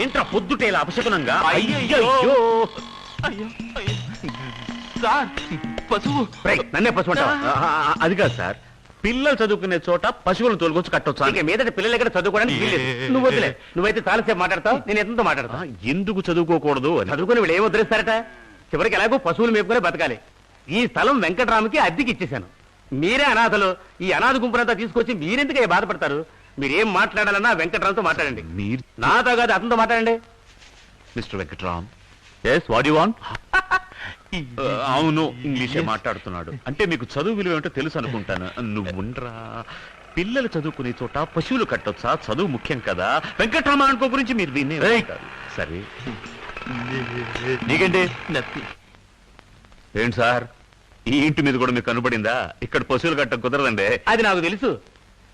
ఏంట్రా పొద్దుటేలా అపశకునంగా? సార్ పశువు. నన్నే పశువు అంటావా? అది కాదు సార్, పిల్లలు చదువుకునే చోట పశువులను తోలుకొచ్చి కట్టొచ్చా? ఇక మీదట పిల్లలు ఎక్కడ చదువుకోవడానికి నువ్వు వదిలే. నువ్వైతే చాలాసేపు మాట్లాడతావు, నేను ఎంతో మాట్లాడతా. ఎందుకు చదువుకోకూడదు? చదువుకుని వీళ్ళు ఏం వదిలేస్తారట? చివరికి ఎలాగో పశువులు మేపుకునే బతకాలి. ఈ స్థలం వెంకటరామకి అద్దెకి ఇచ్చేశాను. మీరే అనాథలు. ఈ అనాథ గుంపునంతా తీసుకొచ్చి మీరెందుకు బాధపడతారు? మీరేం మాట్లాడాలన్నా వెంకటరామ్తో మాట్లాడండి. నాతో కాదు, అతనితో మాట్లాడండి. Mister Venkataram. Yes, what you want? అవును, ఇంగ్లీషే మాట్లాడుతున్నాడు. అంటే మీకు చదువు విలువ ఏమిటో తెలుసు అనుకుంటాను. నువ్వుండ్రా. పిల్లలు చదువుకునే చోట పశువులు కట్టొచ్చా? చదువు ముఖ్యం కదా. వెంకటరామ అనుకో గురించి మీరు వినే సరే. నీకేంటి? ఏంటి సార్, ఈ ఇంటి మీద కూడా మీకు కనబడిందా? ఇక్కడ పశువులు కట్ట కుదరదండి. అది నాకు తెలుసు.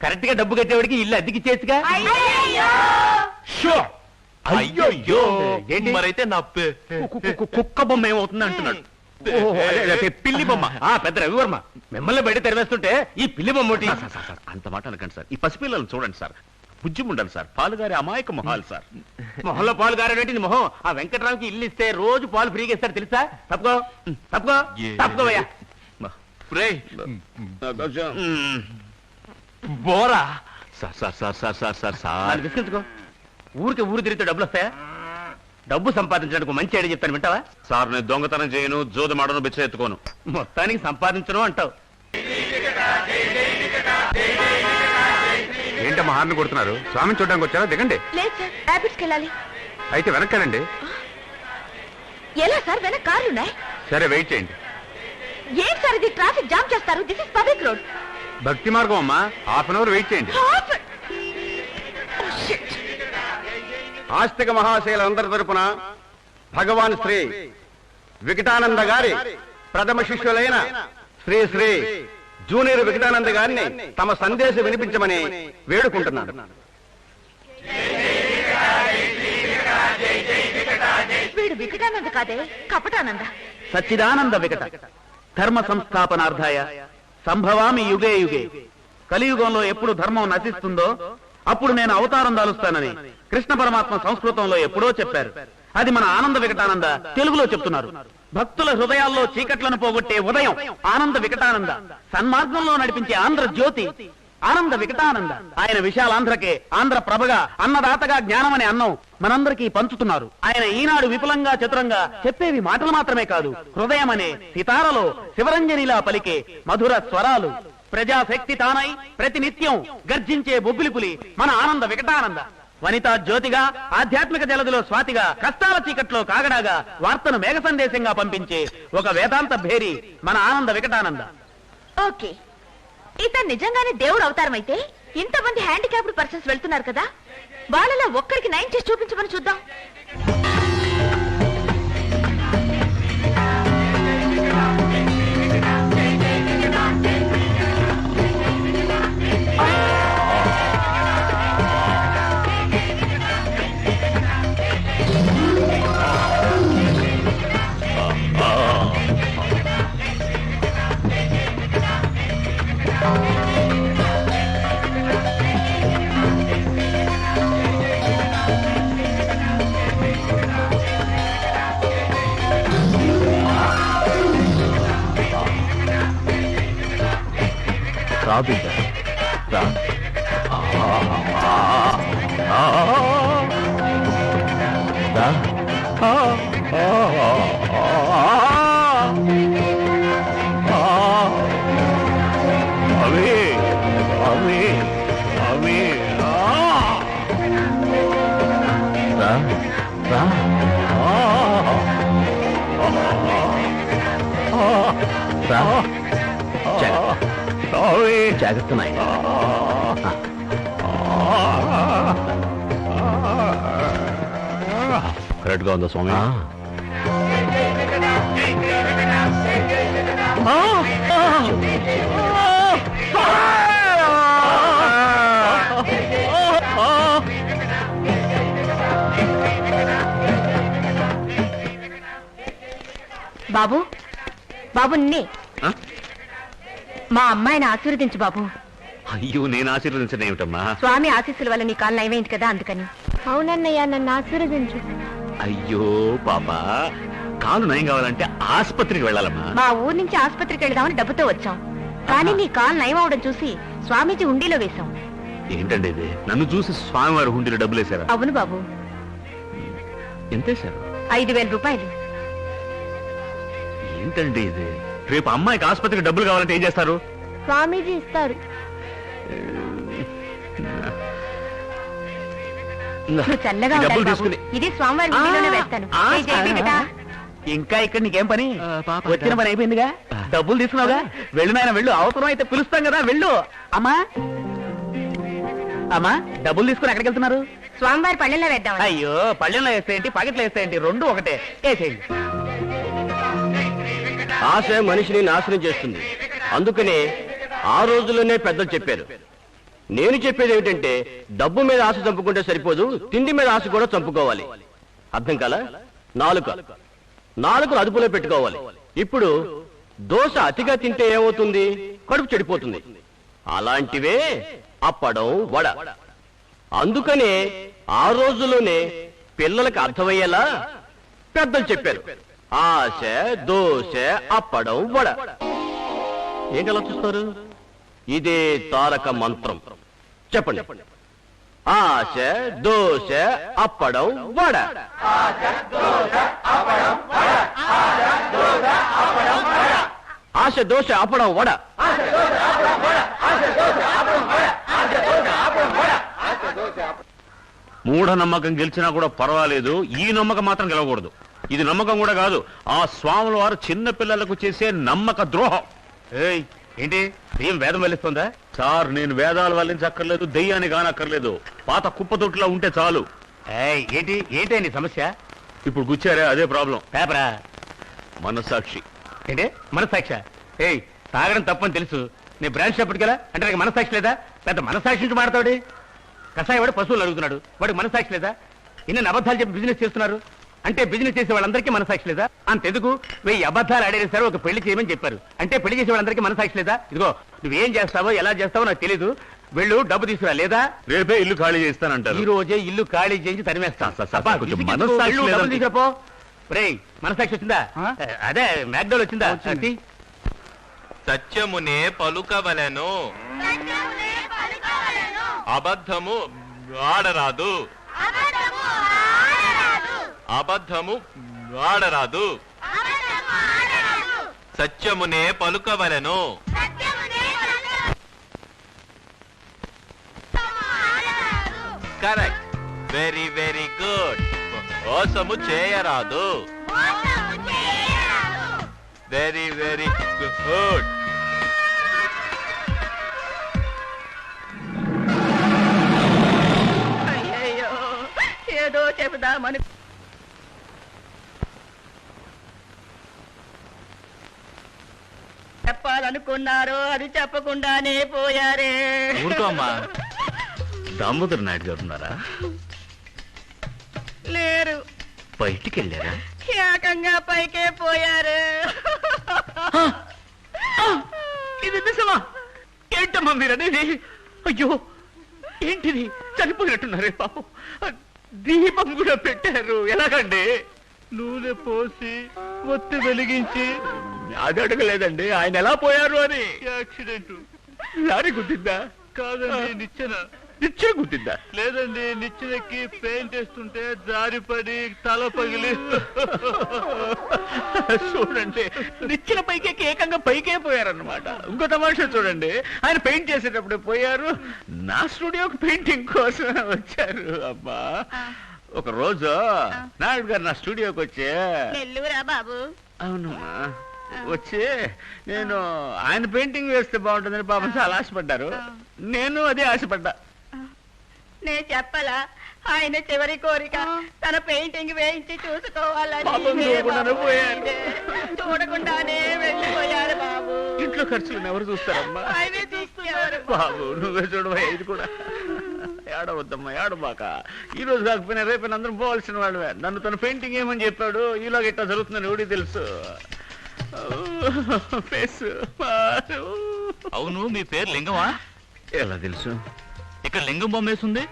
కరెక్ట్ గా డబ్బు కట్టేవాడికి ఇల్లు అద్దెకిచ్చేచ్చుగా. అయ్యో, మరైతే నా కుక్క బొమ్మ ఏమవుతుంది అంటున్నాడు. పిల్లి బొమ్మ. పెద్ద రవివర్మ మిమ్మల్ని బయట తెరవేస్తుంటే ఈ పిల్లి బొమ్మ అంత మాట అనకండి సార్. ఈ పసిపిల్లలను చూడండి సార్, బుజ్జి ఉండాలి సార్. పాలుగారి అమాయక మొహాలు సార్. మొహంలో పాలు గారేంటి మొహం? ఆ వెంకటరామ్కి ఇల్లు ఇస్తే రోజు పాలు ఫ్రీగా ఇస్తారు తెలుసా? తప్పుకో తప్పుకో తప్పుకోవయ్యా. బోరా sir sir sir sir sir sir sir విసిగించుకో. ఊరికి ఊరు తిరిగితే డబ్బులు వస్తాయా? డబ్బు సంపాదించడానికి మంచి ఐడియా చెప్తాను, వింటావా? సార్, నేను దొంగతనం చేయను, జోదమాడను, బిచ్చ ఎత్తుకోను. మొత్తానికి సంపాదించను అంటావు. ఏంటమ్మా హార్న్ కొడుతున్నారు? స్వామిని చూడడానికి వచ్చారా? దిగండి. లేదు సార్, ర్యాపిడ్స్కి వెళ్ళాలి. అయితే వెనక్కానండి. ఎలా సార్? వెనక కార్లున్నాయి. సరే, వెయిట్ చేయండి. ఏం సార్ ఇది? ట్రాఫిక్ జామ్ చేస్తారు. This is public road. భక్తి మార్గం అమ్మా, హాఫ్ అన్ అవర్ వెయిట్ చేయండి. ఆస్తిక మహాశైలందరి తరపున భగవాన్ శ్రీ వికటానంద గారి ప్రథమ శిష్యులైన శ్రీ శ్రీ జూనియర్ వికటానంద గారిని తమ సందేశం వినిపించమని వేడుకుంటున్నాను. వీడు వికటానంద కాదే, కపటానంద. సచ్చిదానంద వికట ధర్మ సంస్థాపనార్థాయ సంభవామి యుగే యుగే. కలియుగంలో ఎప్పుడు ధర్మం నశిస్తుందో అప్పుడు నేను అవతారం దాలుస్తానని కృష్ణ పరమాత్మ సంస్కృతంలో ఎప్పుడో చెప్పారు. అది మన ఆనంద వికటానంద తెలుగులో చెప్తున్నారు. భక్తుల హృదయాల్లో చీకట్లను పోగొట్టే ఉదయం ఆనంద వికటానంద. సన్మార్గంలో నడిపించే ఆంధ్ర జ్యోతి ఆనంద వికటానంద. ఆయన విశాలాంధ్రకే ఆంధ్ర ప్రభగా, అన్నదాతగా జ్ఞానం అనే అన్నం మనందరికీ పంచుతున్నారు. ఆయన ఈనాడు విపులంగా చతురంగా చెప్పేవి మాటలు మాత్రమే కాదు, హృదయం అనే సితారలో శివరంజనిలా పలికే మధుర స్వరాలు. ప్రజాశక్తి తానై ప్రతినిత్యం గర్జించే బొబ్బిలిపులి మన ఆనంద వికటానంద. వనితా జ్యోతిగా, ఆధ్యాత్మిక జలదిలో స్వాతిగా, కష్టాల చీకట్లో కాగడాగా, వార్తను మేఘ సందేశంగా పంపించే ఒక వేదాంత భేరి మన ఆనంద వికటానంద. ఓకే, ఇతను నిజంగానే దేవుడు అవతారం అయితే ఇంతమంది హ్యాండిక్యాప్డ్ పర్సన్స్ వెళ్తున్నారు కదా, వాళ్ళలో ఒక్కరికి నయం చేసి చూపించమని చూద్దాం. బిడ్డ రా. అవి అవి అవి రా రా. జాగ్రత్త నాయన. కరెక్ట్ గా ఉందా స్వామి? బాబు, బాబు నిన్నే. మా అమ్మాయిని ఆశీర్వదించు బాబు. అయ్యో నేను ఆశీర్వదించడం ఏమిటమ్మా? స్వామి ఆశీస్సుల వల్ల నీ కాలు నయమైంది కదా అందుకని. అవునన్నయ్య, నన్ను ఆశీర్వదించు. అయ్యో పాప, కాలు నయం కావాలంటే ఆసుపత్రికి వెళ్ళాలమ్మా. మా ఊరు నుంచి ఆసుపత్రికి వెళ్దామని డబ్బుతో వచ్చాం, కానీ నీ కాలు నయం అవడం చూసి స్వామీజీ హుండీలో వేశాం. ఏంటండి ఇది? నన్ను చూసి స్వామివారి హుండీలో డబ్బులు వేశారా? అవును బాబు. ఎంత వేశారు? 5,000 రూపాయలు. ఏంటండి ఇది? రేపు అమ్మాయికి ఆసుపత్రికి డబ్బులు కావాలంటే ఏం చేస్తారు? స్వామీజీ ఇస్తారు. నువ్వు చల్లగా ఈ ఉండాలి డబ్బులు బాబు. తీసుకుని ఇది స్వామివారి హుండీలోనే వేస్తాను. ఏ జై వెంకట. ఇంకా ఇక్కడ నీకేం పని? వచ్చిన పని అయిపోయిందిగా, డబ్బులు తీసుకున్నావుగా, వెళ్ళు నాయన వెళ్ళు. అవసరం అయితే పిలుస్తాం కదా, వెళ్ళు. అమ్మా అమ్మా, డబ్బులు తీసుకుని ఎక్కడికి వెళ్తున్నారు? స్వామివారి పళ్ళెంలో వేద్దాం. అయ్యో, పళ్ళెంలో వేస్తాయంటి, పాకెట్లో వేస్తాయంటి, రెండు ఒకటే. వేసేయండి. ఆశ మనిషిని నాశనం చేస్తుంది. అందుకనే ఆ రోజుల్లోనే పెద్దలు చెప్పారు. నేను చెప్పేది ఏమిటంటే, డబ్బు మీద ఆశ చంపుకుంటే సరిపోదు, తిండి మీద ఆశ కూడా చంపుకోవాలి. అర్థం కాలా? నాలుకలు అదుపులో పెట్టుకోవాలి. ఇప్పుడు దోశ అతిగా తింటే ఏమవుతుంది? కడుపు చెడిపోతుంది. అలాంటివే అప్పడం, వడ. అందుకనే ఆ రోజుల్లోనే పిల్లలకు అర్థమయ్యేలా పెద్దలు చెప్పారు. ఆశ, దోశ, అప్పడం, వడ. ఏంటలా చూస్తారు? ఇదే తారక మంత్రం. చెప్పండి. ఆశ, దోశ, అప్పడం, వడ. ఆశ, దోశ, అప్పడం, వడ. మూఢనమ్మకం గెలిచినా కూడా పర్వాలేదు, ఈ నమ్మకం మాత్రం గెలవకూడదు. ఇది నమ్మకం కూడా కాదు, ఆ స్వాముల వారు చిన్న పిల్లలకు చేసే నమ్మక ద్రోహం. ఏయ్, ఏంటి ఏం వేదం వల్లిస్తుందా? సార్, నేను వేదాలు వల్లించక్కర్లేదు, దెయ్యాన్ని కానక్కర్లేదు, పాత కుప్పతొట్టులా ఉంటే చాలు. ఏంటి నీ సమస్య? ఇప్పుడు గుచ్చారే, అదే ప్రాబ్లం. పేపరా? మనసాక్షి. ఏంటి మనసాక్ష? ఏయ్, తాగడం తప్పని తెలుసు, నీ బ్రాంచ్ చెప్పడు కదా, అంటే నాకు మనసాక్షి లేదా? పెద్ద మనసాక్షి నుంచి మాడతాడు. కషాయ వాడు పశువులు అడుగుతున్నాడు, వాడికి మనసాక్షి లేదా? ఇన్ని అబద్ధాలు చెప్పి బిజినెస్ చేస్తున్నారు అంటే బిజినెస్ చేసే వాళ్ళందరికీ మనసాక్షి లేదా? అంతెందుకు 1000 అబద్ధాలు ఆడేసారు, ఒక పెళ్లి చేయమని చెప్పారు అంటే పెళ్లి చేసే వాళ్ళందరికీ మనసాక్షి లేదా? ఇదిగో, నువ్వేం చేస్తావో ఎలా చేస్తావో నాకు తెలీదు, వెళ్ళు, డబ్బు తీసుకురా, లేదా రేపే ఇల్లు ఖాళీ చేస్తానంటారు. ఈ రోజే ఇల్లు ఖాళీ చేసి తరిమేస్తాను. తీసుకురాపో. రేయ్, మనసాక్షి వచ్చిందా? అదే మ్యాక్డోల్ వచ్చిందా? సత్యమునే పలుకవలెను, అబద్ధము ఆడరాదు. అబద్ధము ఆడరాదు. సత్యమునే పలుకవలెను. కరెక్ట్. Very very good. మోసము చేయరాదు. Very very good. అయ్యయ్యో, ఏదో చెబుదామని చెప్పాలనుకున్నారో అది చెప్పకుండానే పోయారే. ఊరుకోమ్మా. దామోదర్ నాయుడు గారు ఉన్నారా? లేరు. బయటికి వెళ్ళారా? ఏకంగా పైకే పోయారు. ఇది నిజమా? ఏంటమ్మా మీరనేది? అయ్యో, ఏంటిది? చనిపోయినట్టున్నారే పాపం. దీపం కూడా పెట్టారు, ఎలాగండి? నూనె పోసి ఒత్తి వెలిగించి. అది అడగలేదండి, ఆయన ఎలా పోయారు అని. యాక్సిడెంట్. లారీ గుద్దిందా? కాదండి, నిచ్చెన గుద్దిందా? లేదండి, నిచ్చెనకి పెయింట్ వేస్తుంటే జారిపడి తల పగిలి. చూడండి, నిచ్చెన పైకి ఏకంగా పైకే పోయారన్నమాట. ఇంకో తమాషా చూడండి, ఆయన పెయింట్ చేసేటప్పుడు పోయారు, నా స్టూడియోకి పెయింటింగ్ కోసం వచ్చారు. అబ్బా, ఒక రోజు నాయుడు గారు నా స్టూడియోకి వచ్చే. నెల్లూరా బాబు? అవునమ్మా, వచ్చి నేను ఆయన పెయింటింగ్ వేస్తే బాగుంటుందని పాపం చాలా ఆశపడ్డారు, నేను అదే ఆశపడ్డా. నేను చెప్పలా, ఆయన చివరి కోరిక తన పెయింటింగ్ వేయించి చూసుకోవాలని. పాపం చూడకుండానే పోయారు. చూడకుండానే వెళ్ళిపోయారు బాబు. ఇంట్లో ఖర్చులు ఎవరు చూస్తారమ్మా? ఆయనే చూస్తున్నారు బాబు, నువ్వే చూడవా, ఇది కూడా. ఏడవద్దమ్మా, ఏడబాక. ఈ రోజు కాకపోయినా రేపైనా అందరం పోవాల్సిన వాళ్ళే. నన్ను తన పెయింటింగ్ ఏమని చెప్పాడు, ఈలోగా ఇట్లా జరుగుతుందని ఎవడికి తెలుసు. అవును, మీ పేరు లింగమా? ఎలా తెలుసు? ఇక్కడ లింగం బొమ్మ వేసింది.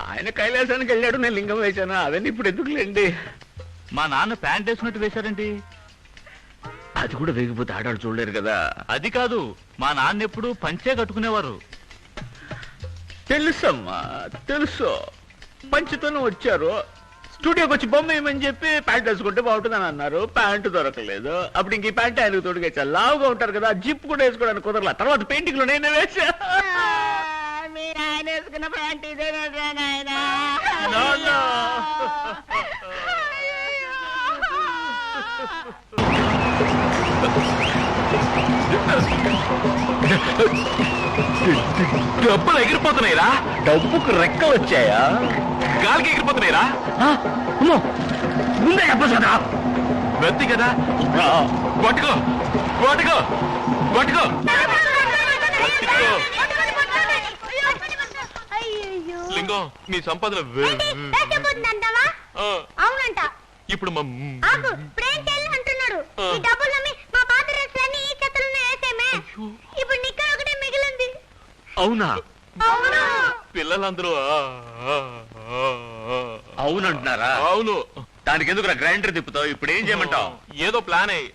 ఆయన కైలాసానికి వెళ్ళాడు, నేను లింగం వేశాను. అవన్నీ ఇప్పుడు ఎందుకులేండి. మా నాన్న ప్యాంట్ వేసుకున్నట్టు వేశారండి. అది కూడా వేగిపోతే ఆడాడు చూడలేరు కదా. అది కాదు, మా నాన్న ఎప్పుడు పంచే కట్టుకునేవారు. తెలుసమ్మా, తెలుసు. పంచుతోనే వచ్చారు. స్టూడియోకి వచ్చి బొమ్మ వేయమని చెప్పి ప్యాంట్ వేసుకుంటే బాగుంటుందని అన్నారు. ప్యాంటు దొరకలేదు. అప్పుడు ఇంక ఈ ప్యాంట్ ఆయనకు తోడుగా లావుగా ఉంటారు కదా, జిప్ కూడా వేసుకోవడానికి కుదరలా. తర్వాత పెయింటింగ్ లో నేనే వేసా. మీరు ఆయన వేసుకున్న ప్యాంట్ ఇదేనా నాయన? డబ్బులు ఎగిరిపోతున్నాయిరా. డబ్బుకు రెక్కలు వచ్చాయా? గాలికి ఎగిరిపోతున్నాయిరా. ముందే చెప్పచ్చు కదా. వెత్తి కదా. పట్టుకో పట్టుకో పట్టుకో. అయ్యయ్యో. లింగం, నీ సంపాదన అవునంట. ఇప్పుడు మా ఆగు, ఇప్పుడేంటి అంటున్నాడు. ఈ డబ్బులు నమ్మి మా పాత డ్రెస్లన్నీ ఈ చెత్తలోనే వేసేమే. ఇప్పుడు నిక్కర్ ఒకటే మిగిలింది. అవునా? అవును. పిల్లలందరూ అవునంటున్నారా? అవును. దానికి ఎందుకు గ్రైండర్ తిప్పుతావు? ఇప్పుడు ఏం చేయమంటావు? ఏదో ప్లాన్ అయ్యి.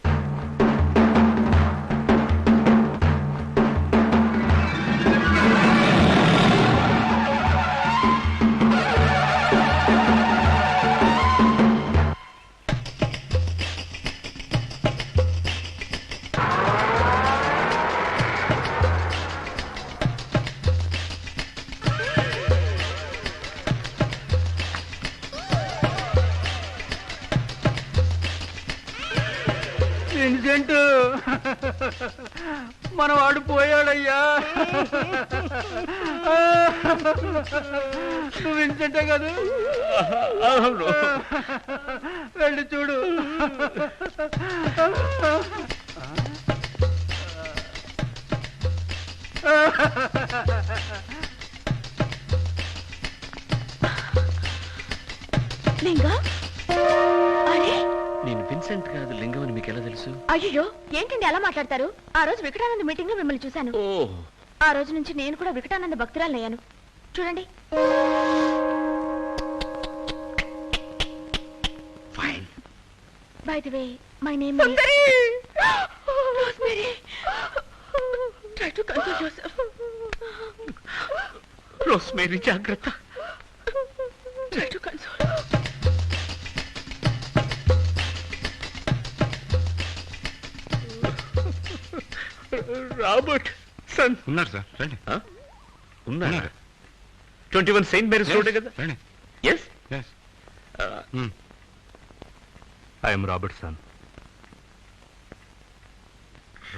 విన్సెంట్, మనవాడు పోయాడయ్యా. నువ్వు విన్సెంటే కాదు? వెళ్ళి చూడు. లింగం, అరే నేను విన్సెంట్ కాదు, లింగం అని మీకు ఎలా తెలుసు? అయ్యో, ఏంటండి అలా మాట్లాడతారు? ఆ రోజు వికటానంద మీటింగ్ లో మిమ్మల్ని చూశాను. ఓ, ఆ రోజు నుంచి నేను కూడా వికటానంద భక్తురాలయ్యాను. చూడండి. Fine. By the way, my name Rosemary. Try to console yourself. Rosemary, జాగ్రత్త. Try to console. Robertson ఉన్నారు సార్, రండి. ఉన్నారు. 21 సెయింట్ మేరీస్ రోడ్ కదా? రండి. Yes. Yes. I'm Robertson.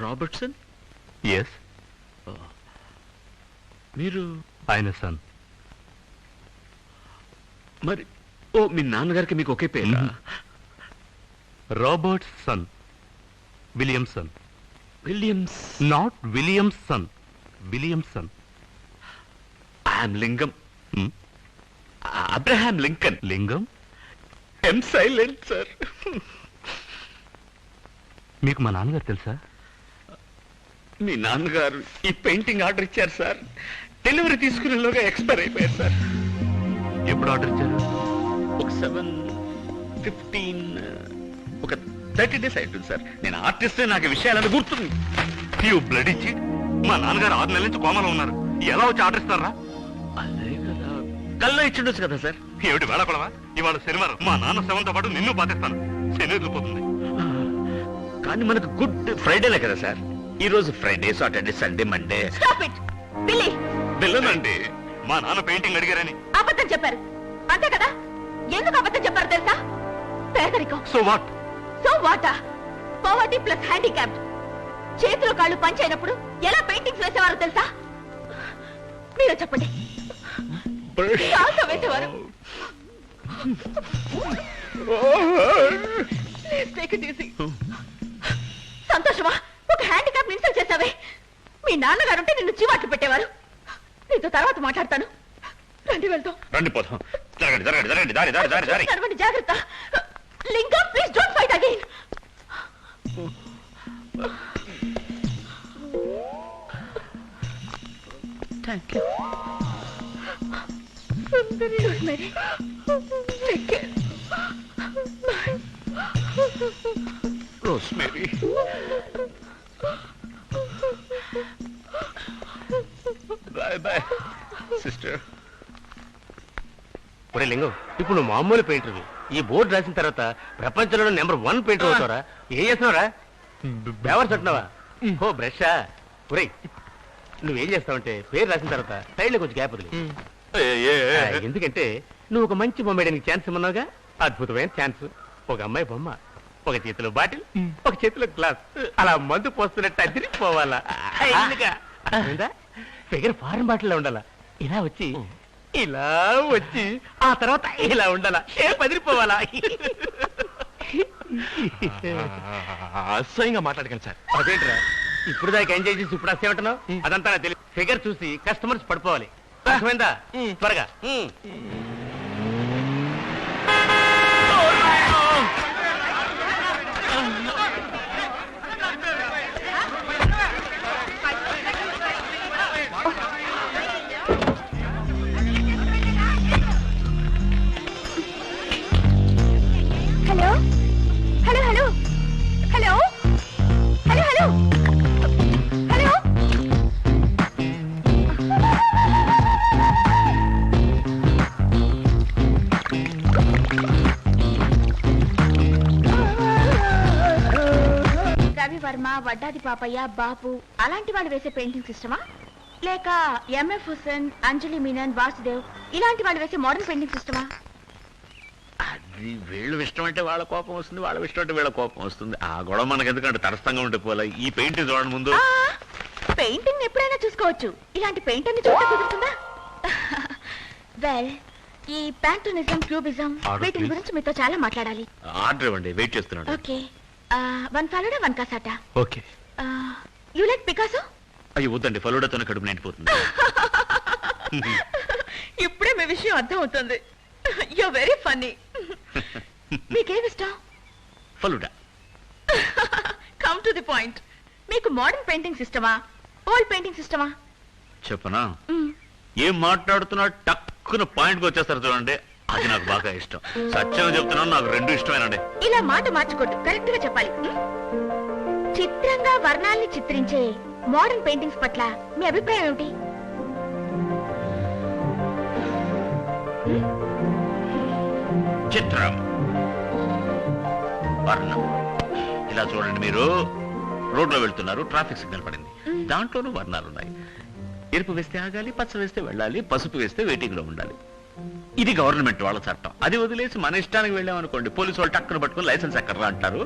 Robertson? Yes, మీరు ఆయన సన్. మరి ఓ, మీ నాన్నగారికి మీకు ఒకే పేరు? Robertson, Williamson. Williams? Not Williamson, Williamson. I'm Lingam. Abraham Lincoln. Lingam? M silent sir. మీకు మా నాన్నగారు తెలుసా? మీ నాన్నగారు ఈ పెయింటింగ్ ఆర్డర్ ఇచ్చారు సార్. డెలివరీ తీసుకునేలోగా ఎక్స్పైర్ అయిపోయారు సార్. ఎప్పుడు ఆర్డర్ ఇచ్చారు? ఒక 7-15 ఒక 30 days అవుతుంది సార్. నేను ఆర్టిస్ట్, నాకు విషయాలను గుర్తుంది. యూ బ్లడ్ ఇచ్చి మా నాన్నగారు 6 నెలల నుంచి కోమలో ఉన్నారు. ఎలా వచ్చి ఆర్డర్ ఇస్తారా? అదే కదా, కల్లో ఇచ్చిండొచ్చు కదా సార్. ఏమిటి వేళకొడవా? ఇవాళ శనివారం, మా నాన్న శవంతో పాటు నిన్ను పాతిస్తాను. శని వదిలిపోతుంది. కానీ మనకు గుడ్ ఫ్రైడేలే కదా సార్. ఈ రోజు Friday, Saturday, Sunday, Monday. Stop it. Billy, వెళ్ళనండి, మా నాన్న పెయింటింగ్ అడిగారని. అబద్ధం చెప్పారు అంతే కదా? ఎందుకు అబద్ధం చెప్పారు తెలుసా? పేదరికం. So what? సో వాటా? Poverty plus handicapped. చేతులు కాళ్ళు పంచైనప్పుడు ఎలా పెయింటింగ్స్ వేసేవారో తెలుసా? మీరే చెప్పండి. కాల్తో వేసేవారు. Please take it easy. సంతోషమా? ఒక హ్యాండిక్యాప్ ఇన్సల్ట్ చేసావే. మీ నాన్నగారుంటే నిన్ను చీవాట్లు పెట్టేవారు. నీతో తర్వాత మాట్లాడతాను. రండి, వెళ్తాం. రండి, పోతాం. జరగండి, జరగండి, జరగండి. దారి, దారి, దారి, దారి. నడవండి, జాగ్రత్త. Lingam, please don't fight again. Thank you. Rosemary, take care. Bye. Rosemary, bye bye sister. ఒరే లింగం, ఇప్పుడు నువ్వు మామూలు పెయింటర్వి. ఈ బోర్డు రాసిన తర్వాత ప్రపంచంలో నెంబర్ 1 పెయింటర్ అవుతావరా? ఏం చేస్తున్నావురా? బేవర్ చుట్టినావా? ఓ బ్రషా? ఒరే, నువ్వేం చేస్తావంటే పేరు రాసిన తర్వాత సైడ్లో కొంచెం గ్యాప్ వదిలి. ఎందుకంటే నువ్వు ఒక మంచి బొమ్మ వేయడానికి ఛాన్స్ ఇమ్మన్నావుగా, అద్భుతమైన ఛాన్స్. ఒక అమ్మాయి బొమ్మ, ఒక చేతిలో బాటిల్, ఒక చేతిలో గ్లాస్, అలా మందు పోస్తున్నట్టు అదిరిపోవాలా? ఫిగర్ ఫారెన్ బాటిల్లో ఉండాలా? ఇలా వచ్చి ఇలా వచ్చి ఆ తర్వాత ఇలా ఉండాలా? షేప్ అదిరిపోవాలా? అసహ్యంగా మాట్లాడకండి సార్. అదేంట్రా, ఇప్పుడు దాకా ఎంజాయ్ చేసి ఇప్పుడు అసేమంటున్నావు? అదంతా నాకు తెలియదు. ఫిగర్ చూసి కస్టమర్స్ పడిపోవాలి. అర్థమైందా? త్వరగా. Hello hello hello hello hello hello hello Ravi Varma, Vaddadi Papayya, Bapu అలాంటి వాళ్ళు వేసే పెయింటింగ్ సిస్టమా, లేక ఎంఎఫ్ హుసేన్, అంజలి మీనన్, వాసుదేవ్ ఇలాంటి వాళ్ళు వేసే మోడర్న్ పెయింటింగ్ సిస్టమా? అది వీళ్ళు ఇష్టం అంటే వాళ్ళ కోపం వస్తుంది, వాళ్ళ ఇష్టం అంటే వీళ్ళ కోపం వస్తుంది. ఆ గొడవ మనకి ఎందుకంటే తరస్తంగా ఉంటే పోలే. ఈ పెయింటింగ్ చూడండి ముందు. పెయింటింగ్ ఎప్పుడైనా చూసుకోవచ్చు, ఇలాంటి పెయింటింగ్ చూడటం కుదురుతుందా? వెల్, ఈ ప్యాంటోనిజం, క్యూబిజం వీటి గురించి మీతో చాలా మాట్లాడాలి. ఆర్డర్ ఇవ్వండి, వెయిట్ చేస్తున్నాడు. Okay, 1 falooda 1 cassata? Okay. You like Picasso? అయ్యి వద్దండి, ఫలూడాతోనే కడుపు నిండిపోతుంది. ఇప్పుడే మీ విషయం అర్థం అవుతుంది. You very funny. మీకేమి ఇష్టం? Falooda. Come to the point. మీకు మోడర్న్ పెయింటింగ్ సిస్టమా, ఓల్డ్ పెయింటింగ్ సిస్టమా? చెప్పనా? ఏం మాట్లాడుతున్నా టక్కున పాయింట్కి వచ్చేస్తారు చూడండి, అది నాకు బాగా ఇష్టం. సత్యం చెప్తున్నాను, నాకు రెండు ఇష్టమేనండి. ఇలా మాట మార్చుకోండి, కరెక్ట్ గా చెప్పాలి. చిత్రంగా వర్ణాల్ని చిత్రించే మోడర్న్ పెయింటింగ్స్ పట్ల మీ అభిప్రాయం ఏమిటి? చిత్రం, వర్ణం. ఇలా చూడండి, మీరు రోడ్లో వెళ్తున్నారు, ట్రాఫిక్ సిగ్నల్ పడింది, దాంట్లోనూ వర్ణాలు ఉన్నాయి. ఎరుపు వేస్తే ఆగాలి, పచ్చ వేస్తే వెళ్ళాలి, పసుపు వేస్తే వెయిటింగ్ లో ఉండాలి. ఇది గవర్నమెంట్ వాళ్ళ చట్టం. అది వదిలేసి మన ఇష్టానికి వెళ్ళామనుకోండి, పోలీసు వాళ్ళు టక్కున పట్టుకుని లైసెన్స్ ఎక్కడరా అంటారు,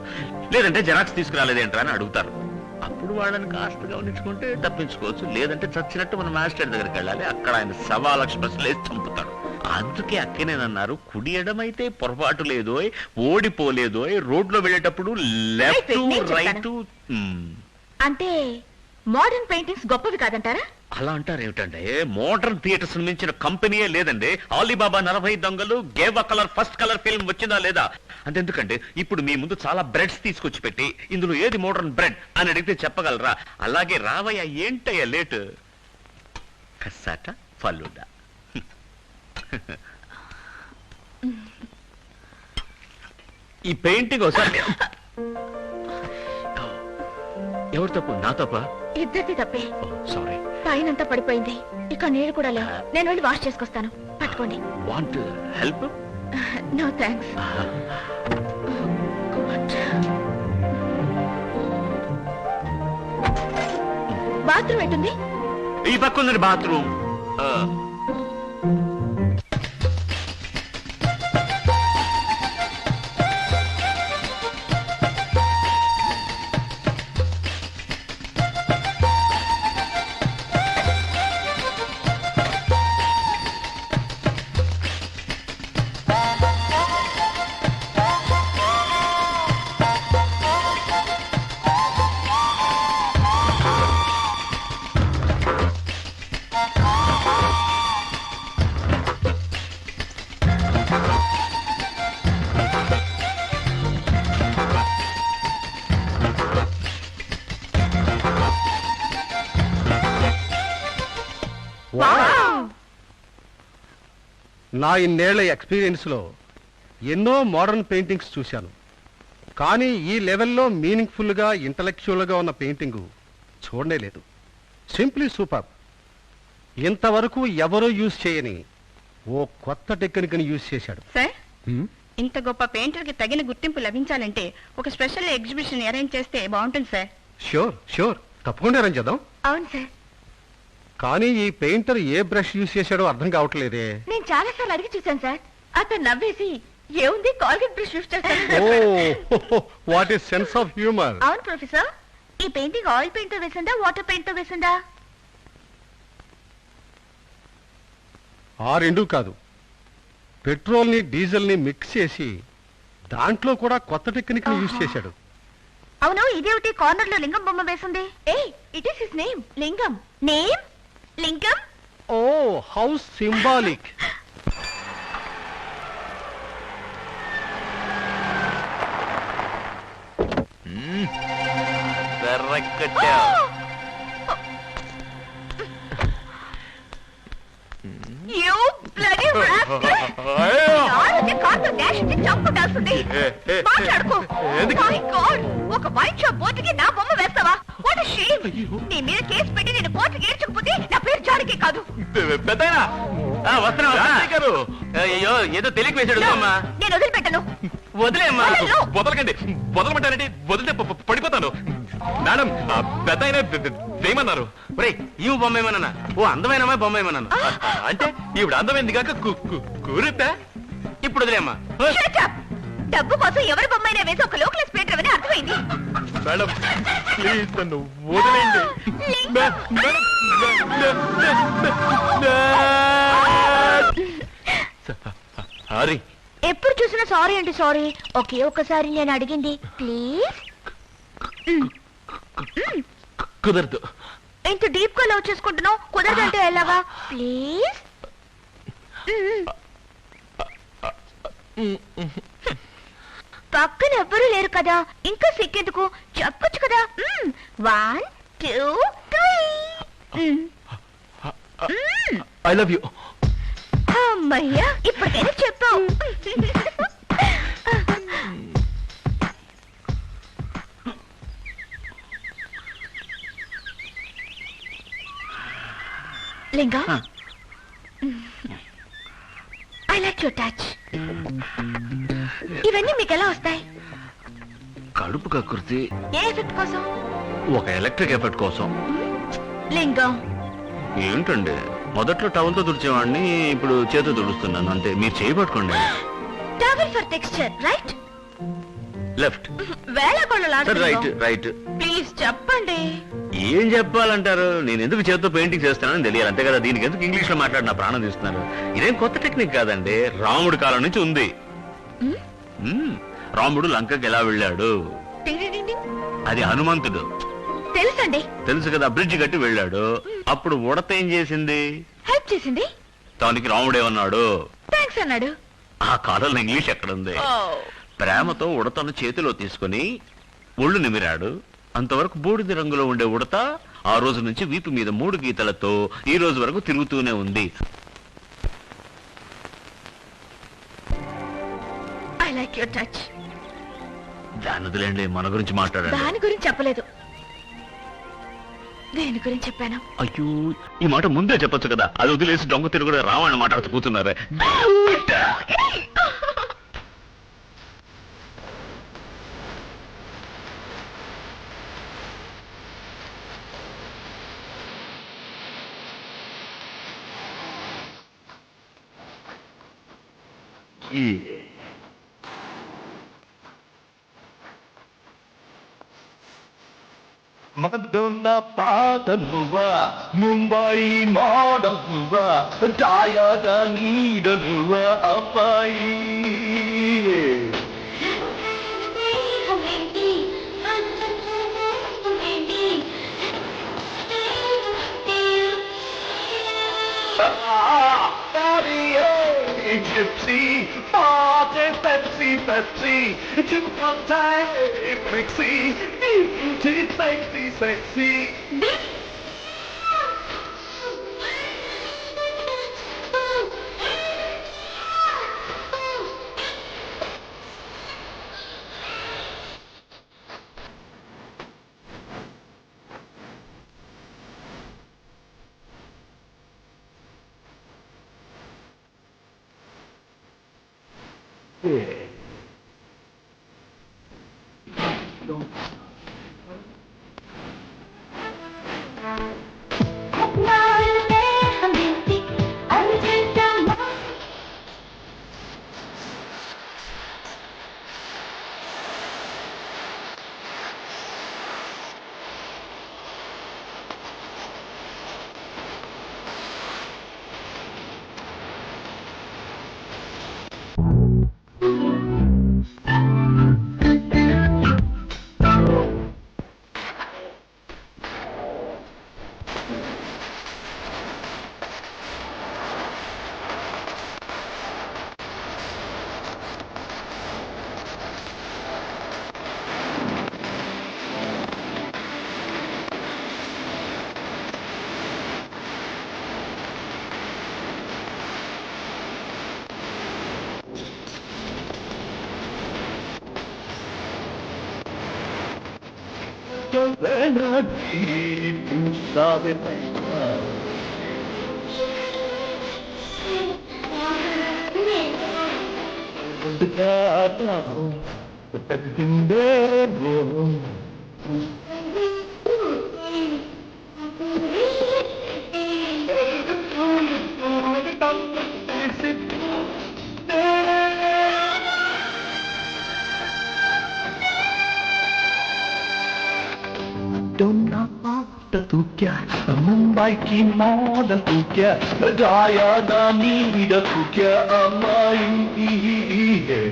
లేదంటే జెరాక్స్ తీసుకురాలేదేంట్రా అని అడుగుతారు. అప్పుడు వాళ్ళని కాస్త గమనించుకుంటే తప్పించుకోవచ్చు, లేదంటే చచ్చినట్టు మన మాస్టర్ దగ్గరికి వెళ్ళాలి, అక్కడ ఆయన 1,00,000 ప్రశ్నలు వేసి చంపుతాడు. అందుకే అక్కనేనన్నారు, కుడి ఎడమైతే పొరపాటు లేదోయ్, ఓడిపోలేదోయ్, రోడ్లో వెళ్ళేటప్పుడు లెఫ్ట్ రైట్. అంటే మోడర్న్ పెయింటింగ్స్ గొప్పవి కాదంటారా? అలా అంటారు ఏమిటంటే, మోడర్న్ థియేటర్స్ మించిన కంపెనీయే లేదండి. ఆలీబాబా 40 దొంగలు, gave colour first colour film వచ్చిందా లేదా? అంతెందుకంటే ఇప్పుడు మీ ముందు చాలా బ్రెడ్స్ తీసుకొచ్చి పెట్టి, ఇందులో ఏది మోడర్న్ బ్రెడ్ అని అడిగితే చెప్పగలరా? అలాగే రావయ్య, ఏంటయ్యా లేటు? కసాట, ఫలూడా. ఈ పెయింటింగ్ ఒకసారి. ఎవరు తప్పు? నా తప్ప? ఇద్దరిది తప్పే. సారీ. పైనంతా పడిపోయింది, ఇక నీళ్ళు కూడా లేవు. నేను వెళ్ళి వాష్ చేసుకొస్తాను, పట్టుకోండి. Want help? No thanks. Bathroom ఎటుంది? ఈ పక్క ఉందండి బాత్రూమ్. నా ఇన్నేళ్ల ఎక్స్పీరియన్స్లో ఎన్నో మోడర్న్ పెయింటింగ్స్ చూశాను, కానీ ఈ లెవెల్లో మీనింగ్ఫుల్గా ఇంటలెక్చువల్గా ఉన్న పెయింటింగు చూడనే లేదు. Simply super. ఇంతవరకు ఎవరూ యూజ్ చేయని ఓ కొత్త టెక్నిక్ని యూజ్ చేశాడు. సార్, ఇంత గొప్ప పెయింటర్కి తగిన గుర్తింపు లభించాలంటే ఒక స్పెషల్ ఎగ్జిబిషన్ అరేంజ్ చేస్తే బాగుంటుంది సార్. ష్యూర్ ష్యూర్, తప్పకుండా అరేంజ్ చేద్దాం. అవును సార్. కానీ ఈ పెయింటర్ ఏ బ్రష్ యూజ్ చేశాడో అర్థం కావట్లేదే. నేను చాలా సార్లు అడిగి చూశాను సార్. అతను నవ్వేసి ఏముంది కాల్గేట్ బ్రష్ యూజ్ చేస్తాను. Oh, what is sense of humour. అవును ప్రొఫెసర్, ఈ పెయింటింగ్ ఆయిల్ పెయింట్ తో వేసిందా వాటర్ పెయింట్ తో వేసిందా? ఆ రెండు కాదు, పెట్రోల్ని డీజిల్ని మిక్స్ చేసి దాంట్లో కూడా కొత్త టెక్నిక్ యూజ్ చేశాడు. అవును, ఇదేమిటి కార్నర్ లో లింగం బొమ్మ వేసింది? ఏ, it is his name. Lingam name Lingam. Oh, how symbolic. You bloody rascal! ఆరోగ్య కార్తో డాష్ ఇచ్చి చంపుటాల్సింది. మాట్లాడుకో. My God! ఒక వైట్ షాప్ బోర్డుకి నా బొమ్మ వేస్తావా? What a shame! నీ మీద కేసు పెట్టి నేను కోర్టుకి ఏడ్చకపోతే నా పేరు జానకి కాదు. పెద్దయినా అయ్యో, ఏదో తెలియక వేసాడు అమ్మా. నేను వదిలిపెట్టను. వదిలేమ్మా. వదలను. వదలకండి. వదలమంటారండి. వదిలితే పడిపోతాను. మేడం, పెద్ద అయినా వేయమన్నారు. ఈ బొమ్మ ఏమన్నా? ఓ అందమైన బొమ్మ ఏమన్నాను. అంటే ఈవిడ అందమైంది కాక కూరిపా. ఇప్పుడు వదిలేమ్మా. Shut up! డబ్బు కోసం ఎవరి బొమ్మైనా వేసి ఒక లోకల్ స్పీటర్ అని అర్థమైంది. మేడం, ప్లీజ్ నన్ను వదిలేండి. సారీ. ఎప్పుడు చూసినా సారీ అంటే సారీ. ఒకే ఒక్కసారి నేను అడిగింది ప్లీజ్. కుదరదు. ఇంత డీప్ గా లవ్ చేసుకుంటున్నావు, కుదరదంటే ఎలాగా? ప్లీజ్. పక్కన ఎవ్వరూ లేరు కదా, ఇంకా సిక్కేందుకు? చెప్పొచ్చు కదా. 1 2 3. I love you. అమ్మయ్యా, ఇప్పటికైనా చెప్పావు. లింగా, ఐ లైక్ యువర్ టచ్. ఇవన్నీ మీకు ఎలా వస్తాయి? కడుపు కకృతి, ఏ ఎఫెక్ట్ కోసం? ఒక ఎలక్ట్రిక్ ఎఫెక్ట్ కోసం. లింగం, ఏంటండి, మొదట్లో టవల్తో తుడిచేవాడిని, ఇప్పుడు చేతితో తుడుస్తున్నాను అంతే. మీరు చేయబట్టుకోండి. Towel for texture, right? Left. Right right. Please చెప్పండి. ఏం చెప్పాలంటారు? నేను ఎందుకు చేతితో పెయింటింగ్ చేస్తానని తెలియాలి, అంతే కదా. దీనికి ఎందుకు ఇంగ్లీష్ లో మాట్లాడి నా ప్రాణం తీస్తున్నారు? ఇదేం కొత్త టెక్నిక్ కాదండి, రాముడి కాలం నుంచి ఉంది. రాముడు లంకకి ఎలా వెళ్ళాడు? అది హనుమంతుడు. తెలుసండి. తెలుసు కదా, బ్రిడ్జ్ కట్టి వెళ్ళాడు. అప్పుడు ఉడత ఏం చేసింది? హెల్ప్ చేసింది. దానికి రాముడు ఏమన్నాడు? థ్యాంక్స్ అన్నాడు. ఆ కాలంలో ఇంగ్లీష్ ఎక్కడుంది? ప్రేమతో ఉడతను చేతిలో తీసుకుని ఒళ్ళు నిమిరాడు. అంతవరకు బూడిద రంగులో ఉండే ఉడత ఆ రోజు నుంచి వీపు మీద 3 గీతలతో ఈ రోజు వరకు తిరుగుతూనే ఉంది. I like your touch. దాని వదిలేండి, మన గురించి మాట్లాడండి. దాని గురించి చెప్పలేదు, దేని గురించి చెప్పాను? అయ్యో, ఈ మాట ముందే చెప్పొచ్చు కదా. అది వదిలేసి దొంగ తిరుగుడు రావాలని మాట్లాడుతూ కూర్చున్నారే. Madonna Patanova, Mumbai Modanova, Diada Nidanova, Apai. Gypsy, party, Pepsi, Pepsi, two-time mixy, sexy, sexy. तू क्या मुंबई की मॉडल तू क्या डायना नीड तू क्या अमाई है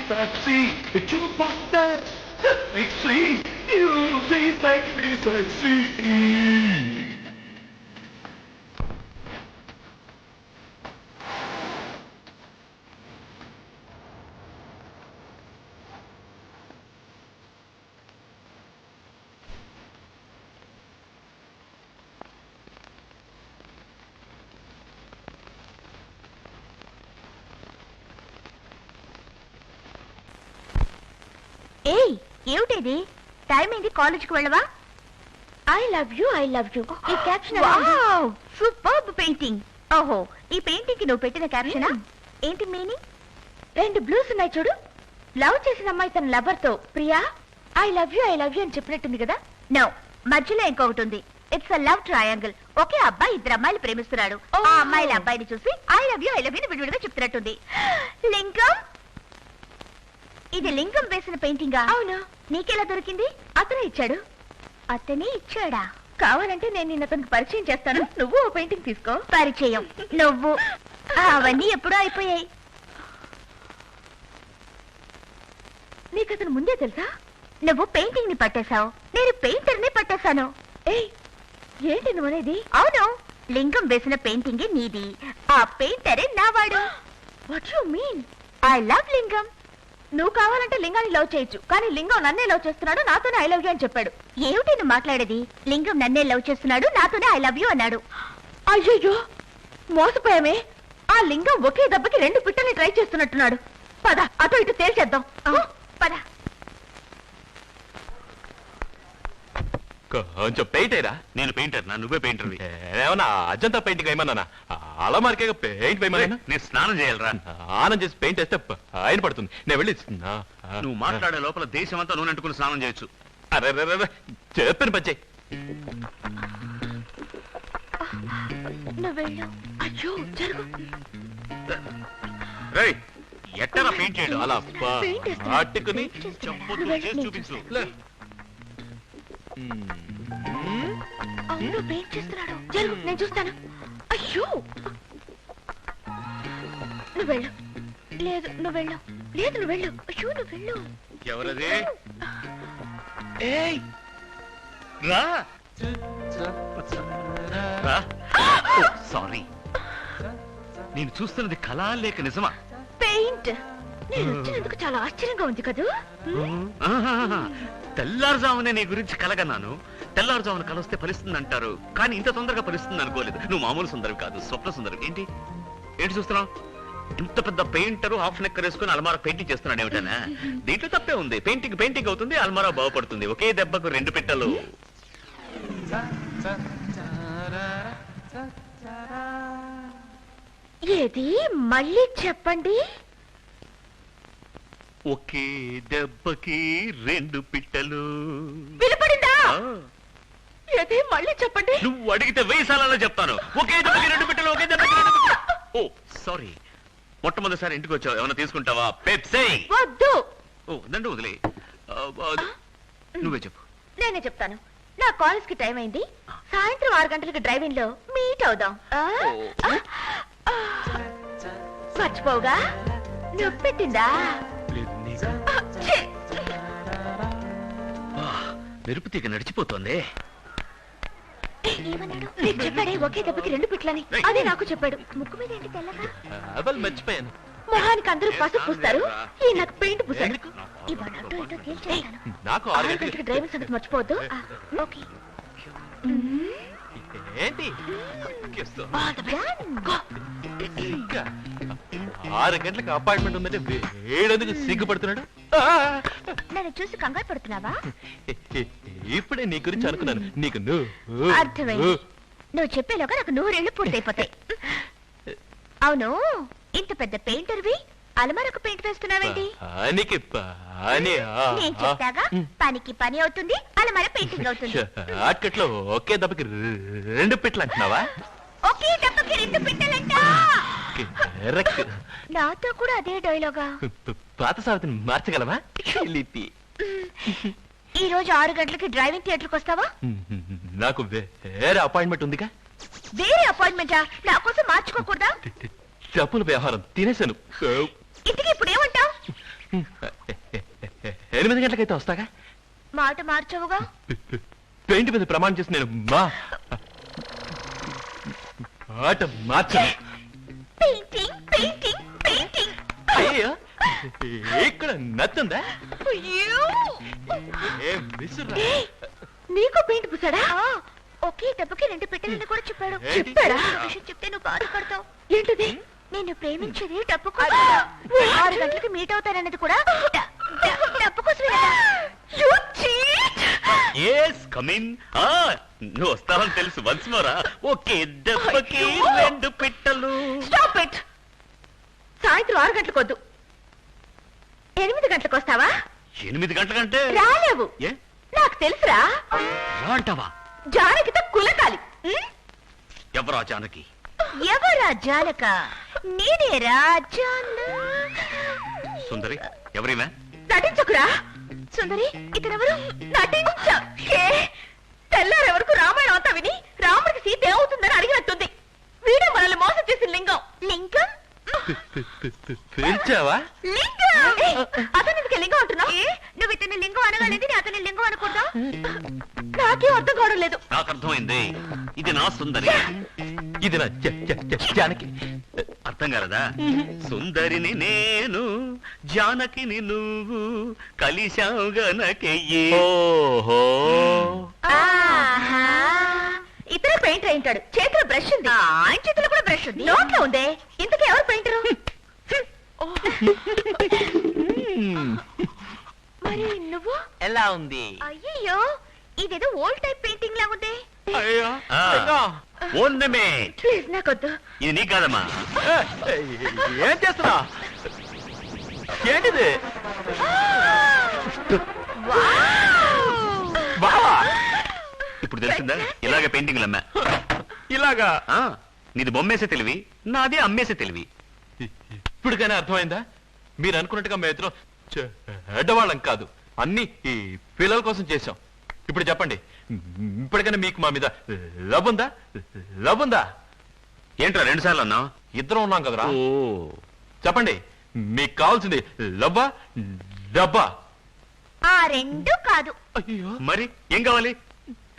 Sexy, jukebox dance, sexy, music makes me sexy. ఏయ్ ఏమిటిది టైం ఏంది కాలేజీకి వెళ్ళవా ఐ లవ్ యూ ఈ క్యాప్షన్ వావ్ సూపర్బ్ పెయింటింగ్ ఓహో ఈ పెయింటింగ్ కి నువ్వు పెట్టిన క్యాప్షనా ఏంటి మీనింగ్ రెండు బ్లూస్ ఉన్నాయి చూడు లవ్ చేసిన అమ్మాయి తన లవర్ తో ప్రియా ఐ లవ్ యూ అని చెప్పినట్టుంది కదా నో మధ్యలో ఇంకొకటి ఉంది ఇట్స్ అ లవ్ ట్రయాంగిల్ ఒకే అబ్బాయి ఇద్దరు అమ్మాయిలు ప్రేమిస్తున్నాడు ఆ అమ్మాయిల అబ్బాయిని చూసి ఐ లవ్ యూ విడివిడిగా చెప్తున్నట్టుంది లింగం ఇది లింగం వేసిన పెయింటింగా అవును నీకెలా దొరికింది అతనే ఇచ్చాడు అతనే ఇచ్చాడా కావాలంటే నేను నిన్న అతనికి పరిచయం చేస్తాను, నువ్వు ఓ పెయింటింగ్ తీసుకో. పరిచయం నువ్వు, అవన్నీ ఎప్పుడో అయిపోయాయి. నీకు అతను ముందే తెలుసా? నువ్వు పెయింటింగ్ ని పట్టేశావు, నేను పెయింటర్ ని పట్టేశాను. ఏయ్, ఏంటి నువ్వు అనేది? అవును, లింగం వేసిన పెయింటింగ్ నీది, ఆ పెయింటరే నావాడు. What you mean? I love Lingam. నువ్వు కావాలంటే లింగాన్ని లవ్ చేయొచ్చు, కానీ లింగం నన్నే లవ్ చేస్తున్నాడు, నాతోనే ఐ లవ్ యూ అని చెప్పాడు. ఏమిటి నువ్వు మాట్లాడేది? లింగం నన్నే లవ్ చేస్తున్నాడు, నాతోనే ఐ లవ్ యూ అన్నాడు. అయ్యో, మోసపోయామే. ఆ లింగం ఒకే దెబ్బకి 2 పిట్టల్ని ట్రై చేస్తున్నట్టున్నాడు. పద, అటు ఇటు తేల్చేద్దాం. పద. కొంచెం పెయింట్ అయ్యరా. నేను పెయింటర్ నా, నువ్వే పెయింటర్. ఏమన్నా అజంతా పెయింటింగ్ వేయమన్నా? అలమారికే పెయింట్ వేయమన్నా? నేను స్నానం చేయాలరా. స్నానం చేసి పెయింట్ వేస్తే ఆయన పడుతుంది. నేను వెళ్ళి నువ్వు మాట్లాడే లోపల దేశం అంతా నూనె అంటుకుని స్నానం చేయొచ్చు. అరే చెప్పాను పచ్చే. ఎట్టరా పెయింట్ చేయడం? అలా పట్టుకుని చెప్పుతూ చేసి చూపించు. అవును, పెయింట్ చేస్తున్నాడు. జరుగు, నేను చూస్తాను. అయ్యో, నువ్వు వెళ్ళు. లేదు, నువ్వు వెళ్ళు. లేదు, నువ్వు వెళ్ళు. అయ్యో, నువ్వు వెళ్ళు. ఎవరది? ఏయ్, రా. సారీ, నేను చూస్తున్నది కళ లేక నిజమా? పెయింట్. నేను వచ్చినందుకు చాలా ఆశ్చర్యంగా ఉంది కదూ. తెల్లారుజామునే నీ గురించి కలగన్నాను. తెల్లారుజామున కలొస్తే ఫలిస్తుంది అంటారు, కానీ ఇంత తొందరగా ఫలిస్తుంది అనుకోలేదు. నువ్వు మామూలు సుందరం కాదు, స్వప్న సుందరం. ఏంటి ఏంటి చూస్తున్నావు? ఇంత పెద్ద పెయింటర్ హాఫ్ నెక్కర్ వేసుకుని అల్మారా పెయింటింగ్ చేస్తున్నాడు ఏమిటనా? దీంట్లో తప్పే ఉంది. పెయింటింగ్ పెయింటింగ్ అవుతుంది, అల్మారా బాగుపడుతుంది. ఒకే దెబ్బకు 2 పిట్టలు. ఏది మళ్ళీ చెప్పండి. ఒకే దెబ్బకి 2 పిట్టలు. వినపడిందా? ఏది మళ్ళీ చెప్పండి. నువ్వు అడిగితే 1000 సార్లు చెప్తాను. ఒకే దెబ్బకి 2 పిట్టలు, ఒకే దెబ్బకి 2 పిట్టలు. ఓ సారీ, మొట్టమొదటిసారి ఇంటికి వచ్చావు. ఏమైనా తీసుకుంటావా? పెప్సీ. వద్దు. ఓ దండు వదిలే. నువ్వే చెప్పు. నేనే చెప్తాను. నా కాలేజ్ కి టైం అయింది. సాయంత్రం 6 గంటలకి డ్రైవింగ్ లో మీట్ అవుదాం. మర్చిపోగా? నొప్పి పెట్టిందా? మెరుపు తీగ నడిచిపోతుంది. చెప్పాడే ఒకే దెబ్బకి 2 పిట్లని. అదే నాకు చెప్పాడు. ముక్కు మీద ఏంటి తెల్లగా? మర్చిపోయాను. మొహానికి అందరూ పసుపు పూస్తారు, ఈ నాకు పెయింట్ పూసాడు. ఇవాళ అటో ఇటో తేల్చేస్తాను. నాకు 6 గంటలకి డ్రైవింగ్ సంగతి మర్చిపోవద్దు. ఓకే. ఏంటి 6 గంటలకు అపాయింట్మెంట్ ఉందంటే వేడెందుకు సిగ్గుపడుతున్నాడు? నన్ను చూసి కంగారు పడుతున్నావా? ఇప్పుడే నీ గురించి అనుకున్నాను. నీకు అర్థమైంది. నువ్వు చెప్పేలోగా నాకు 100 ఏళ్ళు పూర్తయిపోతాయి. అవును, ఇంత పెద్ద పెయింటర్వి అలమారకు పెయింట్ వేస్తున్నావేంటి? నేను చెప్తాగా, పనికి పని అవుతుంది, అలమార పెయింటింగ్ అవుతుంది. అట్కట్లో ఒకే దెబ్బకి 2 పిట్టలు అంటున్నావా? ఒకే దెబ్బకి 2 పిట్టలంట. నాతో కూడా అదే డైలాగా. పాత సావిత్రిని మార్చగలవా? ఈ రోజు 6 గంటలకి డ్రైవింగ్ థియేటర్కి వస్తావా? నాకు వేరే అపాయింట్మెంట్ ఉందిగా. వేరే అపాయింట్మెంటా? నా కోసం మార్చుకోకూడదా? డబ్బుల వ్యవహారం తినేశాను. ఇంటికి ఇప్పుడు ఏమంటావు? 8 గంటలకైతే వస్తాగా. మాట మార్చవుగా. పెయింట్ మీద ప్రమాణం చేసి నేను మాట మార్చాను. Painting painting painting. అయ్యో, ఇక్కడ నచ్చుందా? నీకు పెయింట్ పూసాడా? ఒకే దెబ్బకి 2 పెట్టెలని కూడా చెప్పాడు. చెప్పాడా? విషయం చెప్తే నువ్వు బాధపడతావు. ఏంటిది? నేను ప్రేమించేది డబ్బు కోసం. 6 గంటలకి మీట్ అవుతానన్నది కూడా డబ్బు కోసమే. నువ్వు వస్తావని తెలుసు. వన్స్ మోరా. ఒకే దెబ్బకి 2 పిట్టలు. Stop it. సాయంత్రం 6 గంటలకు వద్దు, 8 గంటలకు వస్తావా? 8 గంటలకంటే రాలేవు. నాకు తెలుసురా. అంటావా? జానకితో కులకాలి. ఎవరా జానకి? ఎవరా జానక? నేనేరా జాన. సుందరి ఎవరివే? నటించకురా. సుందరి ఇతనెవరు? నటించే. తెల్లారే వరకు రామాయణం అంతా విని రాముడికి సీత ఏమవుతుందని అడిగినట్టుంది. వీడే మనల్ని మోసం చేసిన లింగం. లింగం పేల్చావా? అతను ఎందుకు లింగం అంటున్నావు? నువ్వు ఇతని లింగం అనగానేది నేను అతని లింగం అనుకుంటా. నాకేం అర్థం కావడం లేదు. నాకు అర్థమైంది. ఇది నా సుందరి, ఇది నా జానకి. అర్థం కాలదా? సుందరిని నేను, జానకిని నువ్వు, కలిశావు గనకెయ్యి. ఓహో, ఇతర పెయింటర్ అయింటాడు. చేతిలో బ్రష్ ఉంది. ఆయన చేతిలో కూడా బ్రష్ ఉంది. నోట్లో ఉందే. ఇంతకీ ఎవరు పెయింటరు? మరి నువ్వు ఎలా ఉంది? అయ్యో, ఇదేదో ఓల్డ్ టైప్ పెయింటింగ్ లా ఉంది. ప్లీజ్ నాకొద్దు. ఇది నీకు కాదమ్మా. ఏం చేస్తున్నా? ఏంటిది? బావా, ఇప్పుడు తెలిసిందా ఇలాగ పెయింటింగ్లు అమ్మా? ఇలాగా? నీది బొమ్మేసే తెలివి, నాది అమ్మేసే తెలివి. ఇప్పటికైనా అర్థమైందా? మీరు అనుకున్నట్టుగా మేమిద్దరం చెడ్డవాళ్ళం కాదు, అన్ని ఈ పిల్లల కోసం చేశాం. ఇప్పుడు చెప్పండి, ఇప్పటికైనా మీకు మా మీద లవ్ ఉందా? లవ్ ఉందా? ఏంట్రా 2 సార్లు అన్నావు? ఇద్దరం ఉన్నాం కదరా. ఓ, చెప్పండి, మీకు కావాల్సింది లవ్వా డబ్బా? ఆ రెండు కాదు. అయ్యో, మరి ఏం కావాలి?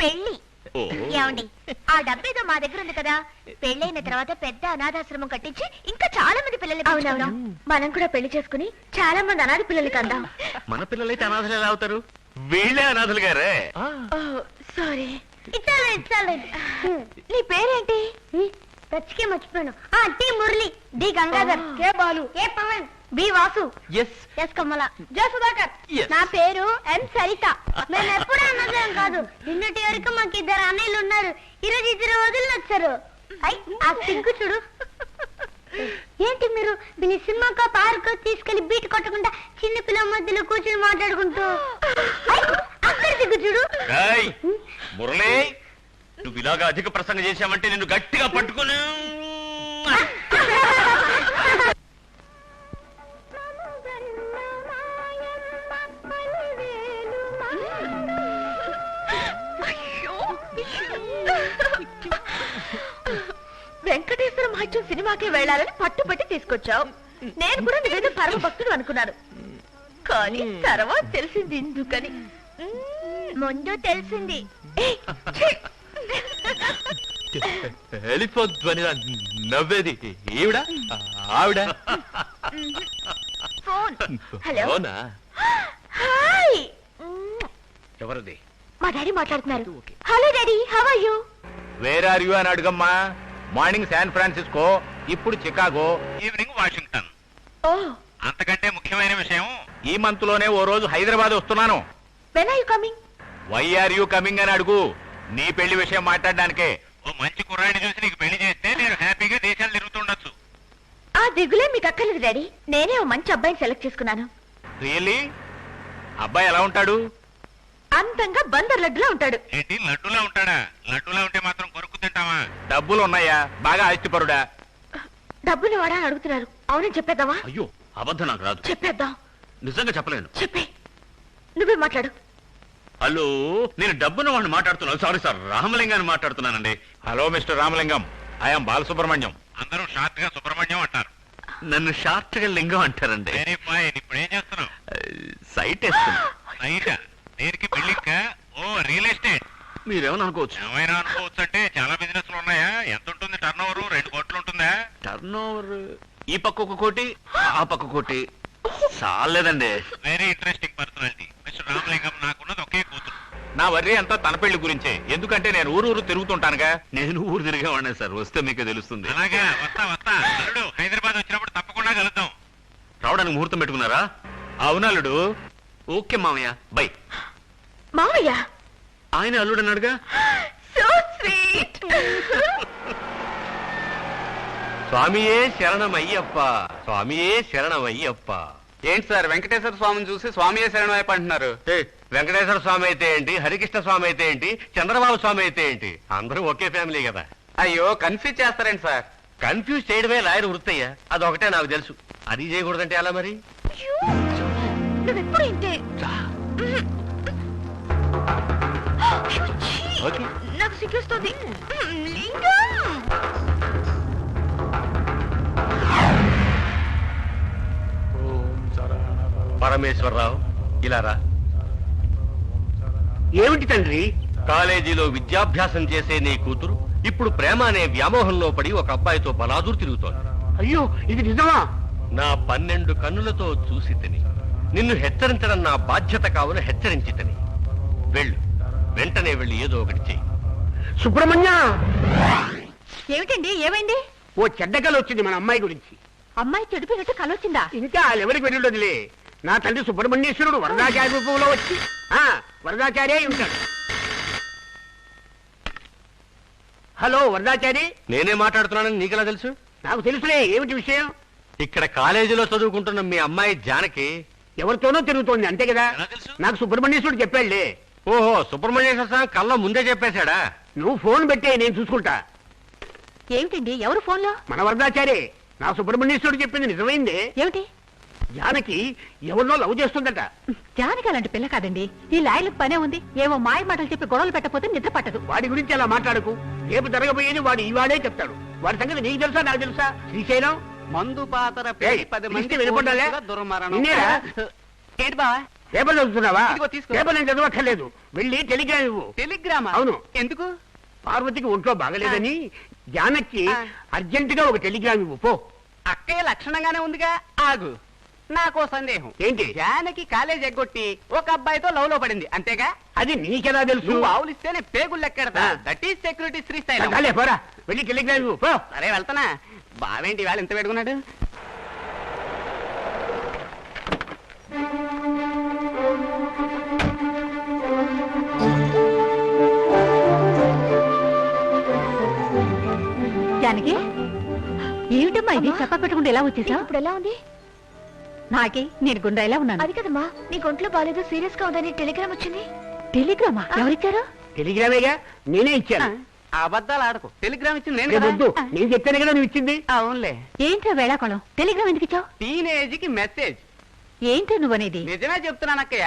పెళ్లి. ఓ, ఏమండి, ఆ డబ్బేదో మా దగ్గర ఉంది కదా. పెళ్ళైన తర్వాత పెద్ద అనాథాశ్రమం కట్టించి ఇంకా చాలా మంది పిల్లలు. అవునవును, మనం కూడా పెళ్లి చేసుకుని చాలా మంది అనాథ పిల్లలకి అందాం. మన పిల్లలైతే అనాథలు ఎలా అవుతారు? వీళ్ళే అనాథలు గారే. సారీ. నీ పేరేంటి? రచ్చికే మర్చిపోయాను. టి మురళి, డి గంగాధర్, కే బాలు, ఏ పవన్, బి వాసు, ఎస్ కమల, జే సుధాకర్. నా పేరు ఎం సరిత. మేము ఎప్పుడు అన్నదేం కాదు. నిన్నటి వరకు మాకు 2 అన్నయ్యలు ఉన్నారు. ఈరోజు 2 వదిలి వచ్చారు. ఆ సిగ్గు చూడు. ఏంటి మీరు దీని సినిమాకో పార్కో తీసుకెళ్లి బీట్ కొట్టకుండా చిన్న పిల్లల మధ్యలో కూర్చొని మాట్లాడుకుంటూ అక్కడ సిగ్గు చూడు. మురళి, నువ్వు ఇలాగా అధిక ప్రసంగం చేశావంటే నిన్ను గట్టిగా పట్టుకుని. వెంకటేశ్వర మహత్యం సినిమాకే వెళ్ళాలని పట్టుబట్టి తీసుకొచ్చావు. నేను కూడా నువ్వేదో పరమ భక్తుడు అనుకున్నాను, కానీ తర్వాత తెలిసింది ఎందుకని. ముందు తెలిసింది. వెళ్ళిపోద్దని నవ్వేది ఈవిడ ఆవిడ? ఫోన్. హలో. అవునా? హాయ్. ఎవరిది? మా డాడీ మాట్లాడుతున్నారు. Hello daddy, how are you? Where are you అని అడుగమ్మా. మార్నింగ్ శాన్ ఫ్రాన్సిస్కో, ఇప్పుడు చికాగో, ఈవినింగ్ వాషింగ్టన్. ఓ, అంతకంటే ముఖ్యమైన విషయం, ఈ మంత్ లోనే ఓ రోజు హైదరాబాద్ వస్తున్నాను. When are you coming? Why are you coming అని అడుగు. నీ పెళ్లి విషయం మాట్లాడడానికే. ఓ మంచి కుర్రాడిని చూసి నీకు పెళ్లి చేస్తే నేను హ్యాపీగా దేశాలు తిరుగుతుండొచ్చు. ఆ దిగులే మీకు అక్కర్లేదు డాడీ. నేనే ఓ మంచి అబ్బాయిని సెలెక్ట్ చేసుకున్నాను. రియల్లీ? అబ్బాయి ఎలా ఉంటాడు? అందంగా బందర్ లడ్డులా ఉంటాడు. ఏంటి, లడ్డూలా ఉంటాడా? లడ్డూలా ఉంటే మాత్రం కొరుకు తింటావా? డబ్బులు ఉన్నాయా? బాగా ఆస్తిపరుడా? డబ్బులు వాడా అని అడుగుతున్నారు. అవునని చెప్పేద్దామా? అయ్యో, అబద్ధం నాకు రాదు. చెప్పేద్దాం. నిజంగా చెప్పలేను. చెప్పే, నువ్వే మాట్లాడు. హలో, నేను డబ్బున్న వాడిని మాట్లాడుతున్నాను. సారీ సార్, రామలింగాన్ని మాట్లాడుతున్నానండి. Hello mister Ramalingam, I'm Balasubrahmanyam. అందరూ షార్ట్ గా సుబ్రహ్మణ్యం అంటారు, నన్ను షార్ట్ గా లింగం అంటారండి. ఇప్పుడు ఏం చేస్తున్నావు? సైట్ వేస్తున్నా. సైట్ దేనికి? బిల్డింగ్? ఓ, రియల్ ఎస్టేట్. మీరేమని అనుకోవచ్చు. ఏమైనా అనుకోవచ్చు అంటే చాలా బిజినెస్లు ఉన్నాయా? ఎంత ఉంటుంది టర్న్ ఓవర్? 2 కోట్లు ఉంటుందా? టర్న్ ఓవర్ ఈ పక్క 1 కోటి, ఆ పక్క 1 కోటి. చాలేదండి. Very interesting personality mister Ramalingam. నాకున్నది ఒకే కూతురు. నా వర్రీ అంతా తన పెళ్లి గురించే. ఎందుకంటే నేను ఊరు తిరుగుతుంటానుగా. నేను ఊరు తిరిగేవాడినే సార్, వస్తే మీకే తెలుస్తుంది. అలాగా, వస్తా. అల్లుడు, హైదరాబాద్ వచ్చినప్పుడు తప్పకుండా కలుద్దాం. రావడానికి ముహూర్తం పెట్టుకున్నారా? అవునల్లుడు. ఓకే మామయ్య, బై. మావయ్య, ఆయన అల్లుడు అన్నాడుగా. So sweet. స్వామియే శరణమయ్యప్ప, స్వామియే శరణమయ్యప్ప. ఏంటి సార్, వెంకటేశ్వర స్వామిని చూసి స్వామియే శరణం వైపు అంటున్నారు? వెంకటేశ్వర స్వామి అయితే ఏంటి, హరికృష్ణ స్వామి అయితే ఏంటి, చంద్రబాబు స్వామి అయితే ఏంటి, అందరూ ఒకే ఫ్యామిలీ కదా. అయ్యో, కన్ఫ్యూజ్ చేస్తారేంటి సార్? కన్ఫ్యూజ్ చేయడమే లాయర్ వృత్తయ్యా. అదొకటే నాకు తెలుసు. అది చేయకూడదంటే ఎలా మరి? నువ్వెప్పుడు ఇంతే. ఓకే నాకు సిగ్గేస్తుంది. లింగం పరమేశ్వరరావు ఇలా రా. ఏమిటి తండ్రి? కాలేజీలో విద్యాభ్యాసం చేసే నీ కూతురు ఇప్పుడు ప్రేమ అనే వ్యామోహంలో పడి ఒక అబ్బాయితో బలాదూరు తిరుగుతోంది. అయ్యో, ఇది నిజమా? నా 12 కన్నులతో చూసి తిని నిన్ను హెచ్చరించడం నా బాధ్యత కావున హెచ్చరించి తిని వెళ్ళు, వెంటనే వెళ్ళి ఏదో ఒకటి చెయ్యి. సుబ్రహ్మణ్య, ఏమిటండి? ఏమైంది? ఓ చెడ్డకలు వచ్చింది మన అమ్మాయి గురించి. అమ్మాయి చెడిపోయినట్టు కలొచ్చిందా? ఇంకా ఎవరికి వెళ్ళుండదులే. నా తండ్రి సుబ్రహ్మణ్యేశ్వరుడు వరదాచార్య రూపంలో వచ్చి వరదాచార్య ఉంటాడు. హలో వరదాచారి. నేనే మాట్లాడుతున్నానని నీకెలా తెలుసు? నాకు తెలుసులే. ఏమిటి విషయం? ఇక్కడ కాలేజీలో చదువుకుంటున్న మీ అమ్మాయి జానకి ఎవరితోనో తిరుగుతోంది, అంతే కదా? నాకు సుబ్రహ్మణ్యేశ్వరుడు చెప్పాడులే. ఓహో, సుబ్రహ్మణ్యేశ్వర స్వామి కళ్ళ ముందే చెప్పేశాడా? నువ్వు ఫోన్ పెట్టే, నేను చూసుకుంటా. ఏమిటండి? ఎవరు ఫోన్లో? మన వరదాచారి. నా సుబ్రహ్మణ్యేశ్వరుడు చెప్పింది నిజమైందే. ఏమిటి? జానకి ఎవరినో లవ్ చేస్తుందట. జానకి అలాంటి పిల్ల కాదండి. ఈ లాయలకు పనే ఉంది. ఏమో మాయ మాటలు చెప్పి గొడవలు పెట్టకపోతే నిద్ర పట్టదు. వాడి గురించి అలా మాట్లాడకు. రేపు జరగబోయేది వాడు ఈవాడే చెప్తాడు. వాడి సంగతి నీకు తెలుసా, నాకు తెలుసా? శ్రీశైలం మందు పాతర ఏయ్, పిలిస్తే వెళ్ళిపోతాలే. నిన్నేరా? ఏంటి బావా? పేపర్ చదువుతున్నావా? ఇదిగో తీసుకో. పేపర్ నేను చదవక్కర్లేదు. వెళ్ళి టెలిగ్రామ్ ఇవ్వు. టెలిగ్రామా? అవును. ఎందుకు? పార్వతికి ఒంట్లో బాగలేదని జానకి అర్జెంటుగా ఒక టెలిగ్రామ్ ఇవ్వు పో. అక్కయ్య లక్షణంగానే ఉందిగా. ఆగు, నాకో సందేహం. ఏంటి? జానకి కాలేజ్ ఎగ్గొట్టి ఒక అబ్బాయితో లవ్ లో పడింది, అంతేగా? అది నీకెలా తెలుసు? నువ్వు ఆవులిస్తేనే పేగులు లెక్కెడతా. ఆ. That is security Srisailam. చాలే, పోరా. వెళ్ళి టెలిగ్రామ్ ఇవ్వు పో. సరే వెళ్తానా. బావేంటి వేళ ఎంత పెట్టుకున్నాడు? జానకి, ఏమిటమ్మా ఇది? చెప్ప పెట్టకుండా ఎలా వచ్చేసా? ఇప్పుడు ఎలా ఉంది? నాకే నేను గుండ్రా ఎలా ఉన్నాను. అది కదమ్మా, నీకు ఒంట్లో బాగాలేదు, సీరియస్ గా ఉందని టెలిగ్రామ్ వచ్చింది. టెలిగ్రామా? ఎవరిచ్చారు? టెలిగ్రామేగా, నేనే ఇచ్చాను. అబద్ధాలు ఆడకు. టెలిగ్రామ్ ఇచ్చింది నేను రేపు కదా. వద్దు. నేను చెప్తాను కదా నువ్వు ఇచ్చింది. అవునులే. ఏంట్రా వేళాకోళం? టెలిగ్రామ్ ఎందుకు ఇచ్చావు? టీనేజ్ కి మెసేజ్. ఏంటో నువ్వనేది? నిజమే చెప్తున్నాను అక్కయ్య.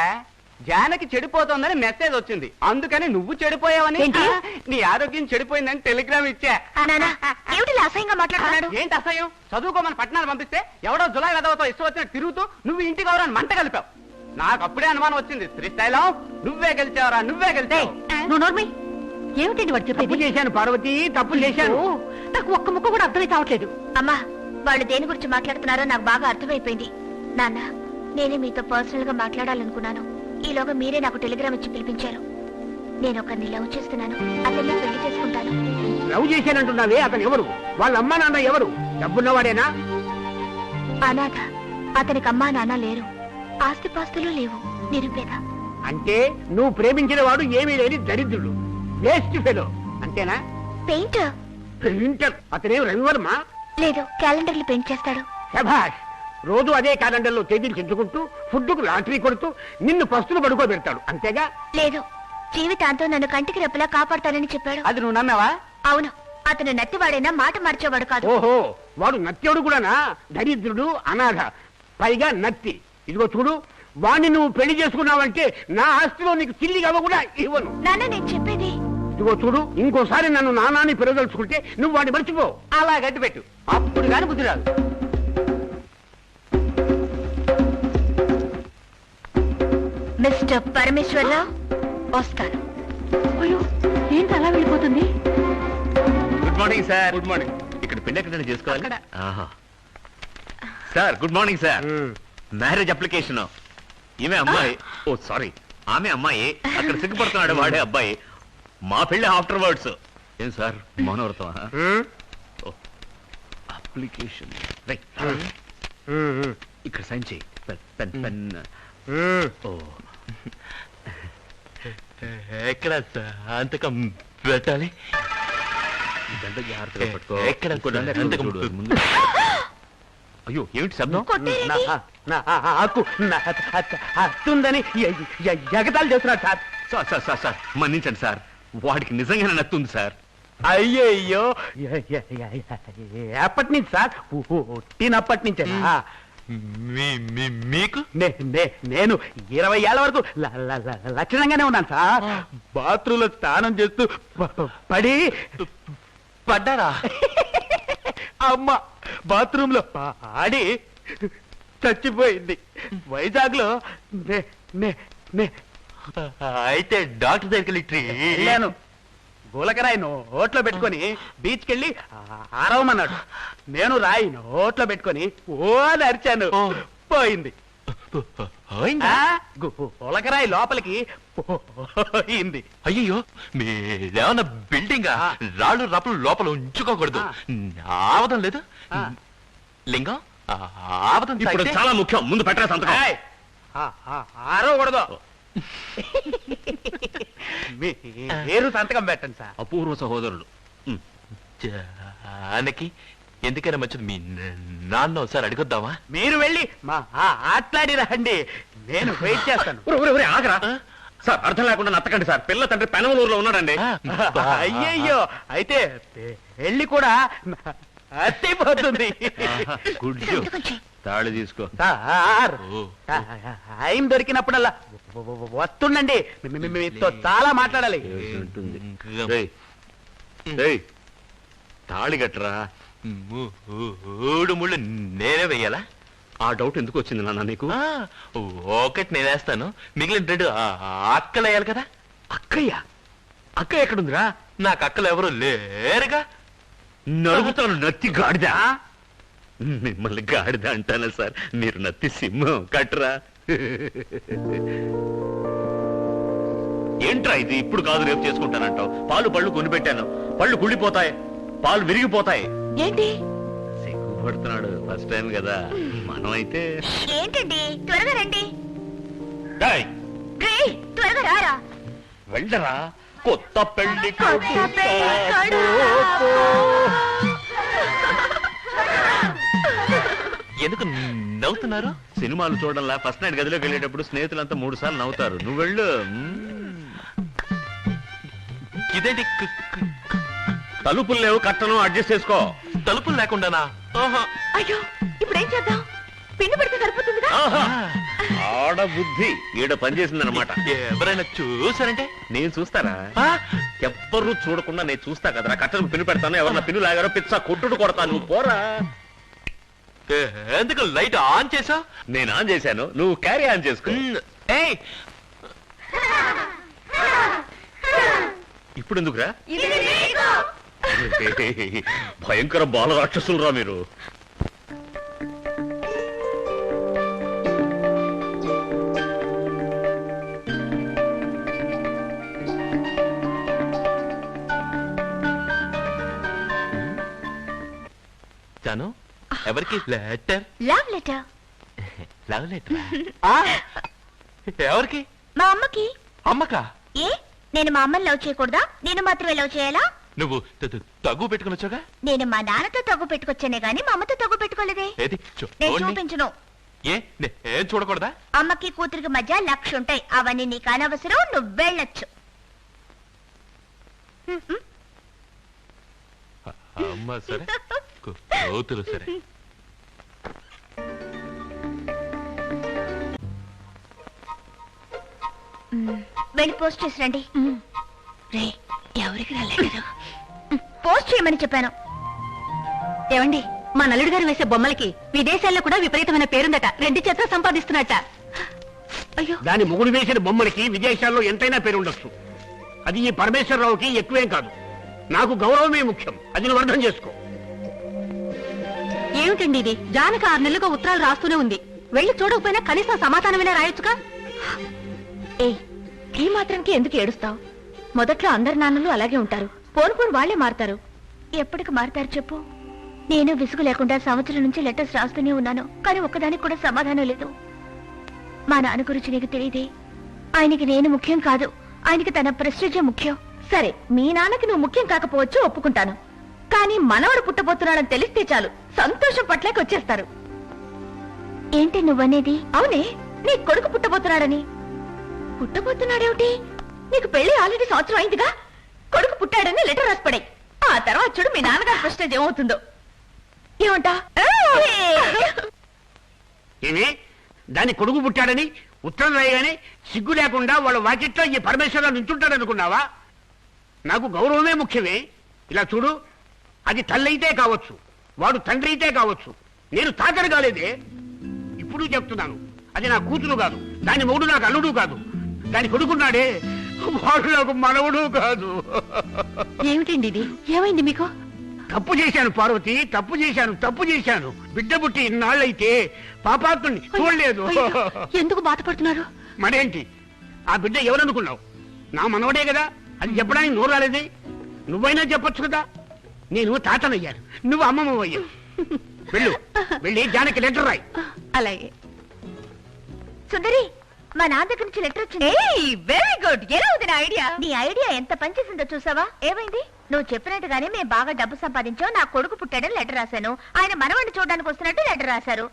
జానకి చెడిపోతోందని మెసేజ్ వచ్చింది, అందుకని నువ్వు చెడిపోయావని, ఏంటి? నీ ఆరోగ్యం చెడిపోయిందని టెలిగ్రామ్ ఇచ్చా. నానా, ఏమిటి అసహ్యంగా మాట్లాడుతున్నాడు? ఏంటి అసహ్యం? చదువుకోమని పట్టణాలు పంపిస్తే ఎవడో జులై వెదవతో ఇష్టం వచ్చినట్టు తిరుగుతూ నువ్వు ఇంటికి ఎవరని మంట కలిపావు. నాకు అప్పుడే అనుమానం వచ్చింది. శ్రీశైలం, నువ్వే గెలిచావరా, నువ్వే గెలిచావు. నువ్వు నోర్మై. ఏమిటండి వాడు తప్పు చెప్పేది? చేశాను పార్వతి, తప్పు చేశాను. ఓ, నాకు ఒక్క ముక్క కూడా అర్థమై కావట్లేదు. అమ్మా, వాళ్ళు దేని గురించి మాట్లాడుతున్నారో నాకు బాగా అర్థమైపోయింది. నాన్న, నేనే మీతో పర్సనల్ గా మాట్లాడాలనుకున్నాను. ఈలోగా మీరే నాకు టెలిగ్రామ్ ఇచ్చి పిలిపించారు. నేను ఒకరిని లవ్ చేస్తున్నాను, అతన్ని పెళ్లి చేసుకుంటాను. లవ్ చేశానంటున్నావే, అతను ఎవరు? వాళ్ళ అమ్మా నాన్న ఎవరు? డబ్బున్నవాడేనా? అనాథ. అతనికి అమ్మా నాన్న లేరు, ఆస్తిపాస్తులు లేవు, నిరుపేద. అంటే నువ్వు ప్రేమించిన వాడు ఏమీ లేని దరిద్రుడు, వేస్ట్ ఫెలో, అంతేనా? పెయింటర్. ప్రింటర్. అతనేం రవివర్మ? లేదు, క్యాలెండర్లు పెయింట్ చేస్తాడు. శభాష్. రోజు అదే క్యాలెండర్లో తేదీలు చెంచుకుంటూ ఫుడ్కు లాటరీ కొడుతూ నిన్ను పస్తులు పడుకోబెడతాడు, అంతేగా? లేదు, జీవితాంతం నన్ను కంటికి రెప్పలా కాపాడతానని చెప్పాడు. అది నువ్వు నమ్మావా? అవును, అతను నత్తివాడైనా మాట మార్చేవాడు కాదు. ఓహో, వాడు నత్యుడు కూడానా? దరిద్రుడు, అనాథ, పైగా నత్తి. ఇదిగో చూడు, వాణ్ణి నువ్వు పెళ్లి చేసుకున్నావంటే నా ఆస్తిలో నీకు చిల్లి గవ్వ కూడా ఇవ్వను. నాన్న, నేను చెప్పేది. ఇదిగో చూడు, ఇంకోసారి నన్ను నానాన్ని పెరగదలుచుకుంటే నువ్వు వాడిని మర్చిపో. అలా గడ్డి పెట్టు, అప్పుడు కాని బుద్ధి రాదు. మిస్టర్ పరమేశ్వరరావు, నమస్కారం. అయ్యో, ఏంటి అలా వెళ్ళిపోతుంది? Good morning sir. Good morning. ఇక్కడ పెళ్లి ఎక్కడ చేసుకోవాలి? ఆహా. Sir good morning sir. Marriage application. ఈమె అమ్మాయి. ఓ సారీ, ఆమె అమ్మాయి. అక్కడ సిగ్గుపడుతున్నాడు వాడే అబ్బాయి. మా పెళ్లి ఆఫ్టర్ వర్డ్స్. ఏం సార్, మౌనవ్రతం? Application right. ఇక్కడ సైన్ చేయి. Pen pen. ఓ, ఎక్కడ అంతకం పెట్టాలి? దండ జాగ్రత్తగా పట్టుకో. ఎక్కడ అంతకం ముందు. అయ్యో, ఏమిటి శబ్దం? అత్తుందని ఎగతాలు చేస్తున్నాడు sir. Sir sir sir sir మన్నించండి సార్, వాడికి నిజంగానే నత్తుంది సార్. అయ్యయ్యో, ఎప్పటి నుంచి సార్? పుట్టినప్పటి నుంచేనా? మీకు నేను 20 ఏళ్ల వరకు లక్షణంగానే ఉన్నాను సార్. బాత్రూంలో స్నానం చేస్తూ పడి పడ్డారా? అమ్మ బాత్రూంలో పడి చచ్చిపోయింది. వైజాగ్ లో అయితే డాక్టర్ దగ్గరికి వెళ్ళాను. గులకరాయి నోట్లో పెట్టుకొని బీచ్కి వెళ్ళి ఆరవమన్నాడు. నేను రాయి నోట్లో పెట్టుకొని ఓ అని అరిచాను. పోయింది. గులకరాయి లోపలికి పోయింది. అయ్యో మీరేమన్నా బిల్డింగా? రాళ్ళు రప్పలు లోపల ఉంచుకోకూడదు. ఆవదం లేదు లింగం. ఆవదం ఇప్పుడు చాలా ముఖ్యం. ముందు పెట్టరా సంతకం. ఆరవకూడదు. మీరు సంతకం పెట్టండి సార్. అపూర్వ సహోదరుడు. జానకి ఎందుకైనా మంచిది మీ నాన్న ఒకసారి అడిగొద్దామా? మీరు వెళ్ళి ఆట్లాడి రండి, నేను వెయిట్ చేస్తాను. ఆగరా సార్, అర్థం లేకుండా నత్తకండి సార్. పిల్ల తండ్రి పెనమలూరులో ఉన్నాడండి. అయ్యయ్యో, అయితే పెళ్లి కూడా అత్తిపోతుంది. తాళి తీసుకో సార్. టైం దొరికినప్పుడల్లా వస్తుండండి, మీతో చాలా మాట్లాడాలి. ఉంటుంది. తాళి కట్టరా. 3 ముళ్ళు నేనే వెయ్యాలా? ఆ డౌట్ ఎందుకు వచ్చింది నాన్న నీకు? ఒకటి నేనేస్తాను, మిగిలిన 2 అక్కలు వేయాలి కదా. అక్కయ్య? అక్క ఎక్కడుందిరా? నాకు అక్కలు ఎవరు లేరుగా. నడుగుతాను నత్తి గాడిద. మిమ్మల్ని గాడిద అంటానా సార్? మీరు నత్తి సింహం. కట్టరా. ఏంట్రా ఇది? ఇప్పుడు కాదు రేపు చేసుకుంటానంటావు. పాలు పళ్ళు కొనిపెట్టాను, పళ్ళు కుళ్ళిపోతాయి, పాలు విరిగిపోతాయి. ఏంటి సిగ్గుపడుతున్నాడు, ఫస్ట్ టైం కదా. మనం అయితే ఏంటండి, త్వరగా రండి. డేయ్, త్వరగా రారా. వెళ్ళరా. కొత్త పెళ్లి ఎందుకు నవ్వుతున్నారు? సినిమాలు చూడాలా? ఫస్ట్ నైట్ గదిలోకి వెళ్ళేటప్పుడు స్నేహితులంతా 3 సార్లు నవ్వుతారు. నువ్వు వెళ్ళు. ఇదేంటి? తలుపులు లేవు, కట్టను అడ్జస్ట్ చేసుకో. తలుపులు లేకుండానా? అయ్యో, ఇప్పుడు ఏం చేద్దాం? పిన్ను పెడితే సరిపోతుందిగా. ఆడ బుద్ధి ఈడ పనిచేసిందనమాట. ఎవరైనా చూసారంటే? నేను చూస్తారా? ఎవ్వరూ చూడకుండా నేను చూస్తా కదరా. కట్టను పిన్ను పెడతాను, ఎవరన్నా పిన్ను లాగారో పిచ్చా కొట్టుడు కొడతా. నువ్వు పోరా. ఎందుకు లైట్ ఆన్ చేసా? నేను ఆన్ చేశాను, నువ్వు క్యారీ ఆన్ చేసుకో. ఇప్పుడు ఎందుకురా? భయంకర బాల రాక్షసులు రా మీరు. జాను, ఎవరికి letter? Love letter. Love letter ఎవరికి? మా అమ్మకి. అమ్మకా? ఏ, నేను మా అమ్మని లవ్ చేయకూడదా? నేను మాత్రమే లవ్ చేయాలా? నువ్వు తగ్గు పెట్టుకుని వచ్చాగా? నేను మా నాన్నతో తగ్గు పెట్టుకొచ్చానే గానీ మా అమ్మతో తగ్గు పెట్టుకోలేదే. ఏది నేను చూపించను. ఏ ఏం చూడకూడదా? అమ్మకి కూతురికి మధ్య 1,00,000 ఉంటాయి. అవన్నీ నీకు అనవసరం, నువ్వు వెళ్ళొచ్చు. అమ్మ సరే, కూతురు సరే. వెళ్ళి పోస్ట్ చేసి రండి. రే, ఎవరికి రాలేదు. పోస్ట్ చేయమని చెప్పాను. ఏమండి, మా నలుడు గారు వేసే బొమ్మలకి విదేశాల్లో కూడా విపరీతమైన పేరుందట. 2 చేతులు సంపాదిస్తున్నట్ట. అయ్యో, దాని మొగుడు వేసిన బొమ్మలకి విదేశాల్లో ఎంతైనా పేరు ఉండొచ్చు. అది ఈ పరమేశ్వరరావుకి ఎక్కువేం కాదు. నాకు గౌరవమే ముఖ్యం. అది నువ్వు అర్థం చేసుకో. ఏమిటండి ఇది? జానక 6 నెలలుగా ఉత్తరాలు రాస్తూనే ఉంది. వెళ్ళి చూడకపోయినా కనీసం సమాధానమైనా రాయొచ్చుగా. ఈ మాత్రానికి ఎందుకు ఏడుస్తావు? మొదట్లో అందరి నాన్నలు అలాగే ఉంటారు. పోను పోను వాళ్లే మారుతారు. ఎప్పటికి మారుతారు చెప్పు? నేను విసుగు లేకుండా సంవత్సరం నుంచి లెటర్స్ రాస్తూనే ఉన్నాను, కానీ ఒక్కదానికి కూడా సమాధానం లేదు. మా నాన్న గురించి నీకు తెలియదే. ఆయనకి నేను ముఖ్యం కాదు, ఆయనకి తన ప్రెస్టీజే ముఖ్యం. సరే, మీ నాన్నకి నువ్వు ముఖ్యం కాకపోవచ్చు, ఒప్పుకుంటాను. కానీ మనవడు పుట్టబోతున్నాడని తెలిస్తే చాలు, సంతోషం పట్లకి వచ్చేస్తారు. ఏంటి నువ్వనేది? అవునే, నీ కొడుకు పుట్టబోతున్నాడని. పుట్టబోతున్నాడేమిటి? నీకు పెళ్లి ఆల్రెడీ సంవత్సరం అయిందిగా. కొడుకు పుట్టాడని లెటర్ రాసిపడాయి. ఆ తర్వాత చూడు మీ నాన్నగారి ప్రెస్టేజ్ ఏమవుతుందో. ఏమంటా? ఏమి దాని కొడుకు పుట్టాడని ఉత్తరం రాయగానే సిగ్గు లేకుండా వాళ్ళ వాకిట్లో ఈ పరమేశ్వరరావు నుంచుంటాడు అనుకున్నావా? నాకు గౌరవమే ముఖ్యమే. ఇలా చూడు, అది తల్లి అయితే కావచ్చు, వాడు తండ్రి అయితే కావచ్చు, నేను తాతరు కాలేదే. ఇప్పుడు చెప్తున్నాను, అది నా కూతురు కాదు, దాని మొగుడు నాకు అల్లుడు కాదు, దాని కొడుకున్నాడే వాడు నాకు మనవడు కాదు. ఏమిటండి ఇది? ఏమైంది మీకు? తప్పు చేశాను పార్వతి, తప్పు చేశాను. బిడ్డ పుట్టి ఇన్నాళ్ళైతే పాపాత్ముని చూడలేదు. ఎందుకు బాధపడుతున్నారు? మరేంటి, ఆ బిడ్డ ఎవరనుకున్నావు? నా మనవడే కదా, అది చెప్పడానికి నోరు రాలేదే. నువ్వైనా చెప్పొచ్చు కదా. నేను తాతనయ్యాను, నువ్వు అమ్మమ్మ అయ్యావు. వెళ్ళి జానకి లెటర్ రాయి. అలాగే. సుందరి, మా నాన్న దగ్గర నుంచి లెటర్ వచ్చింది. Very good. ఎలా ఉంది నా ఐడియా? నీ ఐడియా ఎంత పనిచేసిందో చూసావా? ఏమైంది? నువ్వు చెప్పినట్టుగానే మేము బాగా డబ్బు సంపాదించాం, నా కొడుకు పుట్టాడని లెటర్ రాశాను. ఆయన మనవాడిని చూడడానికి వస్తున్నట్టు లెటర్ రాశారు.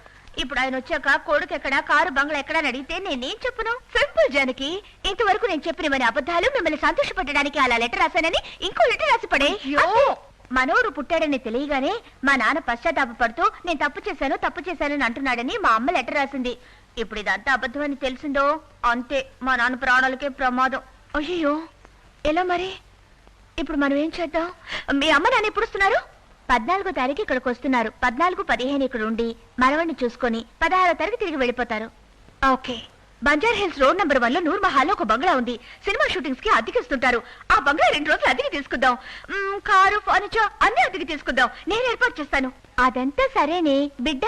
ఇప్పుడు ఆయన వచ్చాక కొడుకు ఎక్కడా, కారు బంగ్లా ఎక్కడా అని అడిగితే నేనేం చెప్పును? సింపుల్ జానకి, ఇంతవరకు నేను చెప్పినవని అబద్ధాలు మిమ్మల్ని సంతోషపెట్టడానికి అలా లెటర్ రాశానని ఇంకో లెటర్ రాసి పడే. మనోడు పుట్టాడని తెలియగానే మా నాన్న పశ్చాత్తాపడుతూ నేను తప్పు చేశానని అంటున్నాడని మా అమ్మ లెటర్ రాసింది. ఇప్పుడు ఇదంతా అబద్ధమని తెలిసిందో అంతే, మా నాన్న ప్రాణాలకే ప్రమాదం. అయ్యో, ఎలా మరి? ఇప్పుడు మనం ఏం చేద్దాం? మీ అమ్మ నాన్న ఎప్పుడు వస్తున్నారు? 14వ తారీఖు ఇక్కడికి వస్తున్నారు. 14, 15 ఇక్కడ ఉండి మనవడిని చూసుకొని 16వ తారీఖు తిరిగి వెళ్ళిపోతారు. ఓకే. బంజార్ హిల్స్ రోడ్ నెంబర్ 1 లో నూర్ మహల్లో ఒక బంగ్లా ఉంది. సినిమా షూటింగ్స్ కి అద్దెకిస్తుంటారు. ఆ బంగ్లా 2 రోజులు అద్దెకి తీసుకుందాం. కారు, ఫర్నిచర్ అన్ని అద్దెకి తీసుకుందాం. నేను ఏర్పాటు చేస్తాను. అదంతా సరేనే బిడ్డ.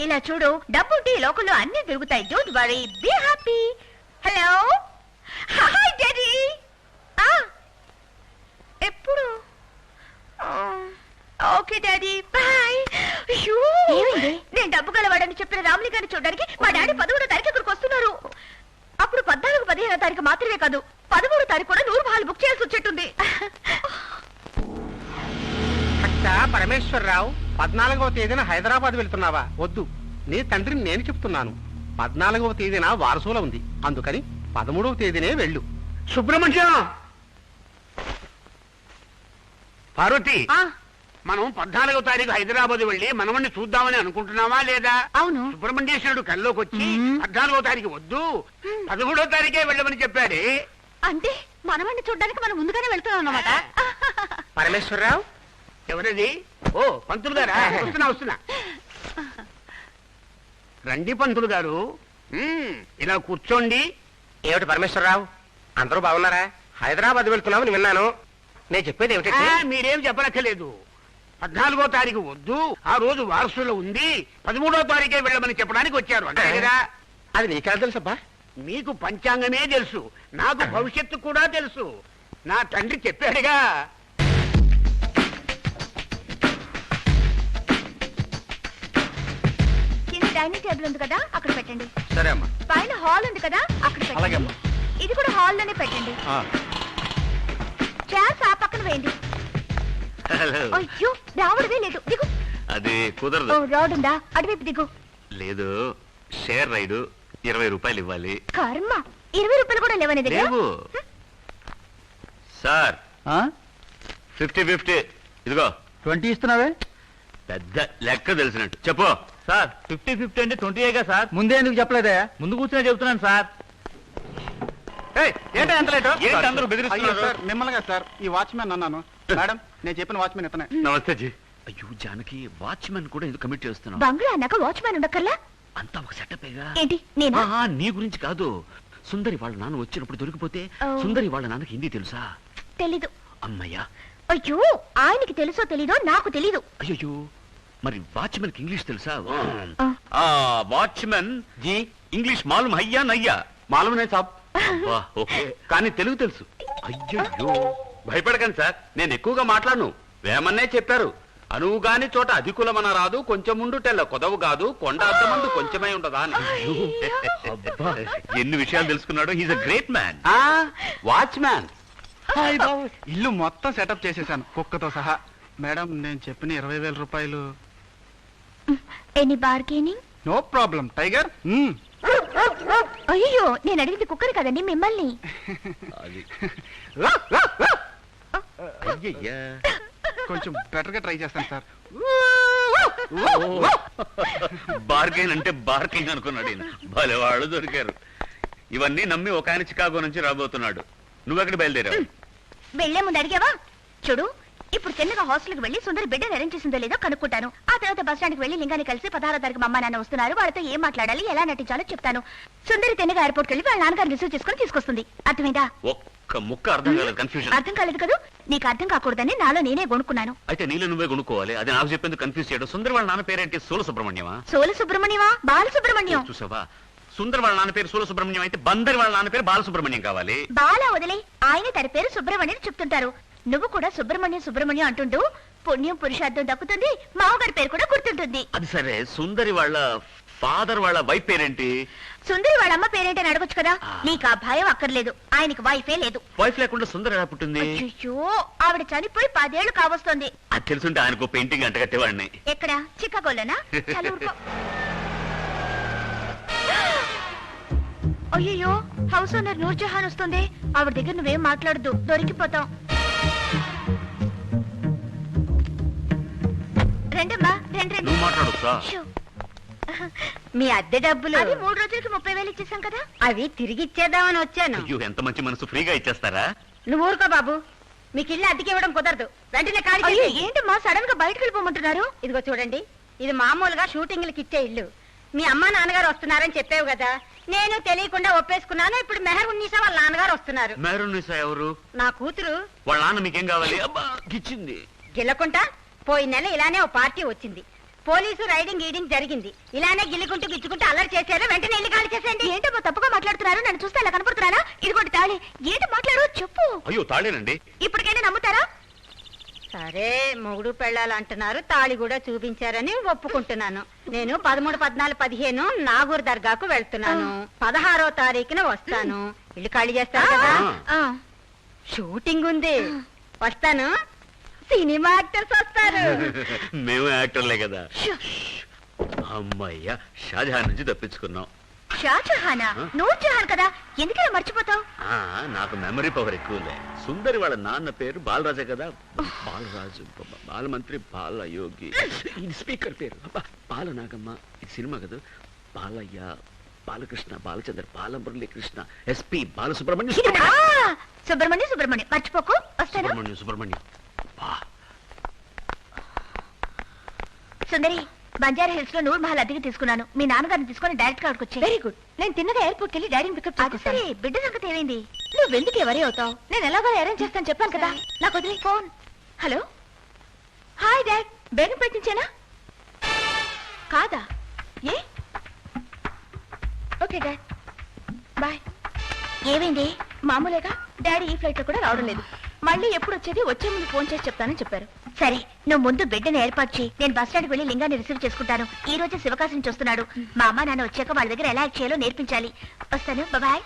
ఇలా చూడు, డబ్బు ఉంటే ఈ లోకల్లో అన్ని దొరుకుతాయి. Don't worry, be happy. Hello, hi daddy. ఎప్పుడు? Okay daddy, bye. నేను డబ్బు గలవాడని చెప్పిన రాముని గారిని చూడడానికి మా డాడీ 13వ తారీఖు ఇక్కడికి వస్తున్నారు. అప్పుడు 14, 15వ తారీఖు మాత్రమే కాదు, 13వ తారీఖు కూడా నూరు మహల్ బుక్ చేయాల్సి వచ్చేట్టుంది. పరమేశ్వరరావు, 14వ తేదీన హైదరాబాద్ వెళ్తున్నావా? వద్దు, నీ తండ్రిని నేను చెప్తున్నాను. 14వ తేదీన వారసుల ఉంది, అందుకని 13వ తేదీనే వెళ్ళు. సుబ్రహ్మణ్యం, పార్వతి, మనం 14వ తారీఖు హైదరాబాద్ వెళ్ళి మనవణ్ణి చూద్దామని అనుకుంటున్నావా లేదా? అవును. సుబ్రహ్మణ్యేశ్వరుడు కల్లోకి వచ్చి 14వ తారీఖు వద్దు, 13వ తారీఖే వెళ్ళమని చెప్పాడే. అంటే మనవాడిని చూడడానికి మనం ముందుగానే వెళ్తున్నాం అన్నమాట. పరమేశ్వరరావు, ఎవరది? ఓ, పంతులు గారా? వస్తున్నా. రండి పంతులు గారు, ఇలా కూర్చోండి. ఏమిటి పరమేశ్వరరావు, అందరూ బాగున్నారా? హైదరాబాద్ వెళ్తున్నామని విన్నాను. నేను చెప్పేది ఏమిటంటే, మీరేం చెప్పనక్కర్లేదు. 14వ తారీఖు వద్దు, ఆ రోజు వారసులో ఉంది, 13వ తారీఖే వెళ్ళమని చెప్పడానికి వచ్చారు అంటే కదా. అది నీకెలా తెలుసబ్బా? మీకు పంచాంగమే తెలుసు, నాకు భవిష్యత్తు కూడా తెలుసు. నా తండ్రి చెప్పాడుగా. కింద డైనింగ్ టేబుల్ ఉంది కదా, అక్కడ పెట్టండి. సరే అమ్మా. పైన హాల్ ఉంది కదా, అక్కడ పెట్టండి. ఇది కూడా హాల్ లోనే పెట్టండి. చైర్స్ ఆ పక్కన వేయండి. అయ్యో, రావడమే లేదు, దిగు. అది కుదరదు. రోడ్ ఉందా? అటువైపు దిగు. లేదు, షేర్ రైడు 20 రూపాయలు ఇవ్వాలి. కర్మ, 20 రూపాయలు కూడా లేవని దగ్గర. లేవు సార్. 50-50 ఇదిగో 20 ఇస్తున్నావే? పెద్ద లెక్క తెలిసినట్టు చెప్పు సార్. 50-50 అంటే 20 సార్. ముందే ఎందుకు చెప్పలేదా? ముందు కూర్చునే చెబుతున్నాను సార్. ఏంటి ఎంత లేటు? ఏంటి అందరూ బెదిరిస్తున్నారు? మిమ్మల్ని సార్, ఈ వాచ్మెన్ అన్నాను. మేడం, నేను చెప్పిన వాచ్మెన్ ఇతనే. నమస్తే జీ. అయ్యో జానకి, వాచ్మెన్ కూడా ఎందుకు కమిట్ చేస్తున్నావు? బంగ్లా అన్నాక వాచ్మ్యాన్ ఉండక్కర్లా? అంతా ఒక సెటపేగా. ఏంటి నేను? నీ గురించి కాదు, సుందరి వాళ్ళ నాన్న వచ్చినప్పుడు దొరికిపోతే. సుందరి వాళ్ళ నాన్నకి హిందీ తెలుసా? తెలీదు. అమ్మయ్యా. అయ్యో, ఆయనకి తెలుసో తెలీదో నాకు తెలీదు. అయ్యో, మరి వాచ్మెన్ కి ఇంగ్లీష్ తెలుసా? వాచ్మెన్ జీ ఇంగ్లీష్ మాలూమ్ హయ్యా నయ్యా? మాలూమే సాబ్. ఓకే, కానీ తెలుగు తెలుసు. అయ్యో భయపడకండి సార్, నేను ఎక్కువగా మాట్లాడను. వేమన్నే చెప్పారు, అనువుగాని చోట అధికులమన రాదు, కొంచెం ఉండు తెల్ల కొదవు కాదు, కొండ అద్దమందు కొంచెమై ఉండదా అని. ఎన్ని విషయాలు తెలుసుకున్నాడు. He's a great man. Watchman. ఇల్లు మొత్తం సెటప్ చేసేసాను, కుక్కతో సహా. మేడం, నేను చెప్పిన 20,000 రూపాయలు. Any bargaining? No problem tiger. అయ్యో, నేను అడిగింది కుక్కర్ కదండి, మిమ్మల్ని. అయ్యయ్యా, కొంచెం బెటర్ గా ట్రై చేస్తాను సార్. బార్గెన్ అంటే బార్గెన్ అనుకున్నాడు ఈయన. భలే వాళ్ళు దొరికారు. ఇవన్నీ నమ్మి ఒక ఆయన చికాగో నుంచి రాబోతున్నాడు. నువ్వెక్కడ బయలుదేరావు? వెళ్లే ముందు అడిగావా? చూడు, ఇప్పుడు చిన్నగా హాస్టల్కి వెళ్లి సుందరి బిడ్డను అరేంజ్ చేసిందో లేదో కనుక్కుంటాను. ఆ తర్వాత బస్ స్టాండ్కి వెళ్లి లింగాన్ని కలిసి 16వ తారీఖు మా అమ్మ నాన్న వస్తున్నారు, వాళ్ళతో ఏం మాట్లాడాలి, ఎలా నటించాలో చెప్తాను. సుందరి తెన్నగా ఎయిర్పోర్ట్కి వెళ్ళి వాళ్ళ నాన్నగారు రిసీవ్ చేసుకుని తీసుకొస్తుంది. అర్థమైందా? ఒక్క ముక్క అర్థం కాలేదు. కన్ఫ్యూజన్. అర్థం కాలేదు కదా? నీకు అర్థం కాకూడదని నాలో నేనే కొనుక్కున్నాను. అయితే నీళ్ళు నువ్వే కొనుక్కోవాలి. అది నాకు చెప్పేందుకు కన్ఫ్యూజ్ చేయడం. సుందర్ వాళ్ళ నాన్న పేరేంటి? సోల సుబ్రహ్మణ్యమా? సోల సుబ్రహ్మణ్యమా? బాల సుబ్రహ్మణ్యం. చూసావా, సుందర్ వాళ్ళ నాన్న పేరు సోల సుబ్రహ్మణ్యం అయితే బందర్ వాళ్ళ నాన్న పేరు బాలసుబ్రహ్మణ్యం కావాలి. బాల వదిలే, ఆయన తన పేరు సుబ్రహ్మణ్యం చెప్తుంటారు. నువ్వు కూడా సుబ్రహ్మణ్యం సుబ్రహ్మణ్యం అంటుంటూ పుణ్యం పురుషార్థం దక్కుతుంది, మామగారి పేరు కూడా గుర్తుంటుంది. అది సరే, సుందరి వాళ్ళ ఫాదర్ వాళ్ళ వైఫ్ పేరేంటి? సుందరి వాళ్ళ అమ్మ పేరేంటని అడగొచ్చు కదా. నీకు ఆ భయం అక్కర్లేదు, ఆయనకి వైఫే లేదు. వైఫ్ లేకుండా సుందరి ఎలా పుట్టింది? అయ్యో, ఆవిడ చనిపోయి 10 ఏళ్లు కావస్తోంది. అది తెలుసుంటే ఆయనకు పెయింటింగ్ అంటగట్టేవాడిని. ఎక్కడ? చికాగోలోనా? చాలా ఊరుకో. అయ్యో, హౌస్ ఓనర్ నూర్జహాన్ వస్తుంది. ఆవిడ దగ్గర నువ్వేం మాట్లాడద్దు, దొరికిపోతాం. రండమ్మా, రండి. నువ్వు మాట్లాడొచ్చా? మీ అద్దె డబ్బులు అది 3 రోజులకి 30,000 ఇచ్చేసాం కదా. అవి తిరిగి ఇచ్చేద్దామని వచ్చాను. అయ్యో, ఎంత మంచి మనసు, ఫ్రీగా ఇచ్చేస్తారా? నువ్వు ఊరుకో బాబు, మీకు ఇల్లు అద్దెకి ఇవ్వడం కుదరదు. వెంటనే ఖాళీ అయ్యో, చేసి. ఏంటమ్మా సడన్ గా బయటకు వెళ్ళిపోమంటున్నారు? ఇదిగో చూడండి, ఇది మామూలుగా షూటింగ్లకి ఇచ్చే ఇల్లు. మీ అమ్మ నాన్నగారు వస్తున్నారని చెప్పావు కదా, నేను తెలియకుండా ఒప్పేసుకున్నాను. ఇప్పుడు మెహర్ ఉన్నీసా వాళ్ళ నాన్నగారు వస్తున్నారు. మేరునిసా ఎవరు? నా కూతురు. వాళ్ళ నాన్న మీకేం కావాలి? అబ్బా, గిచ్చింది. గిల్లకుంటా పోయిన నెల ఇలానే ఓ పార్టీ వచ్చింది. పోలీసు రైడింగ్ గీడింగ్ జరిగింది. ఇలానే గిల్లుకుంటూ గిచ్చుకుంటూ అల్లరి చేశారు. వెంటనే ఇల్లు ఖాళీ చేసేయండి. ఏంటమ్మా తప్పుగా మాట్లాడుతున్నారు? నన్ను చూస్తే అలా కనపడుతున్నారా? ఇదిగోటి తాళి. ఏంటి మాట్లాడు, చెప్పు. అయ్యో, తాళేనండి. ఇప్పటికైనా నమ్ముతారా? సరే, మొగుడు పెళ్ళాలు అంటున్నారు, తాళి కూడా చూపించారని ఒప్పుకుంటున్నాను. నేను 13, 14, 15 నాగూర్ దర్గాకు వెళ్తున్నాను. 16వ తారీఖున వస్తాను. ఇల్లు ఖాళీ చేస్తాను కదా. ఆ. షూటింగ్ ఉంది, వస్తాను. సినిమా యాక్టర్స్ వస్తారు. మేము యాక్టర్లే కదా. అమ్మయ్యా, షాజహాన్ నుంచి తప్పించుకున్నాం. షాజహానా? నూర్జహాన్ కదా, ఎందుకలా మర్చిపోతావు? నాకు మెమరీ పవర్ ఎక్కువలే. సుందరి వాళ్ళ నాన్న పేరు బాలరాజే కదా. బాలరాజు, బాలమంత్రి, బాలయోగి. ఇది స్పీకర్ పేరు. బాలనాగమ్మ. ఇది సినిమా కదా. బాలయ్య, బాలకృష్ణ, బాలచంద్ర, బాలమురళీకృష్ణ, ఎస్పి బాలసుబ్రహ్మణ్యం. సుబ్రహ్మణ్యం సుబ్రహ్మణ్యం మర్చిపోకు. వస్తాను. సుబ్రహ్మణ్యం. సుందరి, బంజారా హిల్స్ లో నూర్ మహల్ అద్దెకి తీసుకున్నాను. మీ నాన్నగారిని తీసుకుని డైరెక్ట్ గా వచ్చి. Very good. నేను తిన్నగా ఎయిర్పోర్ట్ కి వెళ్ళి డాడీని పికప్ చేస్తాను. సరే, బిడ్డ సంగతి ఏమైంది? నువ్వెందుకు ఎవరి అవుతావు? నేను ఎలాగో అరేంజ్ చేస్తాను చెప్పాను కదా. నాకు వదిలే ఫోన్. Hello, hi dad. బేగం పెట్టించానా? కాదా? ఏ? Okay dad, bye. ఏమైంది? మామూలుగా డాడీ ఈ ఫ్లైట్ లో కూడా రావడం లేదు. మళ్ళీ ఎప్పుడు వచ్చేది? వచ్చే ముందు ఫోన్ చేసి చెప్తానని చెప్పారు. సరే, నువ్వు ముందు బిడ్డని ఏర్పాటు చేయి. నేను బస్ స్టాండ్కి వెళ్ళి లింగాన్ని రిసీవ్ చేసుకుంటాను. ఈ రోజే శివకాశి నుంచి వస్తున్నాడు. మా అమ్మ నాన్న వచ్చాక వాళ్ళ దగ్గర ఎలా యాక్ట్ చేయాలో నేర్పించాలి. వస్తాను. బాయ్.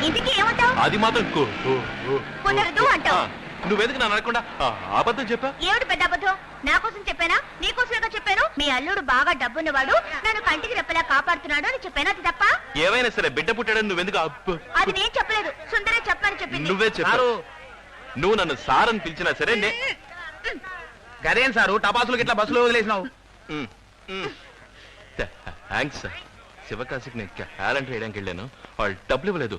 ఇంటికి ఏమంటావు? అది మాత్రం కుదరదు అంటావు. నువ్వెందుకు నన్ను అనకుండా అబద్ధం చెప్పా? ఏమిటి పెద్ద అబద్ధం? నా కోసం చెప్పానా? నీకోసమేగా చెప్పాను. మీ అల్లుడు బాగా డబ్బున్నవాడు, నన్ను కంటికి రెప్పలా కాపాడుతున్నాడు అని చెప్పాను. అది తప్ప? ఏమైనా సరే, బిడ్డ పుట్టాడని నువ్వెందుకు అది నేను చెప్పలేదు, సుందరే చెప్పని చెప్పింది. నువ్వే చెప్పారు. నువ్వు నన్ను సార్ అని పిలిచినా సరే గదేం సారు టపాసులకి ఇట్లా బస్సులో వదిలేసినావు? Thanks sir. శివకాశికి నేను క్యాలెండర్ వేయడానికి వెళ్ళాను, వాళ్ళు డబ్బులు ఇవ్వలేదు.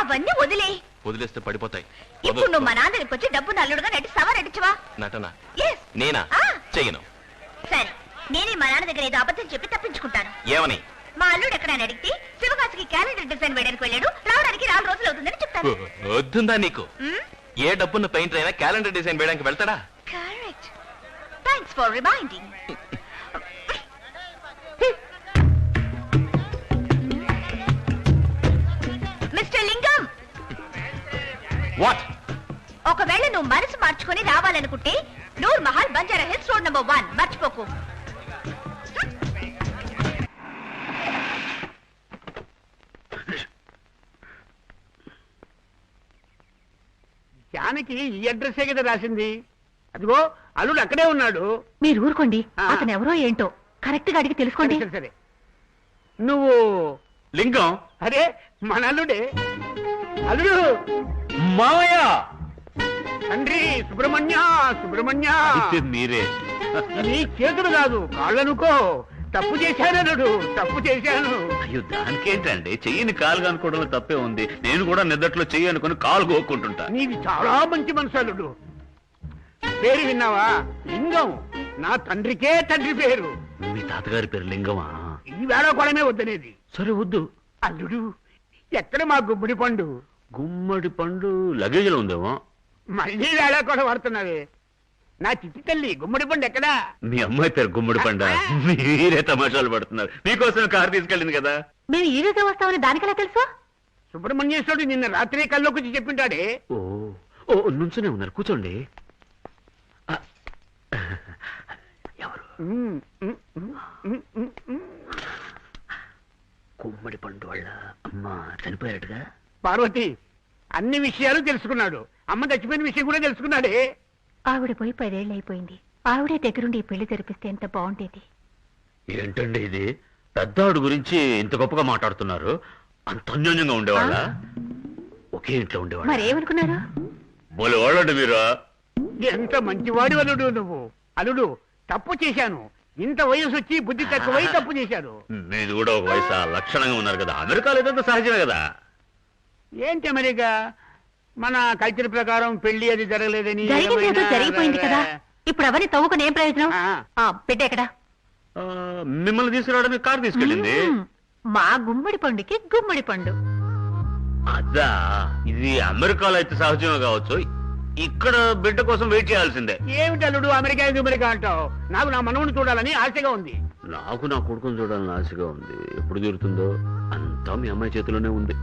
అవన్నీ వదిలే. వదిలేస్తే పడిపోతాయి. ఇప్పుడు నువ్వు మా నాన్న దగ్గరికి వచ్చి డబ్బు నల్లుడుగా నటిస్తావా? నటించవా? నటన నేనా చెయ్యను. సరే, నేనే మా నాన్న దగ్గర ఏదో అబద్ధం చెప్పి తప్పించుకుంటాను. ఏమని? మా అల్లుడు ఎక్కడని అడిగితే శివకాశికి క్యాలెండర్ డిజైన్ వేయడానికి వెళ్ళాడు, రావడానికి 4 రోజులు అవుతుందని చెప్తాను. వద్దుందా నీకు? ఏ డబ్బున్న పెయింటర్ అయినా క్యాలెండర్ డిజైన్ వేయడానికి వెళ్తాడా? Correct. Thanks for reminding. Mister Lingam, what? ఒకవేళ నువ్వు మనసు మార్చుకొని రావాలనుకుంటే Noor Mahal, Banjara hills, road number 1 మర్చిపోకు. జానకి ఈ అడ్రస్సే కదా రాసింది. అదిగో అల్లుడు అక్కడే ఉన్నాడు. మీరు ఊరుకోండి, అతను ఎవరో ఏంటో కరెక్ట్ గా అడిగి తెలుసుకోండి. సరే, నువ్వు లింగం? అరే, మన అల్లుడే. అల్లుడు మావయ్య, తండ్రి సుబ్రహ్మణ్య సుబ్రహ్మణ్య అయితే మీరే నీ చేతులు కాదు కాళ్ళనుకో. తప్పు చేశాను, తప్పు చేశాను. అయ్యో దానికేంటండి, చెయ్యిని కాలుగా అనుకోవడంలో తప్పే ఉంది. నేను కూడా నిద్దట్లో చెయ్యి అనుకుని కాలు కోక్కుంటుంటా. నీది చాలా మంచి మనసు అల్లుడు. పేరు విన్నావా? లింగం. నా తండ్రికే తండ్రి పేరు. మీ తాతగారి పేరు లింగమా? ఈ వేళకోవడమే వద్దనేది. సరే వద్దు. అల్లుడు ఎక్కడ మా గుమ్మడి పండు? గుమ్మడి పండు లగేజ్లో ఉందేమో. మళ్ళీ వేళకోవడం వాడుతున్నావే. నా చిట్టి తల్లి గుమ్మడి పండు ఎక్కడా? మీ అమ్మాయి పేరు గుమ్మడి పండ. మీరే తమాషాలు పడుతున్నారు. మీకోసం కారు తీసుకెళ్ళింది కదా. మేము ఈ రోజే వస్తామని దానికెలా తెలుసు? సుబ్రహ్మణ్యేశ్వరుడు నిన్న రాత్రి కల్లోకి వచ్చి చెప్పింటాడే. ఓ ఓ నుంచునే ఉన్నారు, కూర్చోండి. ఎవరు? గుమ్మడి పండు వాళ్ళ అమ్మ చనిపోయాడుగా. పార్వతి అన్ని విషయాలు తెలుసుకున్నాడు. అమ్మ చచ్చిపోయిన విషయం కూడా తెలుసుకున్నాడే. ఆవిడ పోయి 10 ఏళ్ళు అయిపోయింది. ఆవిడే దగ్గరుండి ఈ పెళ్లి జరిపిస్తే ఎంత బాగుండేది. ఏంటండి ఇది? పెద్దాడు గురించి ఇంత గొప్పగా మాట్లాడుతున్నారు. అంత అన్యోన్యంగా ఉండేవాళ్ళ? ఒకే ఇంట్లో ఉండేవాళ్ళ? మరేమనుకున్నారు? బోలే వాళ్ళండి మీరు. ఎంత మంచివాడి అల్లుడు నువ్వు. అల్లుడు తప్పు చేశాను. ఇంత వయసు వచ్చి బుద్ధి తక్కువై తప్పు చేశాడు. మీది కూడా ఒక వయసు లక్షణంగా ఉన్నారు కదా. అమెరికాలో ఇదంతా సహజమే కదా. ఏంటి అమెరికా? మన కల్చర్ ప్రకారం పెళ్లి అది జరగలేదని జరిగిందేదో జరిగిపోయింది కదా. ఇప్పుడు అవన్నీ తవ్వుకుని ఏం ప్రయోజనం? పెట్టేకడా మిమ్మల్ని తీసుకురావడానికి కారు తీసుకెళ్ళింది. మా గుమ్మడి పండుకి గుమ్మడి పండు. అదా, ఇది అమెరికాలో అయితే సహజమే కావచ్చు. ఇక్కడ బిడ్డ కోసం వెయిట్ చేయాల్సిందే. ఏమిటి అల్లుడు అమెరికా అంటావు? నాకు నా మనవుని చూడాలని ఆశగా ఉంది. నాకు నా కొడుకుని చూడాలని ఆశగా ఉంది. ఎప్పుడు తీరుతుందో అంతా మీ అమ్మాయి చేతిలోనే ఉంది.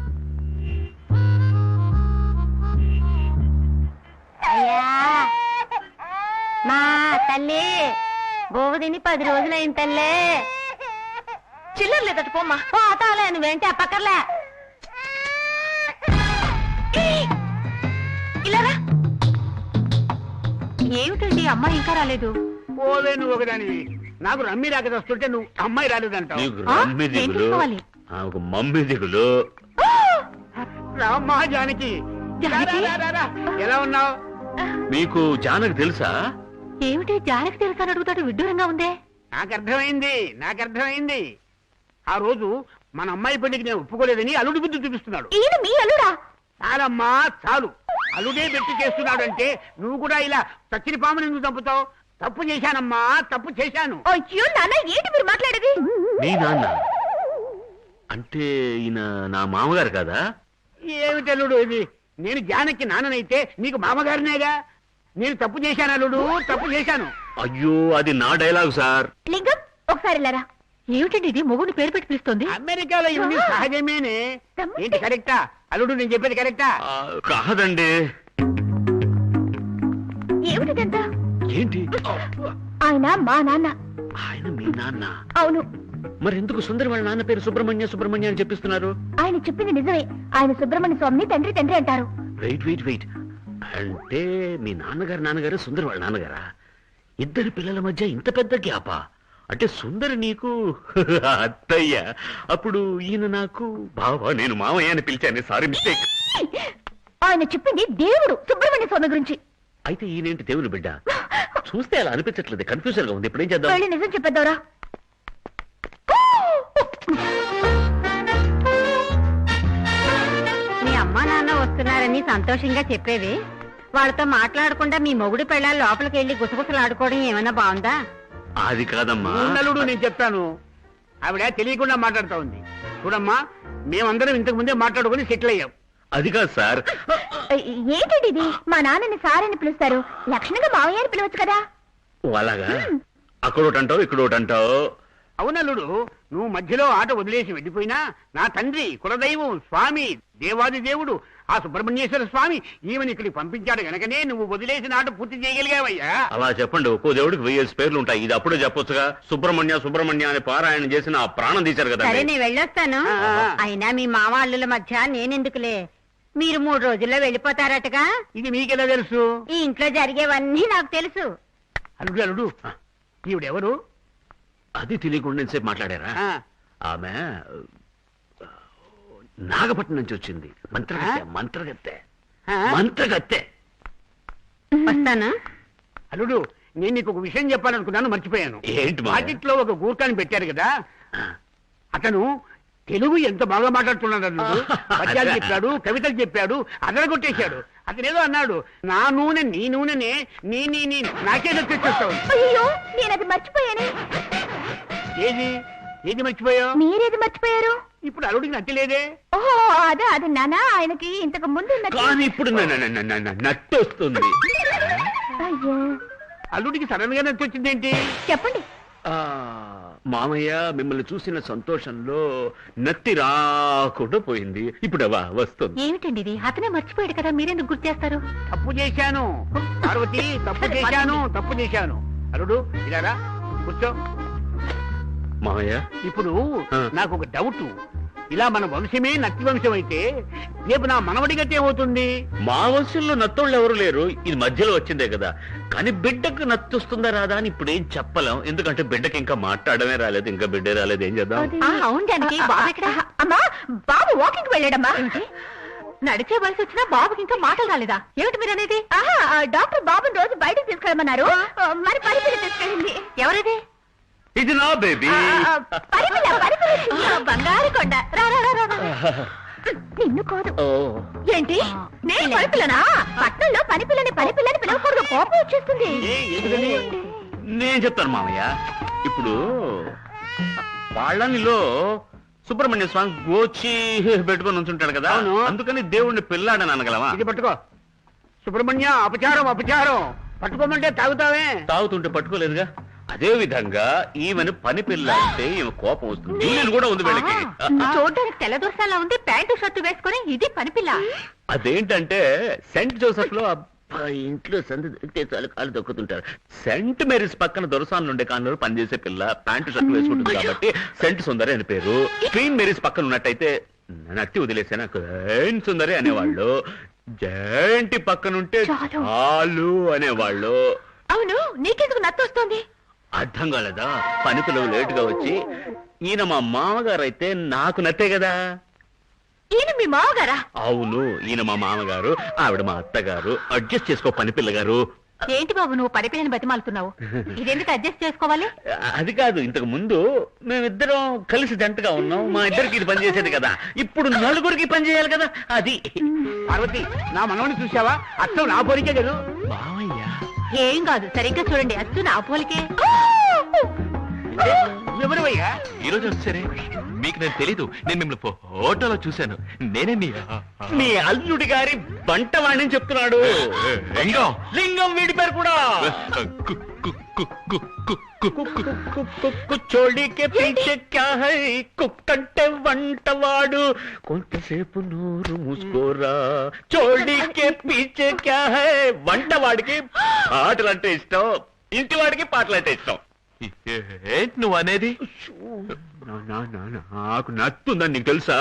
మా తల్లి గోవుదిని 10 రోజులైంది తల్లే. చిల్లర లేదట పోమ్మా. పోతాలే నువ్వేంటి అప్పక్కర్లే. ఇలారా. ఏమిటండి అమ్మాయి ఇంకా రాలేదు? పోవే నువ్వు ఒకదానివి. నాకు రమ్మి రాక వస్తుంటే నువ్వు అమ్మాయి రాలేదంటావు. నీకు రమ్మి దిగులు, ఆమెకు మమ్మీ దిగులు. రామ్మా జానకి. ఎలా ఉన్నావు? మీకు జానకి తెలుసా? ఏమిటి జానకి తెలుసా అని అడుగుతాడు. విడ్డూరంగా ఉందే. నాకు అర్థమైంది. ఆ రోజు మన అమ్మాయి పెళ్లికి నేను ఒప్పుకోలేదని అల్లుడి బుద్ధి చూపిస్తున్నాడు. ఈయన మీ అల్లుడా? చాలమ్మా చాలు. అల్లుడే బెట్టి చేస్తున్నాడు అంటే నువ్వు కూడా ఇలా చచ్చిన పాముని ఎందుకు చంపుతావు? తప్పు చేశానమ్మా, తప్పు చేశాను. అయ్యో నాన్న ఏంటి మీరు మాట్లాడేది? నీ నాన్న అంటే ఈయన నా మామగారు కదా? ఏమిటి అల్లుడు ఇది? నేను జానకి నాన్ననైతే నీకు మామగారినేగా. నేను తప్పు చేశాను అల్లుడు, తప్పు చేశాను. అయ్యో అది నా డైలాగ్ సార్. లింగం ఒకసారి వెళ్ళారా. ఏమిటండి ఇది? మొగుడిని పేరు పెట్టి పిలుస్తోంది. అమెరికాలో ఇవన్నీ సహజమేనే. ఏంటి కరెక్టా అల్లుడు? నేను చెప్పేది కరెక్టా? కాదండి. ఏమిటిదంతా? ఏంటి? ఆయన మా నాన్న. ఆయన మీ నాన్న? అవును. మరెందుకు సుందరి వాళ్ళ నాన్న పేరు సుబ్రహ్మణ్య అని చెప్పిస్తున్నారు? ఆయన చెప్పింది నిజమే. ఆయన సుబ్రహ్మణ్య స్వామిని తండ్రి అంటారు. వెయిట్ అంటే మీ నాన్నగారు సుందరి వాళ్ళ నాన్నగారా? ఇద్దరు పిల్లల మధ్య ఇంత పెద్ద గ్యాపా? అంటే సుందరి నీకు అత్తయ్య, అప్పుడు ఈయన నాకు బావా. నేను మామయ్య అని పిలిచాను. Sorry mistake. ఆయన చెప్పింది దేవుడు సుబ్రహ్మణ్య స్వామి గురించి. అయితే ఈయనేంటి దేవుని బిడ్డ? చూస్తే అలా అనిపించట్లేదు, కన్ఫ్యూజన్ గా ఉంది. ఇప్పుడు ఏం చేద్దాం? వెళ్ళి నిజం చెప్పేద్దారా. మీ అమ్మా నాన్న వస్తున్నారని సంతోషంగా చెప్పేవి. వాళ్ళతో మాట్లాడకుండా మీ మొగుడు పెళ్ళాలి లోపలికి వెళ్ళి గుసగుసలాడుకోవడం ఏమైనా బాగుందా? అది కాదమ్మా. నలుడు నేను చెప్తాను. ఆవిడ తెలియకుండా మాట్లాడుతా ఉంది. చూడమ్మా, మేమందరం ఇంతకు ముందే మాట్లాడుకుని సెటిల్ అయ్యాం. అది కాదు సార్. ఏంటండి ఇది? మా నాన్నని సార్ అని పిలుస్తారు. లక్షణంగా మావయ్య అని పిలవచ్చు కదా. అలాగా? అక్కడోటంటావు ఇక్కడోటంటావు. అవునల్లుడు, నువ్వు మధ్యలో ఆట వదిలేసి వెళ్ళిపోయినా నా తండ్రి కులదైవం స్వామి దేవాది దేవుడు ఆ సుబ్రహ్మణ్యేశ్వర స్వామి ఈమెను ఇక్కడికి పంపించాడు గనకనే నువ్వు వదిలేసిన ఆట పూర్తి చేయగలిగావయ్యా. అలా చెప్పండి. ఒక్కో దేవుడికి 1000 పేర్లు ఉంటాయి. ఇది అప్పుడే చెప్పొచ్చుగా. సుబ్రహ్మణ్య అని పారాయణ చేసి నా ప్రాణం తీశారు కదా. సరే నేను వెళ్ళొస్తాను. అయినా మీ మామ అల్లుల మధ్య నేనెందుకులే. మీరు 3 రోజుల్లో వెళ్ళిపోతారటగా. ఇది మీకెలా తెలుసు? ఈ ఇంట్లో జరిగేవన్నీ నాకు తెలుసు. అల్లుడు ఈవిడెవరు? అది తెలియకుండా ఎంతసేపు మాట్లాడారా? ఆమె నాగపట్నం నుంచి వచ్చింది. మంత్రగత్తె. వస్తానా? అల్లుడు, నేను నీకు ఒక విషయం చెప్పాలనుకున్నాను, మర్చిపోయాను. ఏంటి మావయ్య? మార్కెట్లో ఒక గూర్ఖాని పెట్టారు కదా, అతను తెలుగు ఎంత బాగా మాట్లాడుతున్నాడు అల్లుడు. పద్యాలు చెప్పాడు, కవితలు చెప్పాడు, అదరగొట్టేశాడు. అతనేదో అన్నాడు, నా నూనె నీ నూనెనే, నీ నీ నీ నాకే నచ్చేస్తావు. అయ్యో నేను అది మర్చిపోయాను. ఏది ఏది మర్చిపోయావు? మీరేది మర్చిపోయారు? ఇప్పుడు అల్లుడికి నచ్చలేదే. ఓహో అదే అది నానా, ఆయనకి ఇంతకు ముందు కానీ ఇప్పుడు నట్టు వస్తుంది. అయ్యో అల్లుడికి సడన్ గా నచ్చొచ్చిందేంటి? చెప్పండి. మామయ్య మిమ్మల్ని చూసిన సంతోషంలో నత్తి రాకుండా పోయింది. ఇప్పుడు వస్తుంది. ఏమిటండి ఇది? అతనే మర్చిపోయాడు కదా, మీరెందుకు గుర్తు చేస్తారు? తప్పు చేశాను పార్వతి, తప్పు చేశాను. అల్లుడు ఇలారా కూర్చో. మామయ్య ఇప్పుడు ఆ. నాకు ఒక డౌట్. ఇలా మన వంశమే నత్తి వంశం అయితే రేపు నా మనవడి గతి ఏమవుతుంది? మా వంశంలో నత్తోళ్ళు ఎవరు లేరు, ఇది మధ్యలో వచ్చిందే కదా. కానీ బిడ్డకు నత్తి వస్తుందా రాదా అని ఇప్పుడు ఏం చెప్పలేం. ఎందుకంటే బిడ్డకి ఇంకా మాట్లాడమే రాలేదు, ఇంకా బిడ్డే రాలేదు. ఏం చేద్దాం? అవును జానకి, బాబు ఎక్కడ? అమ్మా బాబు వాకింగ్ వెళ్ళాడమ్మా. నడిచే వయసు వచ్చినా బాబుకి ఇంకా మాటలు రాలేదా? ఏమిటి మీరు అనేది? డాక్టర్ బాబుని రోజు బయటకు తీసుకెళ్ళమన్నారు, మరి పరిపిల్ల తీసుకెళ్ళింది. ఎవరిది? ఇది నా బేబీ. పరిపిల్ల బంగారు కొండ. రా రా రా రా. నిన్ను కాదు. ఏంటి నేను పనిపిల్లనా? పట్నంలో పనిపిల్లని పిలవకూడదు, కోపం వచ్చేస్తుంది. నేను చెప్తాను మామయ్య. ఇప్పుడు వాళ్ళనిలో సుబ్రహ్మణ్య స్వామి గోచి పెట్టుకొని ఉంచుంటాడు కదా, అవును. అందుకని దేవుణ్ణి పిల్లాడని అనగలవా? ఇది పట్టుకో. సుబ్రహ్మణ్య, అపచారం పట్టుకోమంటే తాగుతావే. తాగుతుంటే పట్టుకోలేదుగా. అదే విధంగా ఈమెను పని పిల్ల అంటే ఈమె కోపం వస్తుంది. నేను కూడా ఉంది వీళ్ళకి. చూడడానికి తెల్లదోసాలా ఉంది, ప్యాంటు షర్టు వేసుకొని ఇది పనిపిల్ల. అదేంటంటే సెంట్ జోసెఫ్ లో ఇంట్లో సంధి దొరికితే చాలు కాలు దొక్కుతుంటారు. సెంట్ మేరీస్ పక్కన దొరసాన్లు ఉండే కాలంలో పనిచేసే పిల్ల ప్యాంటు షర్ట్ వేసుకుంటుంది కాబట్టి సెంట్ సుందరి అని పేరు. క్వీన్ మేరీస్ పక్కన ఉన్నట్టయితే నత్తి వదిలేసాను క్వీన్ సుందరి అనేవాళ్ళు. జయంటి పక్కనుంటే చాలు అనేవాళ్ళు. అవును, నీకెందుకు నత్తి వస్తుంది? అర్థం కాలేదా? పని పిల్లలు లేటుగా వచ్చి ఈయన మా మామగారు అయితే నాకు నత్తే కదా. ఈయన మీ మామగారా? అవును, ఈయన మా మామగారు, ఆవిడ మా అత్తగారు. అడ్జస్ట్ చేసుకో పని పిల్లగారు. ఏంటి బాబు నువ్వు పనిపిల్లని బతిమాలుతున్నావు? ఇదెందుకు అడ్జస్ట్ చేసుకోవాలి? అది కాదు, ఇంతకు ముందు మేమిద్దరం కలిసి జంటగా ఉన్నాం. మా ఇద్దరికి ఇది పని చేసేది కదా, ఇప్పుడు నలుగురికి పని చేయాలి కదా. అది పార్వతి, నా మనవని చూసావా? అత్తం నా పోలికే కదా. మామయ్య ఏం కాదు, సరిగ్గా చూడండి, అచ్చు నా పోలికే. ఎవరివయ్యా? ఈ రోజు వచ్చారే, మీకు నేను తెలీదు. నేను మిమ్మల్ని ఫోటోలో చూశాను. నేనే మీ అల్లుడి గారి బంటవాణి చెప్తున్నాడు. లింగం వీడి పేరు కూడా. చోళీకే పీచే క్యా హై, కుక్కంటే వంటవాడు. కొంతసేపు నోరు మూసుకోరా. చోళీకే పీచే క్యా హై. వంటవాడికి పాటలంటే ఇష్టం, ఇంటి వాడికి పాటలంటే ఇష్టం. ఏంటి నువ్వు అనేది? నాకు నత్తుందని నీకు తెలుసా?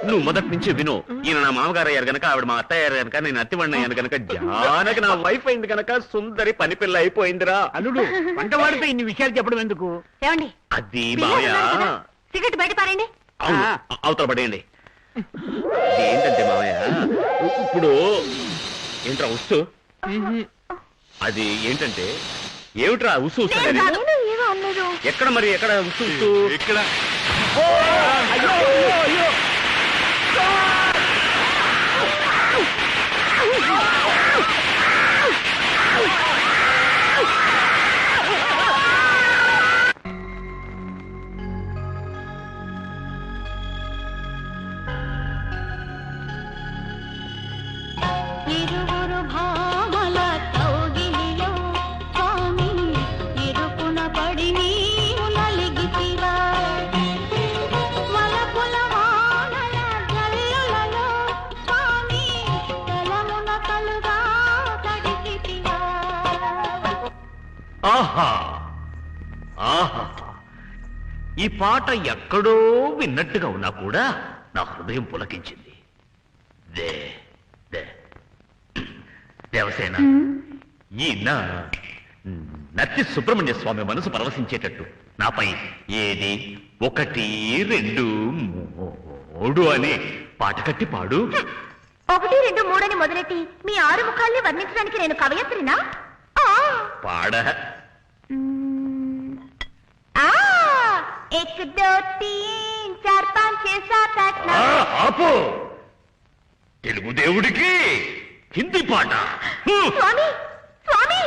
నువ్వు మొదటి నుంచి విను. ఈయన నా మామగారు అయ్యారు కనుక, ఆవిడ మా అత్తయ్య అయ్యారు కనుక, నేను అత్తివాడిని అయ్యాను కనుక, జానకి నా వైఫ్ అయింది కనుక సుందరి పని పిల్ల అయిపోయిందిరా. అల్లుడు, వంటవాడితో ఇన్ని విషయాలు చెప్పడం ఎందుకు? ఏమండి, అది మావయ్య. సిగరెట్ బయట పారండి. అవును, అవతల పడేయండి. ఏంటంటే మావయ్య, ఇప్పుడు ఏంట్రా ఉస్సు? అది ఏంటంటే ఏమిట్రా ఉస్సు ఉస్సు అనేది? ఏమో అన్నారు. ఎక్కడ మరి ఎక్కడ ఉస్సు ఉస్సు? ఇక్కడ అయ్యో అయ్యో. ఇరువురు భామల కౌగిలిలో స్వామి ఇరుకున పడి నీవు నలిగితివా. వలపుల వానల జల్లులలో స్వామి తలమున కలుగా తడిసితివా. ఆహా ఆహా, ఈ పాట ఎక్కడో విన్నట్టుగా ఉన్నా కూడా నా హృదయం పులకించింది. దే దే దేవసేన, ఈ నత్తి సుబ్రహ్మణ్య స్వామి మనసు పరవశించేటట్టు నాపై ఏది 1, 2, 3 అని పాట కట్టి పాడు. 1, 2, 3 అని మొదలెట్టి మీ 6 ముఖాల్ని వర్ణించడానికి నేను కవయత్రినా? పాడ 1, 2, 3, 4, 5, 6, 7, 8, 9. ఆపు. తెలుగు దేవుడికి హిందీ పాట. స్వామి స్వామి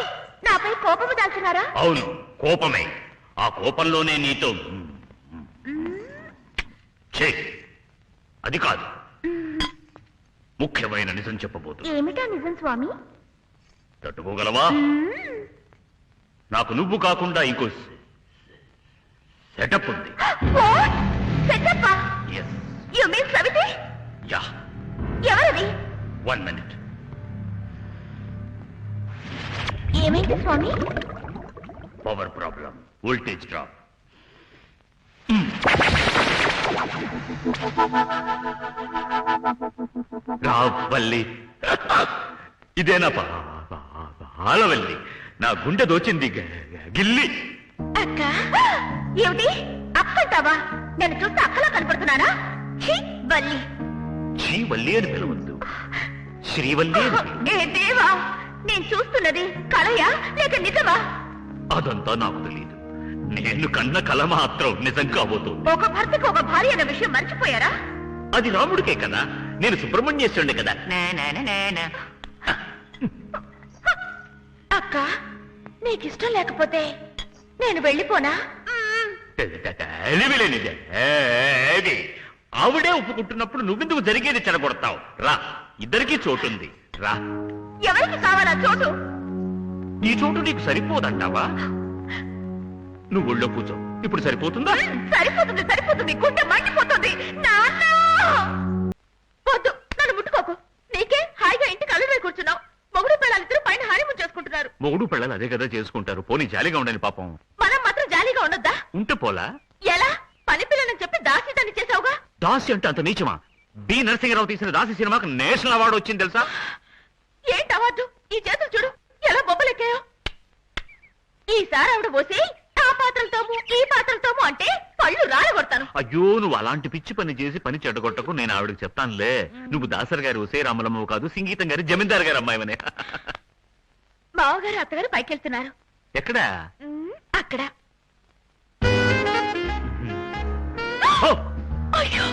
నాపై కోపము దాల్చున్నారా? అవును, కోపమే. ఆ కోపంలోనే నీతో ఛే, అది కాదు, ముఖ్యమైన నిజం చెప్పబోతు. ఏమిటా నిజం స్వామి? తట్టుకోగలవా? నాకు నువ్వు కాకుండా ఇంకో సెటప్ ఉంది. సెటప్పా? ఎస్. యు మీన్ సవితి? యా. ఎవరది? 1 minute. ఏమైంది స్వామి? Power problem, voltage drop. రావల్లి, ఇదేనా పాలవల్లి? నా గుండె దోచింది గిల్లి. అక్క? ఏమిటి అక్కంటావా? నేను చూస్తే అక్కలా కనపడుతున్నానా? ఛీ, వల్లి. శ్రీవల్లి అని పిలవద్దు, శ్రీవల్లి అని పిలువు. ఏ దేవా, నేను చూస్తున్నది కలయా లేక నిజమా? అదంతా నాకు తెలియదు. నేను కన్న కల మాత్రం నిజం కాబోతుంది. ఒక భర్తకు ఒక భార్య అన్న విషయం మర్చిపోయారా? అది రాముడికే కదా, నేను సుబ్రహ్మణ్యేశ్వరుడే కదా. అక్క, నీకిష్టం లేకపోతే నేను వెళ్ళిపోనా? తెలివిలేనిదే. ఆవిడే ఒప్పుకుంటున్నప్పుడు నువ్వెందుకు జరిగేది చెడగొడతావు? రా, ఇద్దరికీ చోటుంది, రా. ఎవరికి కావాలా చోటు? ఈ చోటు నీకు సరిపోదంటావా? నువ్వు ఒళ్ళో కూర్చో, ఇప్పుడు సరిపోతుందా? సరిపోతుంది సరిపోతుంది, గుండె మండిపోతుంది. నాన్న వద్దు, నన్ను ముట్టుకోకు. నీకే హాయిగా ఇంటికి అల్లుడై కూర్చున్నావు. మొగుడు పిల్లలిద్దరూ పైన హానిమూన్ చేసుకుంటున్నారు. మొగుడు పిల్లలు అదే కదా చేసుకుంటారు. పోనీ జాలిగా ఉండని పాపం. మనం మాత్రం జాలీగా ఉండొద్దా? ఉంటే పోలా? ఎలా? పని పిల్లని చెప్పి దాసిదాన్ని చేసావుగా. దాసి అంటే అంత నీచమా? బి నరసింహరావు తీసిన దాసి సినిమాకి నేషనల్ అవార్డు వచ్చింది తెలుసా? ఏంటి అవార్డు? ఈ చేతులు చూడు ఎలా బొబ్బలెక్కాయో. ఈసారి ఆవిడ పోసి ఆ పాత్రలతోము ఈ పాత్రలతోము అంటే పళ్ళు రాలగొడతాను. అయ్యో, నువ్వు అలాంటి పిచ్చి పని చేసి పని చెడగొట్టకు. నేను ఆవిడకి చెప్తానులే. నువ్వు దాసర్ గారి ఉసే రామలమ్మ కాదు, సంగీతం గారి జమీందార్ గారి అమ్మాయివనే. మావగారు అత్తగారు పైకెళ్తున్నారు. ఎక్కడా? అక్కడ. అయ్యో,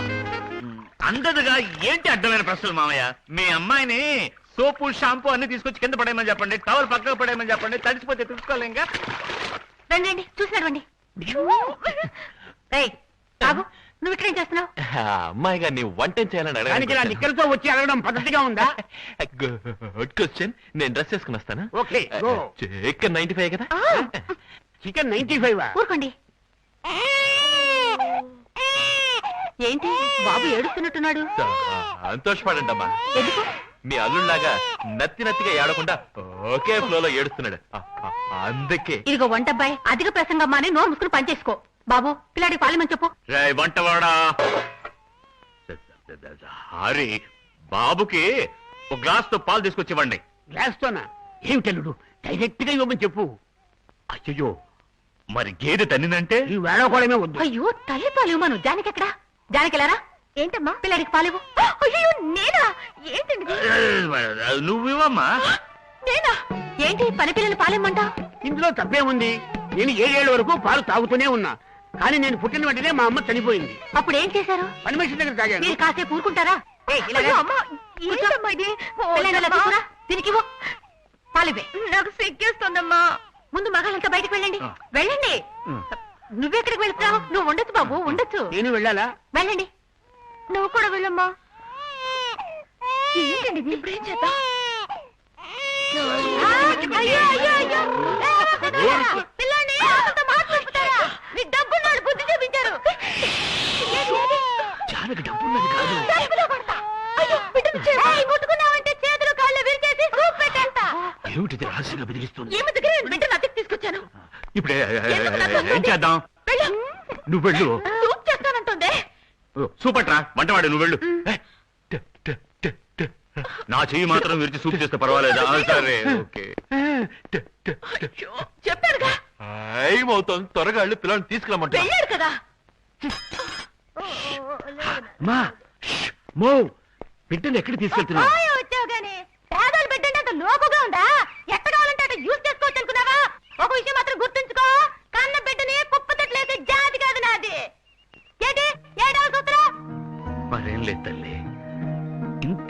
అందదుగా ఏంటి అడ్డమైన ప్రశ్నలు మామయ్య? మీ అమ్మాయిని సోపు షాంపూ అన్ని తీసుకొచ్చి కింద పడేయమని చెప్పండి, టవల్ పక్కకు పడేయమని చెప్పండి. తడిచిపోతే తెలుసుకోవాలి. ఇంకా రండి చూసినవ్వండి. ఆగు, నువ్వు ఇక్కడేం చేస్తున్నావు? అమ్మాయి గారిని వంట చేయాలని ఇలా నిక్కలతో వచ్చి అడగడం పద్ధతిగా ఉందా? Good question. నేను డ్రెస్ వేసుకుని వస్తాను. ఓకే. చికెన్ 95 కదా? చికెన్ 95. ఊరుకోండి. ఏంటి బాబు ఏడుస్తున్నట్టున్నాడు? సంతోషపడండి అమ్మా. ఎందుకు? మీ అల్లుళ్ళలాగా నత్తిగా ఏడకుండా ఒకే ఫ్లోలో ఏడుస్తున్నాడు, అందుకే. ఇదిగో వంటబ్బాయి, అధిక ప్రసంగమ్మా అని నోరు ముసుకుని పనిచేసుకో. బాబు, పిల్లాడికి పాలేమని చెప్పు. వంటవాడా హరి, బాబుకి ఒక గ్లాస్ తో పాలు తీసుకొచ్చివ్వండి. గ్లాస్ తోనా? ఏమిటల్లుడు, డైరెక్ట్ గా ఇవ్వమని చెప్పు. అయ్యో, మరి గేదె తన్నినంటే? ఈ వేళకోవడమే వద్దు. అయ్యో, తల్లి పాలు ఇవ్వమను. జానకి ఎక్కడా? జానకిలారా? ఏంటమ్మా పిల్లాడికి పాలేవు? అయ్యో, నేనా? ఏంటండి నువ్వివమ్మా. నేనా? ఏంటి పని పిల్లలు పాలేమంటా? ఇందులో తప్పేముంది? నేను 7 ఏళ్ల వరకు పాలు తాగుతూనే ఉన్నా. కానీ నేను పుట్టిన వెంటనే మా అమ్మ చనిపోయింది. అప్పుడు ఏం చేశారు? పని మనిషి దగ్గర తాగాను. మీరు కాసేపు ఊరుకుంటారా? దీనికి పాలివే. నాకు సిగ్గేస్తుందమ్మా. ముందు మగాళ్ళంతా బయటకు వెళ్ళండి. వెళ్ళండి. నువ్వెక్కడికి వెళ్తున్నావు? నువ్వు ఉండొచ్చు బాబు, ఉండొచ్చు. నేను వెళ్ళాలా? వెళ్ళండి. నువ్వు కూడా వెళ్ళమ్మా. ఏంటండి ఇది? ఇప్పుడేం చేద్దాం? పిల్లని మాట్లాడుతారా? మీ డబ్బున్నాడు బుద్ధి చూపించారు. జానకి డబ్బున్నది కాదు. ముట్టుకున్నావంటే చేతులు కాళ్ళు విరిచేసి సూప్ పెట్టేస్తా. ఏమిటిది రహస్యంగా బెదిరిస్తుంది? ఏమి దగ్గర బిడ్డను అతికి తీసుకొచ్చాను. ఇప్పుడే ఏం చేద్దాం? నువ్వు వెళ్ళు. సూప్ చేస్తానంటుందే. సూపట్రా, వంటవాడు నువ్వు వెళ్ళు. నా చెయ్యి మాత్రం విరిచి సూప్ చేస్తే పర్వాలేదా? సరే, ఓకే. చెప్పారుగా. ఏమవుతుంది? త్వరగా వెళ్ళి పిల్లల్ని తీసుకురమ్మంటా. వెళ్ళారు కదా. బిడ్డను ఎక్కడికి తీసుకెళ్తున్నా?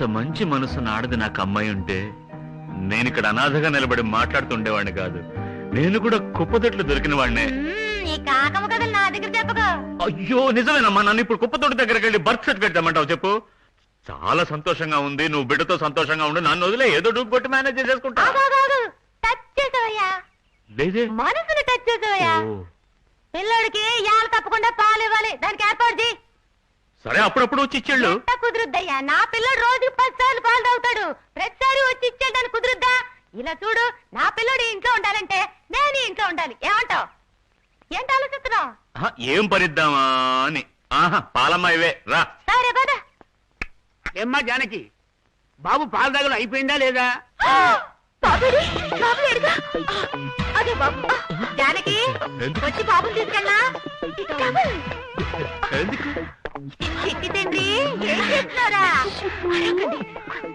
ఇంత మంచి మనసు నాడది నాకు అమ్మాయి ఉంటే నేను ఇక్కడ అనాథగా నిలబడి మాట్లాడుతుండేవాడిని కాదు. నేను కూడా కుప్పతొట్లు దొరికిన వాడినే. నీ కాకమ్మ కథలు నా దగ్గర చెప్పగా. అయ్యో నిజమేనమ్మా, నన్ను ఇప్పుడు కుప్పతోటి దగ్గరికి వెళ్ళి బర్త్ సర్టిఫికేట్ తెమ్మంటావు చెప్పు. చాలా సంతోషంగా ఉంది, నువ్వు బిడ్డతో సంతోషంగా ఉండు, నన్ను వదిలే ఏదో డూపు కొట్టి మేనేజ్ చేసుకుంటా. టచ్ చేసావయ్యా, లేదే మనసుని టచ్ చేసావయ్యా. పిల్లోడికి యాలు తప్పకుండా పాలు ఇవ్వాలి, దానికి ఏర్పాటు చేయి. సరే అప్పుడప్పుడు వచ్చి ఇచ్చేళ్ళు. కుదురుద్దయ్యా, నా పిల్లడు రోజుకి 10 సార్లు పాలు తాగుతాడు, ప్రతిసారి వచ్చి ఇచ్చేయడానికి కుదురుద్దా? ఇలా చూడు, నా పిల్లడు ఇంట్లో ఉండాలంటే నేను ఇంట్లో ఉండాలి. ఏమంటావు? ఏంటి ఆలోచిస్తున్నావు? ఏం పరిద్దామా అని. పాలమ్మ ఇవే రా. సరే పద. ఏమ్మా జానకి, బాబు పాలు తాగడం అయిపోయిందా లేదా? అదే బాబు. జానకి వచ్చి బాబుని తీసుకెళ్ళా. చిట్టి తండ్రి ఏం చేస్తున్నారా?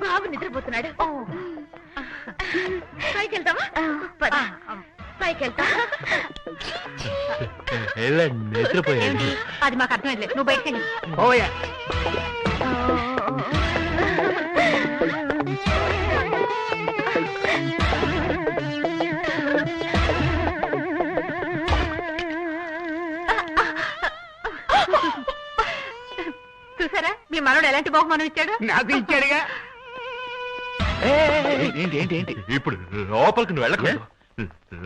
బాబు నిద్రపోతున్నాడు. పైకి వెళ్తావా? పైకి వెళ్తా. నిద్రపోయాడు. అది మాకు అర్థమైంది, నువ్వు బయటకు వెళ్ళి. ఓయా చూసారా మీ మనోడు ఎలాంటి బహుమానం ఇచ్చాడు? నాకు ఇచ్చాడుగా. ఏంటి ఏంటి ఏంటి? ఇప్పుడు లోపలికి నువ్వు వెళ్ళకూడదు.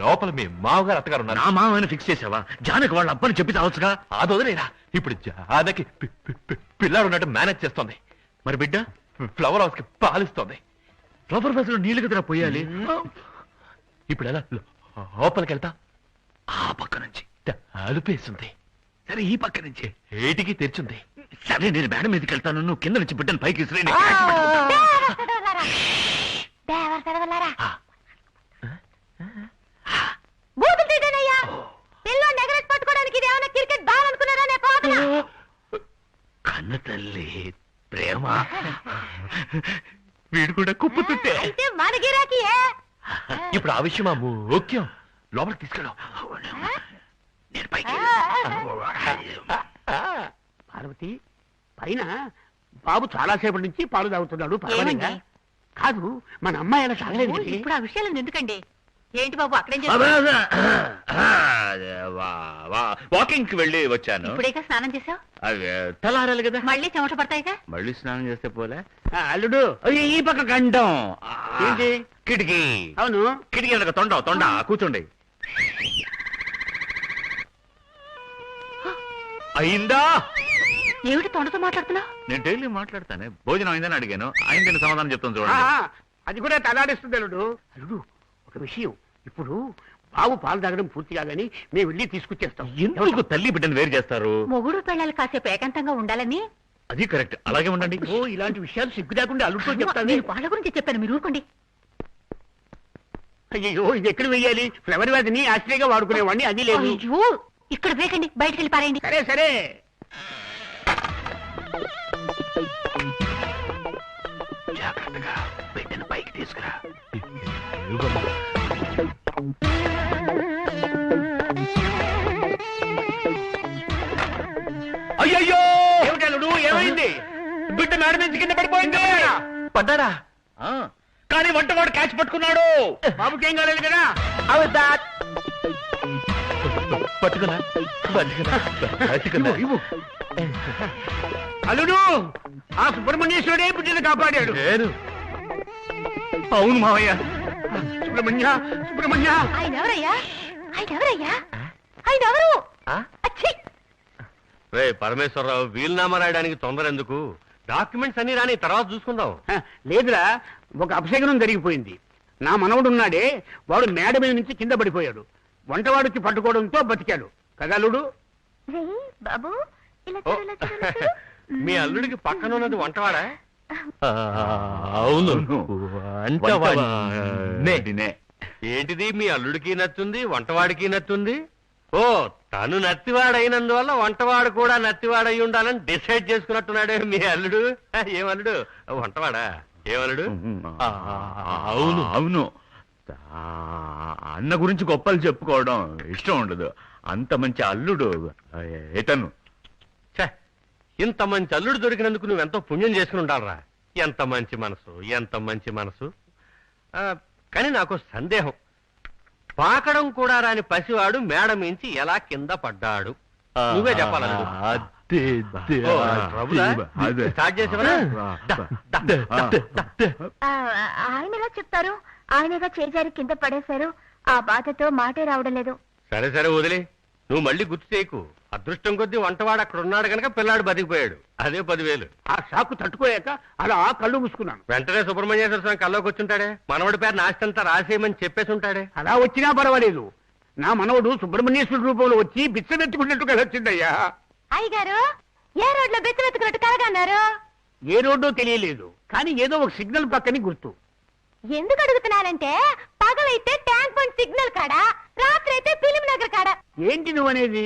లోపల మీ మామగారు అత్తగారు ఉన్నారు. నా మామని ఫిక్స్ చేసావా? జానకి వాళ్ళ అబ్బని చెప్పి తావచ్చుగా. అది వదిలేరా. ఇప్పుడు జానకి పిల్లాడు ఉన్నట్టు మేనేజ్ చేస్తోంది. మరి బిడ్డ ఫ్లవర్ హౌస్ కి పాలిస్తోంది. ఫ్లవర్ బస్ లో నీళ్లు కదరా పోయాలి. ఇప్పుడు ఎలా లోపలికి వెళ్తా? ఆ పక్క నుంచి. అలుపేస్తుంది. సరే ఈ పక్క నుంచి. ఏటికి తెరిచింది. సరే నేను మేడ మీదకి వెళ్తాను, నువ్వు కింద నుంచి బిడ్డను పైకి విసిరి. బూతులు తీయనయ్యా. పిల్లోని ఎగరేసి పట్టుకోవడానికి ఇది ఏమైనా క్రికెట్ బాల్ అనుకున్నారా? నే పోతున్నా. కన్న తల్లి ప్రేమ, వీడు కూడా కుప్పుతుంటే. అయితే మన గిరాకీయే. ఇప్పుడు ఆ విషయం ముఖ్యం. లోపలికి తీసుకెళ్ళాం. నేను పైకి పార్వతి, పైన బాబు చాలాసేపటి నుంచి పాలు తాగుతున్నాడు. పర్వాలేదా? కాదు, మన అమ్మాయి అలా సాగలేదు. ఇప్పుడు ఆ విషయాలు ఎందుకండి? ఏంటి బాబు అక్కడేం వాకింగ్ కి వెళ్ళి వచ్చాను. ఇప్పుడేగా స్నానం చేసావు? అవి తెల్లారాలి కదా. మళ్ళీ చెమట పడతాయిగా. మళ్ళీ స్నానం చేస్తే పోలే. అల్లుడు, ఈ పక్క గండం. ఏంటి? కిటికీ. అవును, కిటికీ అనక తొండ కూర్చోండి. అయిందా? ఏమిటి తొండతో మాట్లాడుతున్నావు? నేను డైలీ మాట్లాడతానే. భోజనం అయిందని అడిగాను, అయిందని సమాధానం చెప్తాను చూడండి. అది కూడా తలాడిస్తుంది అల్లుడు. అల్లుడు, ఒక విషయం, ఇప్పుడు బాబు పాలు తాగడం పూర్తి కాదని మేము వెళ్ళి తీసుకొచ్చేస్తాం. ఎందుకు తల్లి బిడ్డను వేరు చేస్తారు? మొగుడు పెళ్ళాలి కాసేపు ఏకాంతంగా ఉండాలని. అది కరెక్ట్, అలాగే ఉండండి. ఓ, ఇలాంటి విషయాలు సిగ్గు లేకుండా అల్లుడితో చెప్తాను. నేను వాళ్ళ గురించి చెప్పాను, మీరు ఊరుకోండి. అయ్యో, ఇది ఎక్కడ వెయ్యాలి? ఫ్లవర్ వ్యాధిని ఆశ్రయంగా వాడుకునేవాడిని, అది లేదు. అయ్యో, ఇక్కడ వేకండి, బయటకు వెళ్ళి పారేయండి. సరే సరే. జాగ్రత్తగా బిడ్డను పైకి తీసుకురా. అయ్యయ్యో, ఏమిటల్లుడు, ఏమైంది? బిడ్డ మేడ నుంచి కింద పడిపోయింది. పడ్డాడా? కానీ వంటవాడు క్యాచ్ పట్టుకున్నాడు. బాబుకేం కాలేదు కదా? పట్టుకున్నా. అల్లుడు, ఆ సుబ్రహ్మణ్యేశ్వరుడే బిడ్డను కాపాడాడు. నేను అవును మావయ్య. సుబ్రహ్మణ్య ఆయన ఎవరయ్యా? ఆయన ఎవరయ్యా? ఆయన ఎవరు? అచ్చి! రే పరమేశ్వరరావు, వీలునామా రాయడానికి తొందర ఎందుకు? డాక్యుమెంట్స్ అన్ని రాని, తర్వాత చూసుకుందాం. లేదురా, ఒక అపశగనం జరిగిపోయింది. నా మనవడున్నాడే, వాడు మేడ మీద నుంచి కింద పడిపోయాడు. వంటవాడికి పట్టుకోవడంతో బతికాడు కదా అల్లుడు? బాబు ఇలా చూడు, ఇలా చూడు, ఇలా చూడు. మీ అల్లుడికి పక్కన ఉన్నది వంటవాడా? అవును. ఏంటిది, మీ అల్లుడికి నచ్చుంది, వంటవాడికి నచ్చుంది? ఓ, తను నత్తివాడైనందువల్ల వంటవాడు కూడా నత్తివాడై ఉండాలని డిసైడ్ చేసుకున్నట్టున్నాడే మీ అల్లుడు. ఏమల్లుడు, వంటవాడా? ఏమల్లుడు? అవును అవును. అన్న గురించి గొప్పలు చెప్పుకోవడం ఇష్టం ఉండదు. అంత మంచి అల్లుడు ఇతను. ఇంత మంచి అల్లుడు దొరికినందుకు నువ్వెంతో పుణ్యం చేసుకుని ఉండాలరా. ఎంత మంచి మనసు, ఎంత మంచి మనసు. కానీ నాకు సందేహం, పాకడం కూడా రాని పసివాడు మేడ మించి ఎలా కింద పడ్డాడు? నువ్వే చెప్పాలను. స్టార్ట్ చేసేవరా? ఆయన ఎలా చెప్తారు? ఆయనగా చేజారి కింద పడేశారు. ఆ బాధతో మాటే రావడం లేదు. సరే సరే వదిలే, నువ్వు మళ్ళీ గుర్తు చేయకు. అదృష్టం కొద్దీ వంటవాడు అక్కడ ఉన్నాడు కనుక పిల్లాడు బతికిపోయాడు. అదే 10,000. ఆ షాకు తట్టుకోలేక అలా కళ్ళు మూసుకున్నాను. వెంటనే సుబ్రహ్మణ్యేశ్వర స్వామి కల్లోకి వచ్చుంటాడే. మనవడి పేరు నాస్తంతా రాసేయమని చెప్పేసి ఉంటాడే. అలా వచ్చినా పర్వాలేదు, నా మనవడు సుబ్రహ్మణ్యేశ్వర రూపంలో వచ్చి బిచ్చమెత్తుకున్నట్టుగా వచ్చిందయ్యా. అయ్యగారు, ఏ రోడ్ లో బెత్తమెత్తుకున్నట్టు కలగన్నారు? ఏ రోడ్డో తెలియలేదు, కానీ ఏదో ఒక సిగ్నల్ పక్కని గుర్తు. ఎందుకు అడుగుతున్నానంటే, పగలైతే ట్యాంక్ బండ్ సిగ్నల్ కాడా, రాత్రి అయితే ఫిలిం నగర్ కాడా. ఏంటి నువ్వనేది?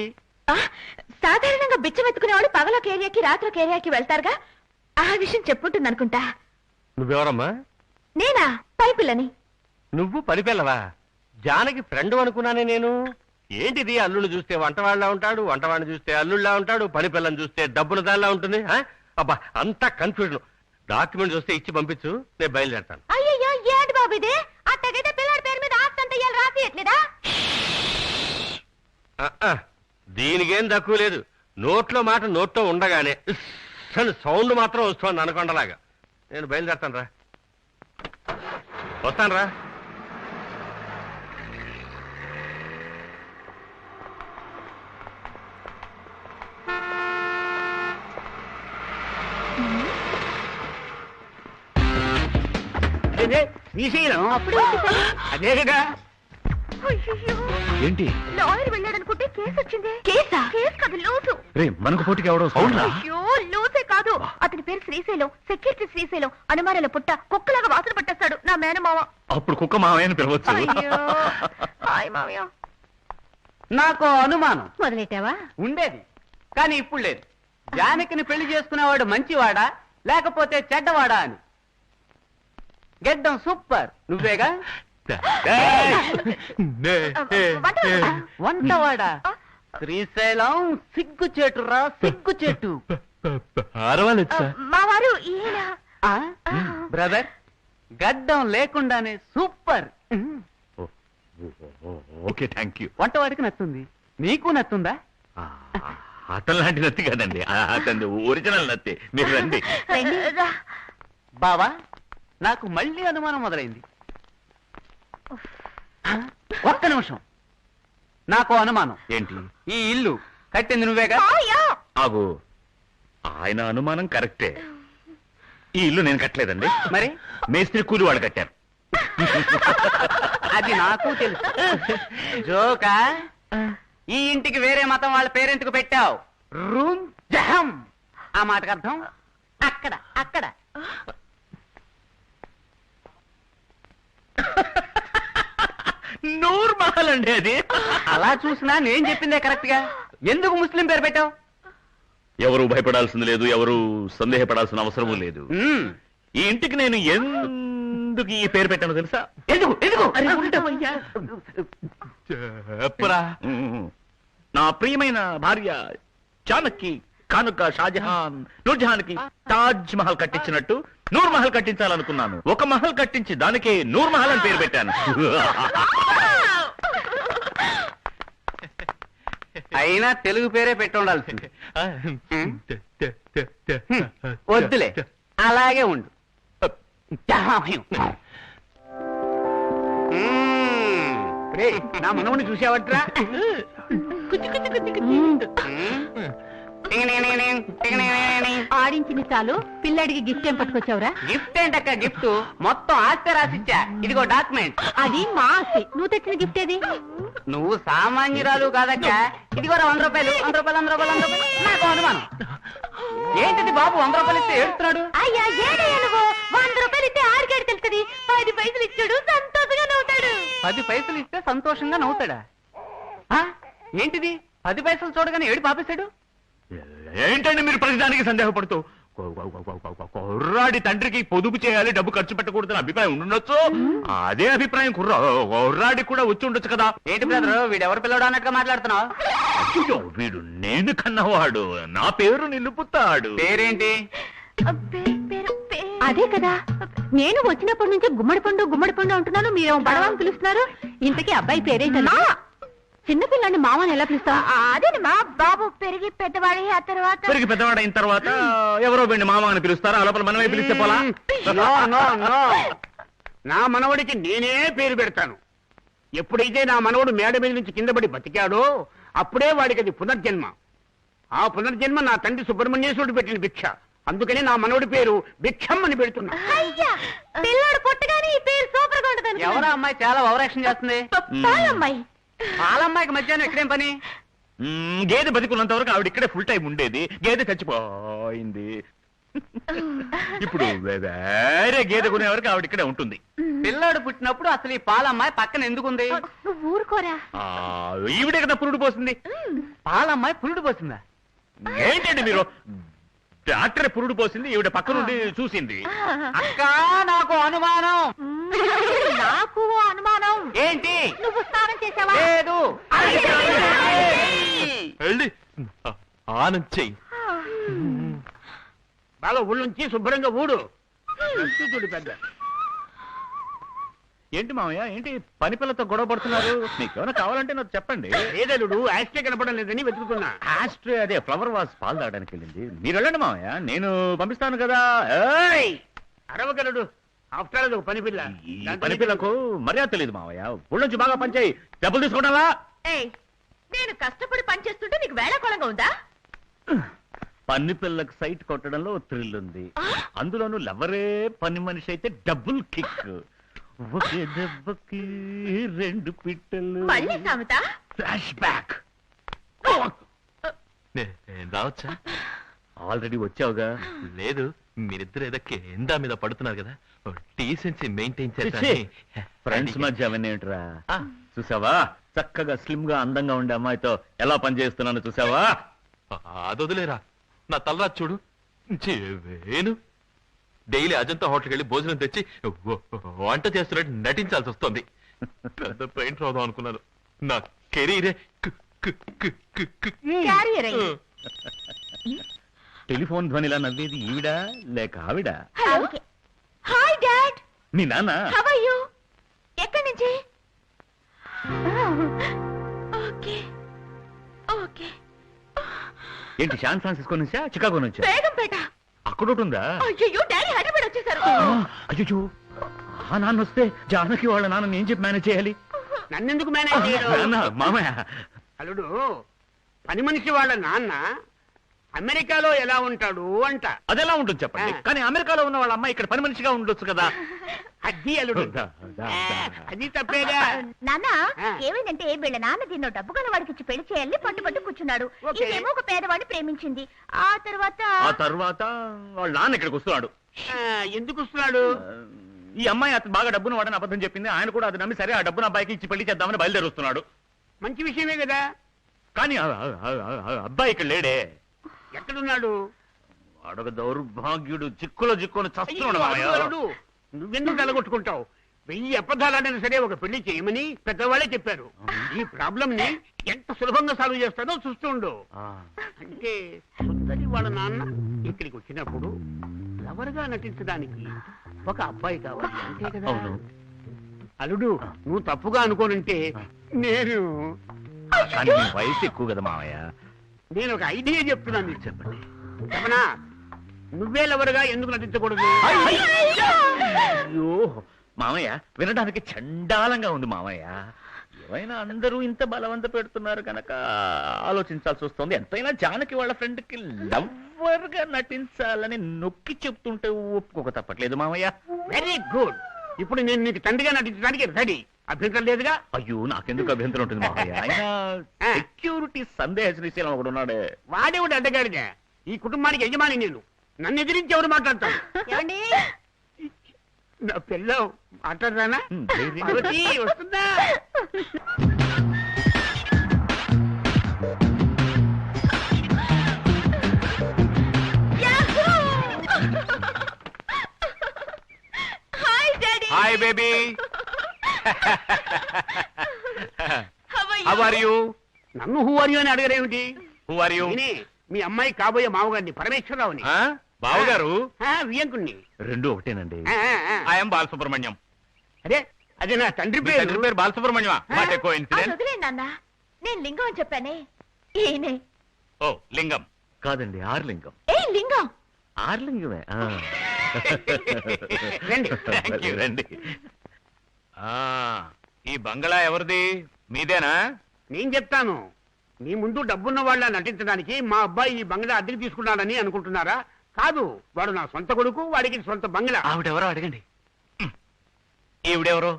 సాధారణంగా బిచ్చమెత్తుకునే వాళ్ళు పగలొక ఏరియాకి రాత్రొక ఏరియాకి వెళ్తారుగా, ఆ విషయం చెప్పుంటుంది అనుకుంటా. నువ్వెవరమ్మా? నేనా? పైపిల్లని. నువ్వు పనిపిల్లవా? జానకి ఫ్రెండ్ అనుకున్నానే నేను. ఏంటిది, అల్లుడు చూస్తే వంటవాళ్ళలా ఉంటాడు, వంటవాడిని చూస్తే అల్లుళ్ళలా ఉంటాడు, పని పిల్లని చూస్తే డబ్బుల దానిలా ఉంటుంది. అబ్బా, అంతా కన్ఫ్యూజన్. డాక్యుమెంట్స్ వస్తే ఇచ్చి పంపించు, నేను బయలుదేరతాను. అయ్యయ్యో, ఏంటి బాబు ఇది? అట్టగైతే పిల్లాడి పేరు మీద ఆస్తంతా ఇయ్యాలి రాసియట్లేదా? దీనికేం తక్కువ లేదు. నోట్లో మాట నోట్లో ఉండగానే సౌండ్ మాత్రం వస్తుంది అనకొండలాగా. నేను బయలుదేరతాను రా, వస్తాను రా. శ్రీశైలం అప్పుడు అదే కదా. ఏంటి లాయర్ వెళ్ళాడనుకుంటే కేసు వచ్చింది. కేసా? కేసు కాదు, లూసు. రే, మనకు పోటీకి ఎవడో అయ్యో, లూసే కాదు. అతని పేరు శ్రీశైలం, సెక్యూరిటీ శ్రీశైలం. అనుమానాల పుట్ట, కుక్కలాగా వాసన పట్టేస్తాడు నా మేనమావ. అప్పుడు కుక్క మావయ్యని పిలవచ్చు. అయ్యో, హాయ్ మావయ్య. నాకు అనుమానం మొదలెట్టావా? ఉండేది, కానీ ఇప్పుడు లేదు. జానకిని పెళ్లి చేసుకునేవాడు మంచివాడా లేకపోతే చెడ్డవాడా అని. గెడ్డం సూపర్, నువ్వేగా? వంటవాడా? శ్రీశైలం సిగ్గుచేటురా, సిగ్గుచేటు. మా వారు ఈయన. బ్రదర్, గడ్డం లేకుండానే సూపర్. Okay, thank you. వంటవాడికి నచ్చుంది, నీకు నచ్చుందా? అతను లాంటి నత్తి కాదండి, అతని ఒరిజినల్ నత్తి. మీరు రండి. బావా, నాకు మళ్ళీ అనుమానం మొదలైంది. ఒక్క నిమిషం, నాకు అనుమానం. ఏంటి? ఈ ఇల్లు కట్టింది నువ్వేగా? ఆగు, ఆయన అనుమానం కరెక్టే. ఈ ఇల్లు నేను కట్టలేదండి. మరి మేస్త్రి కూలి వాళ్ళు కట్టారు. అది నాకు తెలుసు. జోకా, ఈ ఇంటికి వేరే మతం వాళ్ళ పేరెంట్కు పెట్టావు. రూమ్ జహం. ఆ మాటకు అర్థం అక్కడ అక్కడ. నూర్ మహల్ అండి అది. అలా చూసినా నేను చెప్పిందే కరెక్ట్ గా. ఎందుకు ముస్లిం పేరు పెట్టావు? ఎవరు భయపడాల్సింది లేదు, ఎవరు సందేహపడాల్సిన అవసరము లేదు. ఈ ఇంటికి నేను ఎందుకు ఈ పేరు పెట్టానో తెలుసా? ఎందుకు ఎందుకు? చెప్పరా. నా ప్రియమైన భార్య జానకి కానుక షాజహాన్ నూర్జహాన్ కి తాజ్ మహల్ కట్టించినట్టు నూర్ మహల్ కట్టించాలనుకున్నాను. ఒక మహల్ కట్టించి దానికే నూర్ మహల్ అని పేరు పెట్టాను. అయినా తెలుగు పేరే పెట్టి ఉండాల్సింది. వద్దులే, అలాగే ఉండు. నా మనవుని చూసావట్రా? ఆడించిన చాలు, పిల్లడికి గిఫ్ట్ ఏం పట్టుకొచ్చావురా? గిఫ్ట్ ఏంటక్క? గిఫ్ట్ మొత్తం ఆస్తి రాసిచ్చా. ఇదిగో డాక్యుమెంట్. అది మా ఆస్తి, నువ్వు తెచ్చిన గిఫ్ట్ ఏది? నువ్వు సామాన్యురాలు కాదక్క. ఇదిగో 100 రూపాయలు. 100 రూపాయలు 100 రూపాయలు 100 రూపాయలు. నాకు అనుమానం. ఏంటిది బాబు 100 రూపాయలు ఇస్తే ఏడుస్తున్నాడు? అయ్యా, ఏడయ్యా నువ్వు? 100 రూపాయలు ఇస్తే ఆడికేడు తెలుస్తుంది. 10 పైసలు ఇచ్చాడు, సంతోషంగా నవ్వుతాడు. 10 పైసలు ఇస్తే సంతోషంగా నవ్వుతాడా? ఏంటిది 10 పైసలు చూడగానే ఏడు పాపేశాడు? ఏంటండి మీరు ప్రతిదానికి సందేహపడుతూ? కుర్రాడి తండ్రికి పొదుపు చేయాలి, డబ్బు ఖర్చు పెట్టకూడదని అభిప్రాయం ఉండొచ్చు. అదే అభిప్రాయం కుర్రాడికి కూడా వచ్చి ఉండొచ్చు కదా. ఏంటి బ్రదర్, వీడెవరు పిల్లడు అన్నట్టుగా మాట్లాడుతున్నావు? అయ్యో, వీడు నేను కన్నవాడు, నా పేరు నిలుపుతాడు. పేరేంటి? అదే కదా నేను వచ్చినప్పటి నుంచి గుమ్మడి పండు అంటున్నాను, మీరేమో బడవ అని పిలుస్తున్నారు. ఇంతకీ అబ్బాయి పేరేంటన్నా? చిన్నపిల్లని మామని ఎలా పిలుస్తా? అదే మా బాబు పెరిగి పెద్దవాడి ఆ తర్వాత పెరిగి పెద్దవాడైన తర్వాత ఎవరో వీడిని మామ అని పిలుస్తారా? ఆ లోపల మనమే పిలిస్తే పోలా? నా మనవడికి నేనే పేరు పెడతాను. ఎప్పుడైతే నా మనవడు మేడ మీద నుంచి కింద పడి బతికాడో అప్పుడే వాడికి అది పునర్జన్మ. ఆ పునర్జన్మ నా తండ్రి సుబ్రహ్మణ్యేశ్వరుడు పెట్టిన భిక్ష. అందుకని నా మనవడి పేరు భిక్షం అని పెడుతున్నా. పిల్లాడు పుట్టగానే ఈ పేరు సూపర్ గా ఉంటుంది. ఎవరా అమ్మాయి చాలా ఓవరాక్షన్ చేస్తుంది? పాలమ్మాయి. పాలమ్మాయికి మధ్యాహ్నం ఇక్కడేం పని? గేదె బతికున్నంత వరకు ఆవిడ ఇక్కడే ఫుల్ టైం ఉండేది. గేదె చచ్చిపోయింది. ఇప్పుడు వేరే గేదె కొనే వరకు ఆవిడ ఇక్కడే ఉంటుంది. పిల్లాడు పుట్టినప్పుడు అసలు ఈ పాలమ్మాయి పక్కన ఎందుకుంది? నువ్వు ఊరుకోరా. ఈవిడే కదా పురుడు పోసింది. పాలమ్మాయి పురుడు పోసిందా? ఏంటండి మీరు? డాక్టర్ పురుడు పోసింది, ఈవిడ పక్క నుండి చూసింది. అక్క నాకు అనుమానం. నాకు అనుమానం. ఏంటి? నువ్వు స్నానం చేసావా? లేదు. వెళ్ళి ఆనంద్ చెయ్యి. బాగా ఊళ్ళుంచి శుభ్రంగా ఊడు. చూడు పెద్ద. ఏంటి మామయ్య, ఏంటి పని పిల్లతో గొడవ పడుతున్నారు? మీకేమైనా కావాలంటే నాకు చెప్పండి. ఏదలుడు యాస్ట్రే కనపడం లేదని వెతుకుతున్నా. ఆస్ట్రే అదే ఫ్లవర్ వాస్ పాలు తాగడానికి వెళ్ళింది. మీరు వెళ్ళండి మామయ్య, నేను పంపిస్తాను కదా. అరవగలడు. ఆఫ్టర్ అది ఒక పని పిల్ల. ఈ పని పిల్లకు మర్యాద తెలియదు మామయ్య. ఊళ్ళొంచి బాగా పనిచేయి. డబ్బులు తీసుకోవడాలా? నేను కష్టపడి పనిచేస్తుంటే నీకు వేళాకోళంగా ఉందా? పని పిల్లకు సైట్ కొట్టడంలో థ్రిల్ ఉంది. అందులోనూ లవరే పని మనిషి అయితే డబుల్ కిక్. ఒకే దెబ్బకి రెండు పిట్టలు. మళ్ళీ సామెత. Flash back. నేను రావచ్చా? ఆల్రెడీ వచ్చావుగా. లేదు, మీరిద్దరు ఏదో కేందా మీద పడుతున్నారు కదా, డీసెన్సీ మెయింటైన్ చేస్తాను. ఫ్రెండ్స్ మధ్య అవన్నీ ఏంట్రా? చూసావా, చక్కగా స్లిమ్ గా అందంగా ఉండే అమ్మాయితో ఎలా పనిచేస్తున్నాను చూసావా? అదొదిలేరా, నా తలరా చూడు. వేణు డైలీ అజంతా హోటల్కి వెళ్ళి భోజనం తెచ్చి వంట చేస్తున్నట్టు నటించాల్సి వస్తుంది. పెద్ద పెయింట్ రాదాం అనుకున్నాను. నా కెరీరే టెలిఫోన్ ధ్వనిలా నవ్వేది ఈవిడా లేక ఆవిడా? Hi dad. మీ నాన్న? How are you? ఎక్కడి నుంచి? Okay okay. ఏంటి శాన్ ఫ్రాన్సిస్కో నుంచా చికాగో నుంచా? బేగంపేట. అక్కడ ఉంటుందా? అయ్యో డాడీ హైదరాబాద్ వచ్చేసారు. అయ్యో, ఆ నాన్న వస్తే జానకి వాళ్ళ నాన్న ఏం చెప్పి మేనేజ్ చేయాలి? నన్నెందుకు మేనేజ్ చేయడు? నాన్న, మామయ్య. అల్లుడు, పని మనిషి వాళ్ళ నాన్న అమెరికాలో ఎలా ఉంటాడు అంట. అదెలా ఉంటుంది చెప్పండి. కానీ అమెరికాలో ఉన్న వాళ్ళ అమ్మాయి ఇక్కడ పని మనిషిగా ఉండొచ్చు కదా. అది అల్లుడు, అది తప్పేగా. నాన్న ఏమైందంటే వీళ్ళ నాన్న దీన్నో డబ్బు గల వాడికి ఇచ్చి పెళ్లి చేయాలని పట్టు కూర్చున్నాడు. ఇదేమో ఒక పేదవాడిని ప్రేమించింది. ఆ తర్వాత వాళ్ళ నాన్న ఇక్కడికి వస్తున్నాడు. ఎందుకు వస్తున్నాడు? ఈ అమ్మాయి అతను బాగా డబ్బును వాడని అబద్ధం చెప్పింది. ఆయన కూడా అది నమ్మి సరే ఆ డబ్బును అబ్బాయికి ఇచ్చి పెళ్లి చేద్దామని బయలుదేరి వస్తున్నాడు. మంచి విషయమే కదా. కానీ అబ్బాయి ఇక్కడ లేడే. ఎక్కడున్నాడు? వాడొక దౌర్భాగ్యుడు, చిక్కుని చస్తున్నాడు. నువ్వెందుకు తలగొట్టుకుంటావు? 1000 అబద్ధాలైనా సరే ఒక పెళ్లి చేయమని పెద్దవాళ్ళే చెప్పారు. ఈ ప్రాబ్లం ని ఎంత సులభంగా సాల్వ్ చేస్తానో చూస్తుండు. అంటే సుందరి వాళ్ళ నాన్న ఇక్కడికి వచ్చినప్పుడు లవర్ గా నటించడానికి ఒక అబ్బాయి కావాలి అంతే కదా. అల్లుడు, నువ్వు తప్పుగా అనుకోనంటే నేను వయసు ఎక్కువ కదా మామయ్య. నేను ఒక ఐడియా చెప్తున్నాను, మీరు చెప్పండి. చెప్పనా? నువ్వే లవరుగా ఎందుకు నటించకూడదు? అయ్యో మామయ్య, వినడానికి చండాలంగా ఉంది మామయ్య. ఏమైనా అందరూ ఇంత బలవంత పెడుతున్నారు కనుక ఆలోచించాల్సి వస్తుంది. ఎంతైనా జానకి వాళ్ళ ఫ్రెండ్ కి లవర్ గా నటించాలని నొక్కి చెప్తుంటే ఒప్పుకోక తప్పట్లేదు మామయ్య. Very good. ఇప్పుడు నేను నీకు తండ్రిగా నటించడానికి రెడీ. అభ్యంతరం లేదుగా? అయ్యో, నాకెందుకు అభ్యంతరం ఉంటుంది మామయ్య. ఆయన సెక్యూరిటీ సందేహ శ్రీశైలం ఒకడు ఉన్నాడే. వాడేవాడు అడ్డగాడిగా. ఈ కుటుంబానికి యజమాని నేను. నన్ను ఎదిరించి ఎవరు మాట్లాడతాను? ఏమండి? నా పిల్లం మాట్లాడరానా? వస్తుందా? Hi daddy. Hi baby. How are you? నన్ను హూ ఆర్ యు అని అడగరేమిటి? Who are you? మీ అమ్మాయి కాబోయే మామగారిని, పరమేశ్వరరావుని. బావగారు వియంకుణ్ణి. రెండు ఒకటేనండి. ఐఎమ్ బాలసుబ్రహ్మణ్యం. అదే అది నా తండ్రి మీ తండ్రి పేరు బాలసుబ్రహ్మణ్యం. What a coincidence. వదిలేండి నాన్న, నేను లింగం అని చెప్పానే, ఈయనే. ఓ లింగం కాదండి, ఆర్లింగం. ఏ లింగం? ఆర్లింగమే. రండి. Thank you, రండి. ఈ బంగళా ఎవరిది? మీదేనా? నేను చెప్తాను. మీ ముందు డబ్బున్న వాళ్ళ నటించడానికి మా అబ్బాయి ఈ బంగ్లా అద్దెకి తీసుకున్నాడని అనుకుంటున్నారా? కాదు, వాడు నా సొంత కొడుకు, వాడికి సొంత బంగ్లా. ఆవిడెవరో అడగండి. ఈవిడెవరో?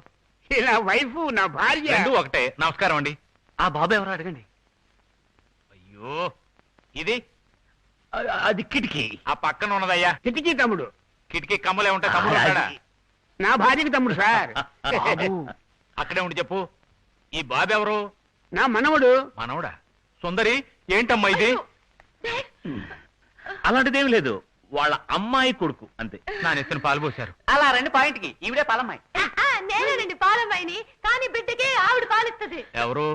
ఇలా వైఫ్ నా భార్య. రెండు ఒకటే. నమస్కారం అండి. ఆ బాబు ఎవరో అడగండి. అయ్యో, ఇది అది కిటికీ. ఆ పక్కన ఉన్నదయ్యా కిటికీ తమ్ముడు. కిటికీ కమ్మలే ఉంటాయి. తమ్ముడు ఉంటాడా? నా భార్యకి తమ్ముడు సార్. అక్కడే ఉండి చెప్పు. ఈ బాబు ఎవరు? నా మనవడు. మనవడా? సుందరి ఏంటమ్మా ఇది? అలాంటిదేమి లేదు, వాళ్ళ అమ్మాయి కొడుకు అంతే. నా నెత్తిన పాలు పోశారు. అలా రండి పాయింట్కి. ఈవిడే పాలమ్మాయి. నేనేనండి పాలమ్మాయిని, కానీ బిడ్డకి ఆవిడ పాలిస్తుంది. ఎవరు?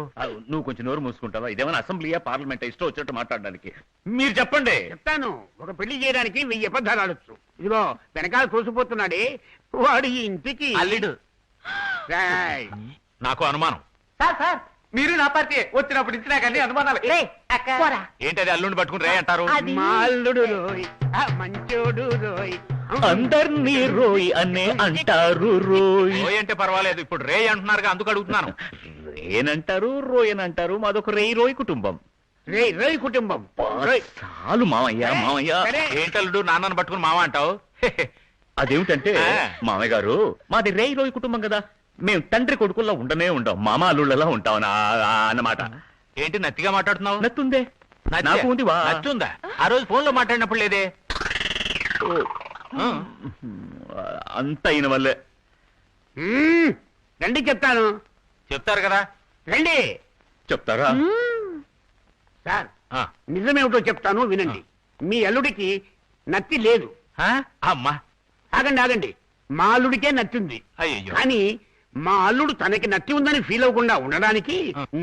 నువ్వు కొంచెం నోరు మూసుకుంటావా? ఇదేమైనా అసెంబ్లీయా, పార్లమెంట్? ఇష్టం వచ్చినట్టు మాట్లాడడానికి. మీరు చెప్పండి. చెప్తాను. ఒక పెళ్లి చేయడానికి 1000 అబద్ధాలు ఆడొచ్చు. ఇదిగో వెనకాల చూసిపోతున్నాడే, వాడు ఈ ఇంటికి అల్లుడు. రాయ్. నాకు అనుమానం. సార్ మీరు నా పార్టీ వచ్చినప్పుడు ఇచ్చినా కానీ అనుమానాలు. ఏంటది అల్లుడిని పట్టుకుని రే అంటారు? మా అల్లుడు రోయ్, మంచోడు రోయ్. అందర్నీ రోయ్ అనే అంటారు. రోయ్ అంటే పర్వాలేదు, ఇప్పుడు రే అంటున్నారుగా, అందుకు అడుగుతున్నాను. రేనంటారు, రోయనంటారు. మాదొక రోయ్ కుటుంబం. రేయ్ కుటుంబం. చాలు మామయ్య. మామయ్య సరే. ఏంటల్లుడు నాన్నను పట్టుకుని మామ అంటావు? అదేమిటంటే మామయ్య గారు, మాది రోయ్ కుటుంబం కదా, మేము తండ్రి కొడుకుల్లో ఉండనే ఉంటాం, మామ అల్లుళ్ళలా ఉంటాం అన్నమాట. ఏంటి నత్తిగా మాట్లాడుతున్నావు? నత్తుందే. నాకు ఉంది. నచ్చుందా? ఆ రోజు ఫోన్ లో మాట్లాడినప్పుడు లేదే. అంత అయిన వల్లే. రండి చెప్తాను. చెప్తారు కదా. రండి. చెప్తారా? సార్ నిజమేమిటో చెప్తాను వినండి. మీ అల్లుడికి నత్తి లేదు. అమ్మా ఆగండి. మా అల్లుడికే నత్తుంది. అయ్యో. కానీ మా అల్లుడు తనకి నత్తి ఉందని ఫీల్ అవ్వకుండా ఉండడానికి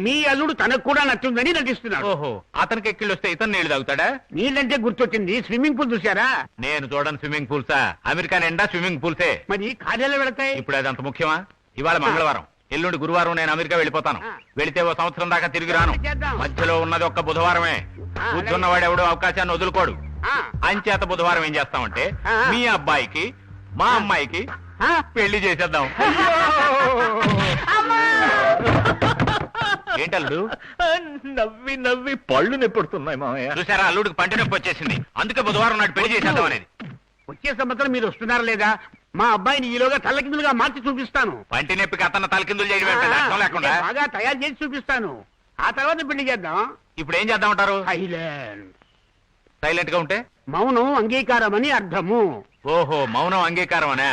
మీ అల్లుడు తనకు కూడా నత్తి ఉందని నటిస్తున్నాడు. ఓహో, అతనికి ఎక్కిళ్ళు వస్తే ఇతను నీళ్లు తాగుతాడా? నీళ్ళంటే గుర్తొచ్చింది, స్విమ్మింగ్ పూల్ చూసారా? నేను చూడను స్విమ్మింగ్ పూల్సా. అమెరికా నిండా స్విమ్మింగ్ పూల్సే. మరి కార్యాలయం వెళతాయి. ఇప్పుడు అది అంత ముఖ్యమా? ఇవాళ మంగళవారం, ఎల్లుండి గురువారం నేను అమెరికా వెళ్ళిపోతాను. వెళితే ఓ సంవత్సరం దాకా తిరిగి రాను. మధ్యలో ఉన్నది ఒక్క బుధవారమే. కూర్చున్నవాడు ఎవడో అవకాశాన్ని వదులుకోడు. అంచేత బుధవారం ఏం చేస్తామంటే మీ అబ్బాయికి మా అమ్మాయికి పెళ్లి చేసేద్దాం. ఏంటల్లుడు? నవ్వి నవ్వి పళ్ళు నొప్పుడుతున్నాయి మామయ్య. చూసారా, అల్లుడికి పంట నొప్పి వచ్చేసింది. అందుకే బుధవారం నాడు పెళ్లి చేసేద్దాం అనేది. వచ్చే సంవత్సరం మీరు వస్తున్నారా లేదా? మా అబ్బాయిని ఈలోగా తలకిందులుగా మార్చి చూపిస్తాను. పంటి నొప్పికి అతను తలకిందులు చేయడం ఏంటంటే అర్థం లేకుండా. బాగా తయారు చేసి చూపిస్తాను. ఆ తర్వాత పెళ్లి చేద్దాం. ఇప్పుడు ఏం చేద్దామంటారు? సైలెంట్ గా ఉంటే మౌనం అంగీకారం అని అర్థము. ఓహో, మౌనం అంగీకారం అనే.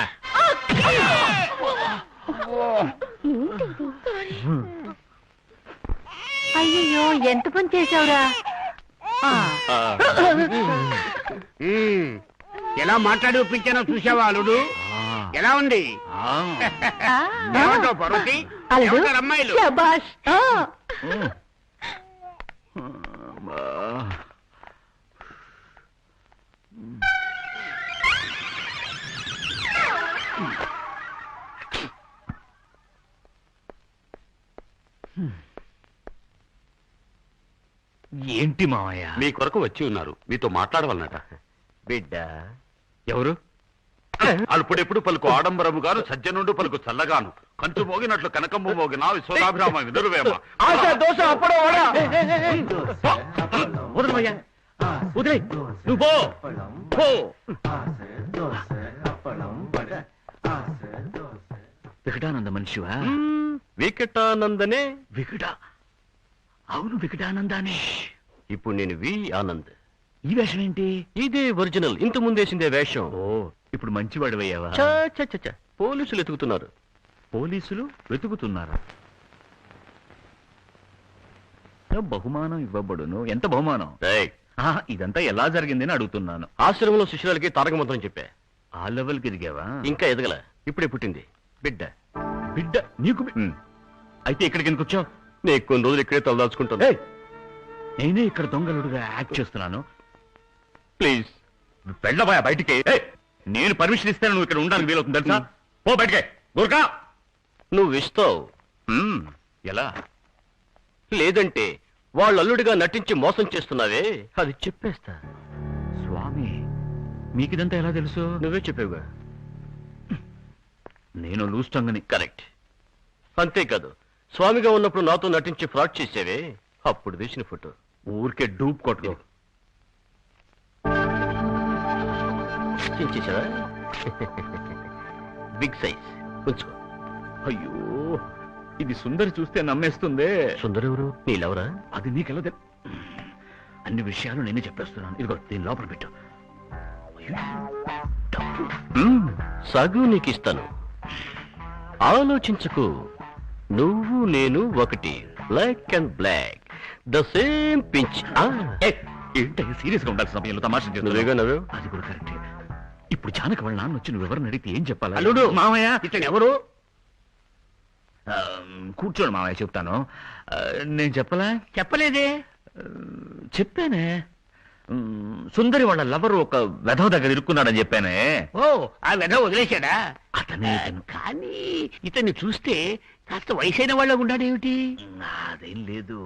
అయ్యో, ఎంత పని చేశావురా? ఎలా మాట్లాడి ఒప్పించానో చూసావా అల్లుడు? ఎలా ఉంది? ఏమంటావు పర్వతి? ఏమంటారు అమ్మాయిలు? శభాష్. ఏంటి మామయ్య? మీ కొరకు వచ్చి ఉన్నారు, మీతో మాట్లాడవాలన్నట. బిడ్డ ఎవరు? అల్పుడెప్పుడు పలుకు ఆడంబరము గాను, సజ్జనుండు పలుకు చల్లగాను, కంచు మోగినట్లు కనకంబు మోగిన విశ్వనాభిరామ వినురువేమ. వదిలే, నువ్వు పో. పో. వికటానంద మనిషివా? వికటానందనే. వికట? అవును, వికటానందానే. ఇప్పుడు నేను వి ఆనంద్. ఈ వేషం ఏంటి? ఇదే ఒరిజినల్, ఇంత ముందేసిందే వేషం. ఓ, ఇప్పుడు మంచివాడివయ్యావా? పోలీసులు ఎతుకుతున్నారు. పోలీసులు వెతుకుతున్నారా? బహుమానం ఇవ్వబడును. ఎంత బహుమానం? ఇదంతా ఎలా జరిగిందని అడుగుతున్నాను. ఆశ్రమంలో శిష్యులకి తారక మంత్రం చెప్పా. ఆ లెవెల్కి ఎదిగావా? ఇంకా ఎదగల, ఇప్పుడే పుట్టింది బిడ్డ. బిడ్డ నీకు? అయితే ఇక్కడికి ఎందుకు వచ్చావు? నేను కొన్ని రోజులు ఇక్కడే తలదాచుకుంటాను. నేనే ఇక్కడ దొంగలుడుగా యాక్ట్ చేస్తున్నాను. ప్లీజ్ వెళ్ళబోయా బయటికి. నేను పర్మిషన్ ఇస్తే నువ్వు ఇక్కడ ఉండడానికి వీలవుతుంది తెలుసా? పో బయటికి గురకా. నువ్వు ఇస్తావు, ఎలా? లేదంటే వాళ్ళ అల్లుడిగా నటించి మోసం చేస్తున్నావే అది చెప్పేస్తా. స్వామి, మీకిదంతా ఎలా తెలుసు? నువ్వే చెప్పావుగా. నేను లూస్టంగని. కరెక్ట్. అంతేకాదు, స్వామిగా ఉన్నప్పుడు నాతో నటించి ఫ్రాడ్ చేసేవే, అప్పుడు తీసిన ఫోటో. ఊరికే డూప్ కొట్టుకో. చించేసావా? బిగ్ సైజ్ ఉంచుకో. అయ్యో, ఇది సుందరి చూస్తే నమ్మేస్తుందే. సుందర ఎవరు? నీళ్ళెవరా? అది నీకెలా అన్ని విషయాలు నేనే చెప్పేస్తున్నాను. ఇదిగో దీని లోపల పెట్టు. సగు నీకు ఇస్తాను, ఆలోచించకు. నువ్వు నేను ఒకటి, black and black, the same pinch. ఏంటో సీరియస్ గా ఉండాల్సిన సమయంలో తమాషా నువ్వేగా నవ్వు. అది కూడా కరెక్ట్. ఇప్పుడు జానకి వాళ్ళ నాన్న వచ్చి నువ్వు ఎవరిని అడిగితే ఏం చెప్పాలి? అల్లుడు మామయ్య ఇతను ఎవరు? కూర్చోండి మామయ్య, చెప్తాను. నేను చెప్పలా? చెప్పలేదే. చెప్పానే, సుందరి వాళ్ళ లవరు ఒక వెధవ దగ్గర ఇరుక్కున్నాడని చెప్పానే. ఓ, ఆ వెధ వదిలేశాడా? అతనే. కానీ ఇతన్ని చూస్తే కాస్త వయసైన వాళ్ళ ఉన్నాడేమిటి? అదేం లేదు,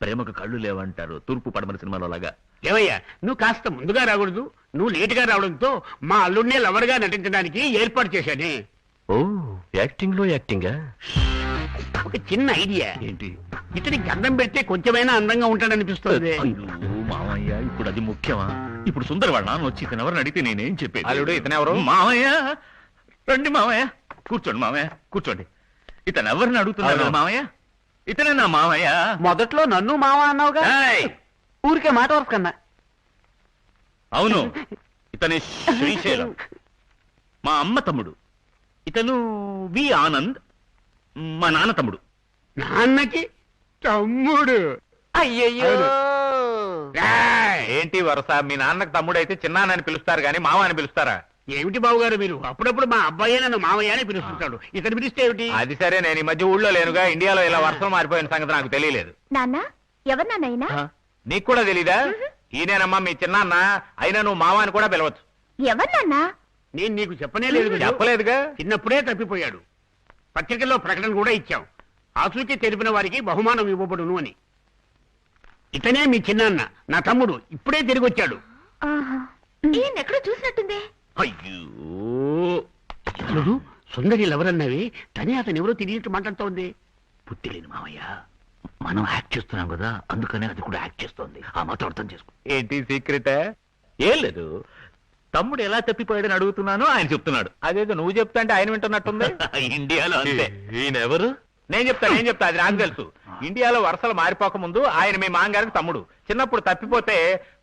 ప్రేమకు కళ్ళు లేవంటారు, తూర్పు పడమర సినిమాలో లాగా. ఏవయ్యా, నువ్వు కాస్త ముందుగా రాకూడదు. నువ్వు లేటుగా రావడంతో మా అల్లుడినే లవర్గా నటించడానికి ఏర్పాటు చేశానే. ఓ, యాక్టింగ్ లో యాక్టింగా? ఒక చిన్న ఐడియా. ఏంటి? ఇతనికి గంధం పెడితే కొంచెమైనా అందంగా ఉంటాడనిపిస్తుంది. అయ్యో మామయ్య, ఇప్పుడు అది ముఖ్యమా? ఇప్పుడు సుందరి వాళ్ళ నాన్న వచ్చి ఇతను ఎవరిని అడిగితే నేనేం చెప్పేది? అల్లుడు, ఇతను ఎవరు? మామయ్య, రండి మామయ్య, కూర్చోండి మామయ్య, కూర్చోండి. ఇతను ఎవరిని అడుగుతున్నారు మామయ్య? ఇతనే నా మామయ్య. మొదట్లో నన్ను మామ అన్నావుగా. ఏయ్! ఊరికే మాట వరకన్నా. అవును, ఇతని శ్రీశైలం, మా అమ్మ తమ్ముడు. ఇతను వి ఆనంద్, మా నాన్న తమ్ముడు. నాన్నకి తమ్ముడు? అయ్యయ్యో, ఏంటి వరస? మీ నాన్నకి తమ్ముడు అయితే చిన్నాన్నని పిలుస్తారు గాని మామ అని పిలుస్తారా? ఏమిటి బాబుగారు మీరు? అప్పుడప్పుడు మా అబ్బాయి నన్ను మామయ్య అని పిలుస్తుంటాడు. ఇతను పిలిస్తే ఏమిటి? అది సరే, నేను ఈ మధ్య ఊళ్ళో లేనుగా. ఇండియాలో ఇలా వర్షం మారిపోయిన సంగతి నాకు తెలియలేదు. నాన్న, ఎవరు నాన్నైనా? నీకు కూడా తెలీదా? ఈయనేనమ్మా మీ చిన్నాన్న. అయినా నువ్వు మామ అని కూడా పిలవచ్చు. ఎవరు నాన్న? నేను నీకు చెప్పనే లేదు. చెప్పలేదుగా, చిన్నప్పుడే తప్పిపోయాడు. పత్రికల్లో ప్రకటన కూడా ఇచ్చాం. ఆచూకీ తెలిపిన వారికి బహుమానం ఇవ్వబడును అని. ఇతనే మీ చిన్నాన్న, నా తమ్ముడు. ఇప్పుడే తిరిగి వచ్చాడు. ఈయన ఎక్కడో చూసినట్టుంది. అయ్యో, చూడు, సుందరి ఎవరన్నవి తనే అతను ఎవరో తిరిగినట్టు మాట్లాడుతోంది. బుద్ధి లేని మామయ్య, మనం యాక్ట్ చేస్తున్నాం కదా, అందుకనే అది కూడా యాక్ట్ చేస్తోంది. ఆ మాత్రం అర్థం చేసుకో. ఏంటి సీక్రెట్? ఏం లేదు, తమ్ముడు ఎలా తప్పిపోయాడని అడుగుతున్నాను, ఆయన చెప్తున్నాడు. అదేదో నువ్వు చెప్తా అంటే ఆయన వింటున్నట్టుంది. ఇండియాలో అంతే. ఈయన ఎవరు? నేను చెప్తా, అది నాకు తెలుసు. ఇండియాలో వరుసలు మారిపోక ముందు ఆయన మీ మాంగారికి తమ్ముడు. చిన్నప్పుడు తప్పిపోతే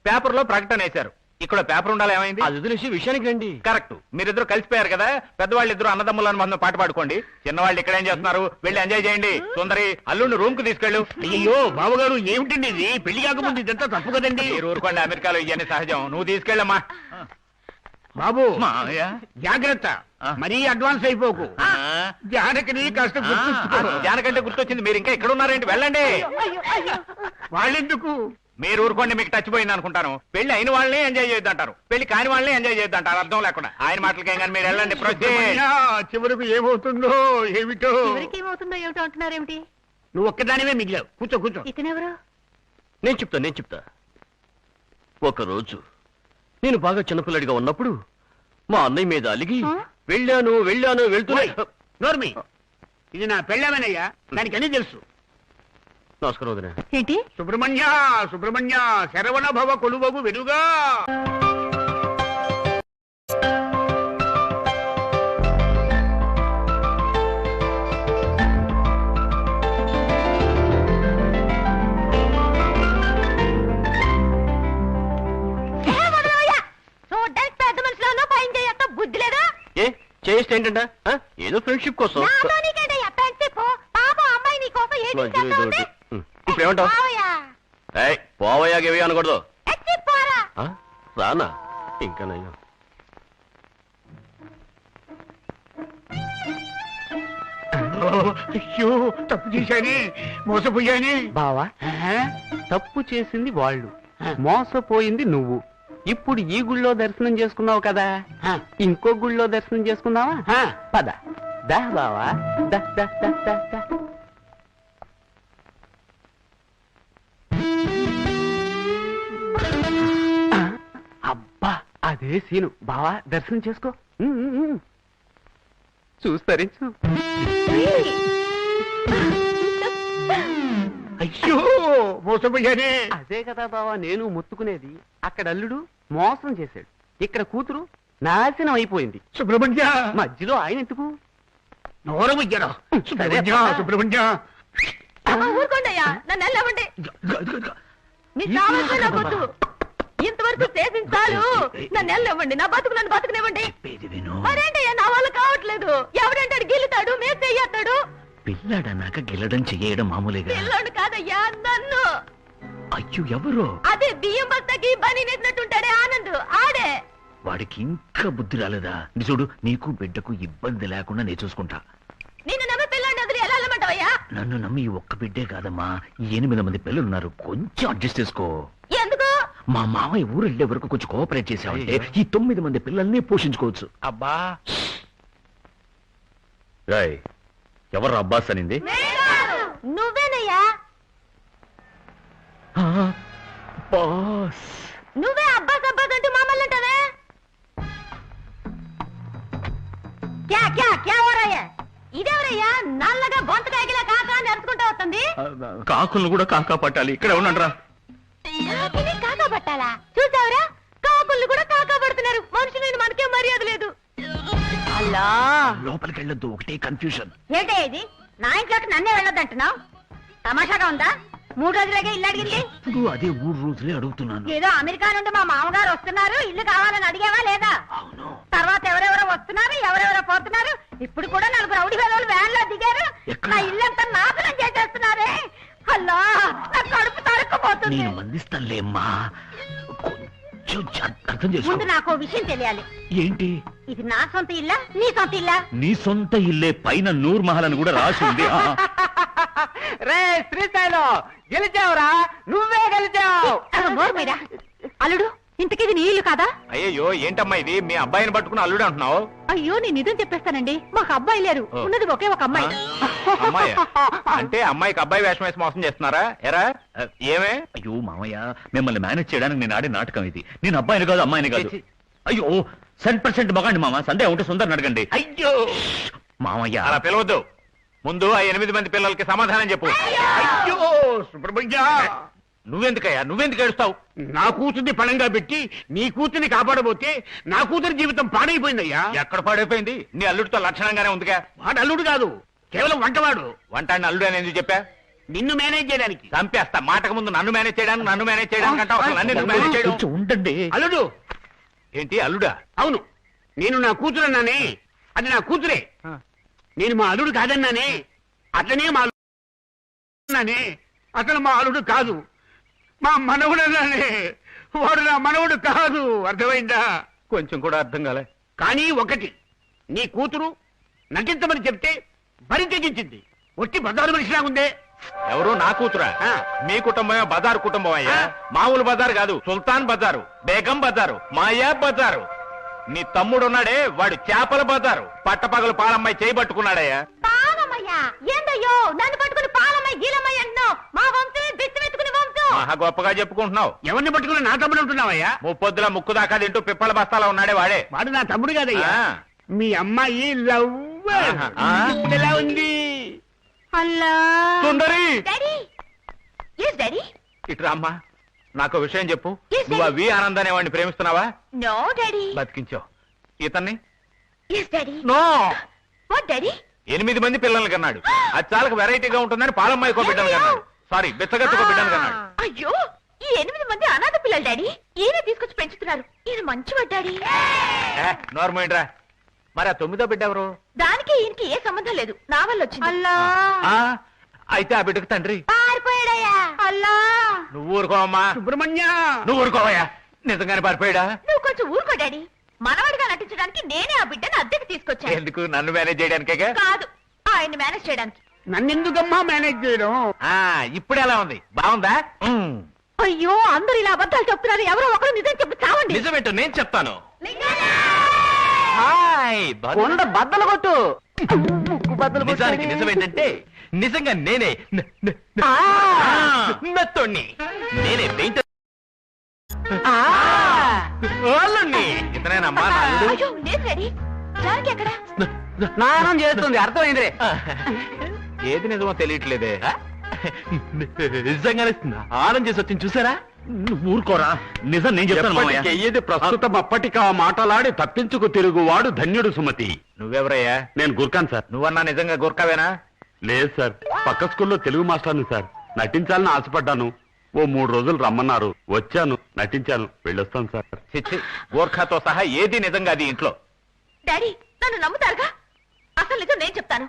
పేపర్లో ప్రకటన వేశారు. ఇక్కడ పేపర్ ఉండాలి, ఏమైంది? అది వదిలేసి విషయానికి రండి. కరెక్ట్, మీరిద్దరు కలిసిపోయారు కదా. పెద్దవాళ్ళు ఇద్దరు అన్నదమ్ములను మనం పాట పాడుకోండి. చిన్నవాళ్ళు ఇక్కడ ఏం చేస్తున్నారు? వెళ్ళి ఎంజాయ్ చేయండి. సుందరి, అల్లుడిని రూమ్ కు తీసుకెళ్ళు. అయ్యో బాబుగారు, ఏమిటండి ఇది? పెళ్లి కాకముందు ఇదంతా తప్పు కదండి. మీరు ఊరుకోండి, అమెరికాలో ఇవన్నీ సహజం. నువ్వు తీసుకెళ్ళమ్మా. బాబు మామయ్య, జాగ్రత్త, మరీ అడ్వాన్స్ అయిపోకు. జానకిని కాస్త జానకంటే గుర్తొచ్చింది. మీరు ఇంకా ఇక్కడ ఉన్నారేంటి? వెళ్ళండి. వాళ్ళెందుకు? మీరు ఊరుకోండి, మీకు టచ్ పోయింది అనుకుంటాను. పెళ్లి అయిన వాళ్ళనే ఎంజాయ్ చేయొద్దంటారు, పెళ్లి కాని వాళ్ళనే ఎంజాయ్ చేయొద్దంటారు. అర్థం లేకుండా ఆయన మాటలకేం కానీ మీరు వెళ్ళండి. చివరకు ఏమవుతుందో ఏమిటో. ఏమవుతుందో ఏమిటో అంటున్నారేమిటి? నువ్వు ఒక్కదానివే మిగిలావు. కూర్చో. ఇతనెవరు? నేను చెప్తా. ఒకరోజు నేను బాగా చిన్నపిల్లడిగా ఉన్నప్పుడు మా అన్నయ్య మీద అలిగి వెళ్ళాను వెళ్తున్నా. నోర్మి, ఇది నా పెళ్ళామేనయ్యా, దానికి అన్నీ తెలుసు. నమస్కారం వదినా. ఏంటి? సుబ్రహ్మణ్య శరవణ భవ కొలువగు వెలుగా. చూడ్డానికి పెద్ద మనుషులలో పైన చేయొత్త బుద్ధి లేదా? ఏ చేస్తే ఏంటంట? ఏదో ఫ్రెండ్షిప్ కోసం. మధ్యలో ఏదో ఒకటి. ఇప్పుడు ఏమంటావు? పోవయ్యా గేవి అనకూడదు. రానా? ఇంకా నయ్యా. అయ్యో, తప్పు చేశానే, మోసపోయానే. బావా, తప్పు చేసింది వాళ్ళు, మోసపోయింది నువ్వు. ఇప్పుడు ఈ గుళ్ళో దర్శనం చేసుకున్నావు కదా ఇంకో గుళ్ళో దర్శనం చేసుకుందావా పద దా బావా దా దా దా దా దా. అబ్బా అదే సీను బావా దర్శనం చేసుకో చూస్తరించు. అయ్యో మోసపోయానే. అదే కదా బావా నేను ముత్తుకునేది. అక్కడ అల్లుడు మోసం చేశాడు, ఇక్కడ కూతురు నాశనం అయిపోయింది. సుబ్రహ్మణ్య మధ్యలో ఆయన ఎందుకు? నోరముయ్యరా సుబ్రహ్మణ్య సుబ్రహ్మణ్య. ఊరుకోండయ్యా, నన్ను వెళ్ళవండి. మీకు కావాల్సిన నా బొట్టు ఇంతవరకు చేసించాలు. నన్ను వెళ్ళవండి, నా బతుకు నన్ను బతుకునివ్వండి. మరేంటయ్యా నా వల్ల కావట్లేదు. ఎవడంటాడు గెలుతాడు, మేము చెయ్యొద్దాడు. పిల్లాడన్నాక గెలడం చెయ్యడం మామూలుగా. పిల్లోడు కాదయ్యా, నన్ను. అయ్యో ఎవరు? అదే బియ్యం బస్తాకి బని నెట్టినట్టుంటాడే ఆనంద్, ఆడే. వాడికి ఇంకా బుద్ధి రాలేదా? చూడు, నీకు బిడ్డకు ఇబ్బంది లేకుండా నేను చూసుకుంటా. నిన్ను నమ్మి పిల్లోడిని వదిలి ఎలా వెళ్ళమంటావయ్యా? నన్ను నమ్మి ఈ ఒక్క బిడ్డే కాదమ్మా, 8 మంది పిల్లలున్నారు. కొంచెం అడ్జస్ట్ చేసుకో. ఎందుకు? మా మామయ్య ఊరు వెళ్ళే వరకు కొంచెం కోఆపరేట్ చేసావంటే ఈ 9 మంది పిల్లల్ని పోషించుకోవచ్చు. అబ్బా రాయ్, ఎవరు అబ్బాస్ అనింది? నువ్వేనయ్యా. బాస్ నువ్వే అబ్బాస్ అబ్బాస్ అంటూ మమ్మల్ని అంటావే. క్యా క్యా క్యా ఓరయ్యా? ఇదేవరయ్యా నల్లగా బొంతకాయకిలా కాకా అని అరుచుకుంటూ వస్తుంది. కాకులను కూడా కాకా పట్టాలి. ఇక్కడ ఉండండి రా. కాకా పట్టాలా? చూసావురా, కాకులు కూడా కాకా పడుతున్నారు. మనుషులు మనకే మర్యాద లేదు. అలా లోపలికి వెళ్ళొద్దు, ఒకటే కన్ఫ్యూజన్. ఏంటే ఇది? నా ఇంట్లోకి నన్నే వెళ్ళొద్దంటున్నావు? తమాషాగా ఉందా? 3 రోజులకే ఇల్లు అడిగింది. ఇప్పుడు అదే 3 రోజులే అడుగుతున్నాను. ఏదో అమెరికా నుండి మా మామగారు వస్తున్నారు, ఇల్లు కావాలని అడిగావా లేదా? అవును. తర్వాత ఎవరెవరో వస్తున్నారు, ఎవరెవరో పోతున్నారు. ఇప్పుడు కూడా 4 రౌడీ వేలు వ్యాన్ లో దిగారు. నా ఇల్లంతా నాశనం చేసేస్తున్నారే. అల్లా, నా కడుపు తరుక్కుపోతుంది. నేను మందిస్తానులేమ్మా, కొంచెం అర్థం చేసుకో. ముందు నాకు విషయం తెలియాలి. ఏంటి? ఇది నా సొంత ఇల్లా, నీ సొంత ఇల్లా? నీ సొంత ఇల్లే, పైన నూర్ మహల్ అని కూడా రాసి ఉంది. రే శ్రీశైలం, గెలిచావురా, నువ్వే గెలిచావు. అల్లుడు, ఇంతకిది నీ ఇల్లు కాదా? అయ్యో ఏంటమ్మా ఇది? మీ అబ్బాయిని పట్టుకుని అల్లుడు అంటున్నావు? అయ్యో, నేను నిజం చెప్పేస్తానండి. మాకు అబ్బాయి లేరు, ఉన్నది ఒకే ఒక అమ్మాయి. అమ్మాయి అంటే అమ్మాయికి అబ్బాయి వేషం వేసి మోసం చేస్తున్నారా? ఎరా ఏమే? అయ్యో మామయ్య, మిమ్మల్ని మేనేజ్ చేయడానికి నేను ఆడే నాటకం ఇది. నేను అబ్బాయిని కాదు, అమ్మాయిని కాదు. అయ్యో 100% మగాండి మామ. సందేహం ఉంటే సుందర్ అడగండి. అయ్యో మామయ్య అలా పిలవద్దు. ముందు ఆ 8 మంది పిల్లలకి సమాధానం చెప్పు. అయ్యో సుబ్రహ్మణ్య, నువ్వెందుకు ఏడుస్తావు? నా కూతుర్ని పణంగా పెట్టి నీ కూతుర్ని కాపాడబోతే నా కూతురి జీవితం పాడైపోయిందయ్యా. ఎక్కడ పాడైపోయింది? నీ అల్లుడితో లక్షణంగానే ఉందిగా. వాడు అల్లుడు కాదు, కేవలం వంటవాడు. వంటాడిని అల్లుడు అని ఎందుకు చెప్పా? నిన్ను మేనేజ్ చేయడానికి. చంపేస్తా. మాటకు ముందు నన్ను మేనేజ్ చేయడానికి అంటావు. అసలు నన్ను మేనేజ్ చేయడం. కొంచెం ఉండండి. అల్లుడు ఏంటి? అల్లుడా? అవును, నేను నా కూతురు అన్నానే, అది నా కూతురే. నేను మా అల్లుడు కాదన్నానే, అతనే మా అల్లుడు. అతను మా అల్లుడు కాదు, మా మనవుడు అన్నానే. వాడు నా మనవుడు కాదు. అర్థమైందా? కొంచెం కూడా అర్థం కాలే. కానీ ఒకటి, నీ కూతురు నటించమని చెప్తే బరి తెగించింది. ఒట్టి బజారు మనిషిలా ఉందే. ఎవరు? నా కూతురా? మీ కుటుంబమే బజారు కుటుంబం అయ్యా. మామూలు బజారు కాదు, సుల్తాన్ బజారు, బేగం బజారు, మాయా బజారు. నీ తమ్ముడు ఉన్నాడే, వాడు చేపల బజారు. పట్టపగలు పాలమ్మాయి చేయబట్టుకున్నాడయ్యా. పాలమయ్యా ఏందయ్యో? నన్ను పట్టుకుని పాలమ్మాయి గీలమ్మాయి అంటున్నావు. మా వంశమే బెత్తి వెతుకుని వంశం. మహా గొప్పగా చెప్పుకుంటున్నావు. ఎవరిని పట్టుకుని నా తమ్ముడు ఉంటున్నావయ్యా? ముప్పొద్దుల ముక్కు దాకా తింటూ పిప్పల బస్తాలా ఉన్నాడే వాడే. వాడు నా తమ్ముడు కాదయ్యా. మీ అమ్మాయి లవ్ ఎలా ఉంది? అల్లా సుందరి, డాడీ, yes డాడీ. ఇట్రా అమ్మా, నాకు విషయం చెప్పు. Yes, నువ్వు ఆ వి ఆనంద్ అనే వాడిని ప్రేమిస్తున్నావా? No daddy. బతికించావు. ఇతన్ని? yes daddy. No. What daddy? 8 మంది పిల్లలు కన్నాడు. అది చాలా వెరైటీగా ఉంటుందని పాలమ్మాయికో బిడ్డను కన్నాడు. సారీ, బిచ్చగత్తుకో బిడ్డను కన్నాడు. అయ్యో, ఈ 8 మంది అనాథ పిల్లలు డాడీ. ఈయన తీసుకొచ్చి పెంచుతున్నారు. ఈయన మంచివాడు డాడీ. నార్మల్. మరి ఆ 9వ బిడ్డ ఎవరు? దానికి ఈయనకి ఏ సంబంధం లేదు, నా వల్ల వచ్చింది. అల్లా అయితే ఆ బిడ్డకు తండ్రి పారిపోయాడయ్యా. అల్లా, నువ్వు ఊరుకోవమ్మా. సుబ్రహ్మణ్య, నువ్వు ఊరుకోవయ్యా. నిజంగానే పారిపోయాడా? నువ్వు కొంచెం ఊరుకో డాడీ. మనవాడిగా నటించడానికి నేనే ఆ బిడ్డను అద్దెకి తీసుకొచ్చాను. ఎందుకు? నన్ను మేనేజ్ చేయడానికే కాదు, ఆయన్ని మేనేజ్ చేయడానికి. నన్నెందుకమ్మా మేనేజ్ చేయడం? ఇప్పుడు ఎలా ఉంది? బాగుందా? అయ్యో అందరు ఇలా అబద్ధాలు చెప్తున్నారు, ఎవరో ఒకరు నిజం చెప్పి చావండి. నిజమేంటో నేను చెప్తాను. కొండ బద్దలు కొట్టు. నిజానికి నిజమేంటంటే నిజంగా నేనే మెత్తోణ్ణి, నేనే పెయింటర్. ఇంతనేనమ్మా అయ్యో లేదు రెడీ. జానకి ఎక్కడ? స్నానం చేస్తుంది, అర్థమైంది. ఏది నిజమో తెలియట్లేదే. నిజంగానే స్నానం చేసి వచ్చింది చూసారా? ఊరుకోరా, నిజం నేను చెప్తాను మామయ్య. ఏది ప్రస్తుతం అప్పటికా మాటలాడి తప్పించుకు తిరుగువాడు ధన్యుడు సుమతి. నువ్వెవరయ్యా? నేను గుర్కాన్ సార్. నువ్వన్నా నిజంగా గోర్ఖావేనా? లేదు సార్, పక్క స్కూల్లో తెలుగు మాస్టర్ని సార్. నటించాలని ఆశపడ్డాను. ఓ 3 రోజులు రమ్మన్నారు, వచ్చాను, నటించాను, వెళ్ళొస్తాను సార్. చిచ్చి, గోర్ఖాతో సహా ఏది నిజంగా అది ఇంట్లో? డాడీ నన్ను నమ్ముతారుగా? అసలు నిజం నేను చెప్తాను.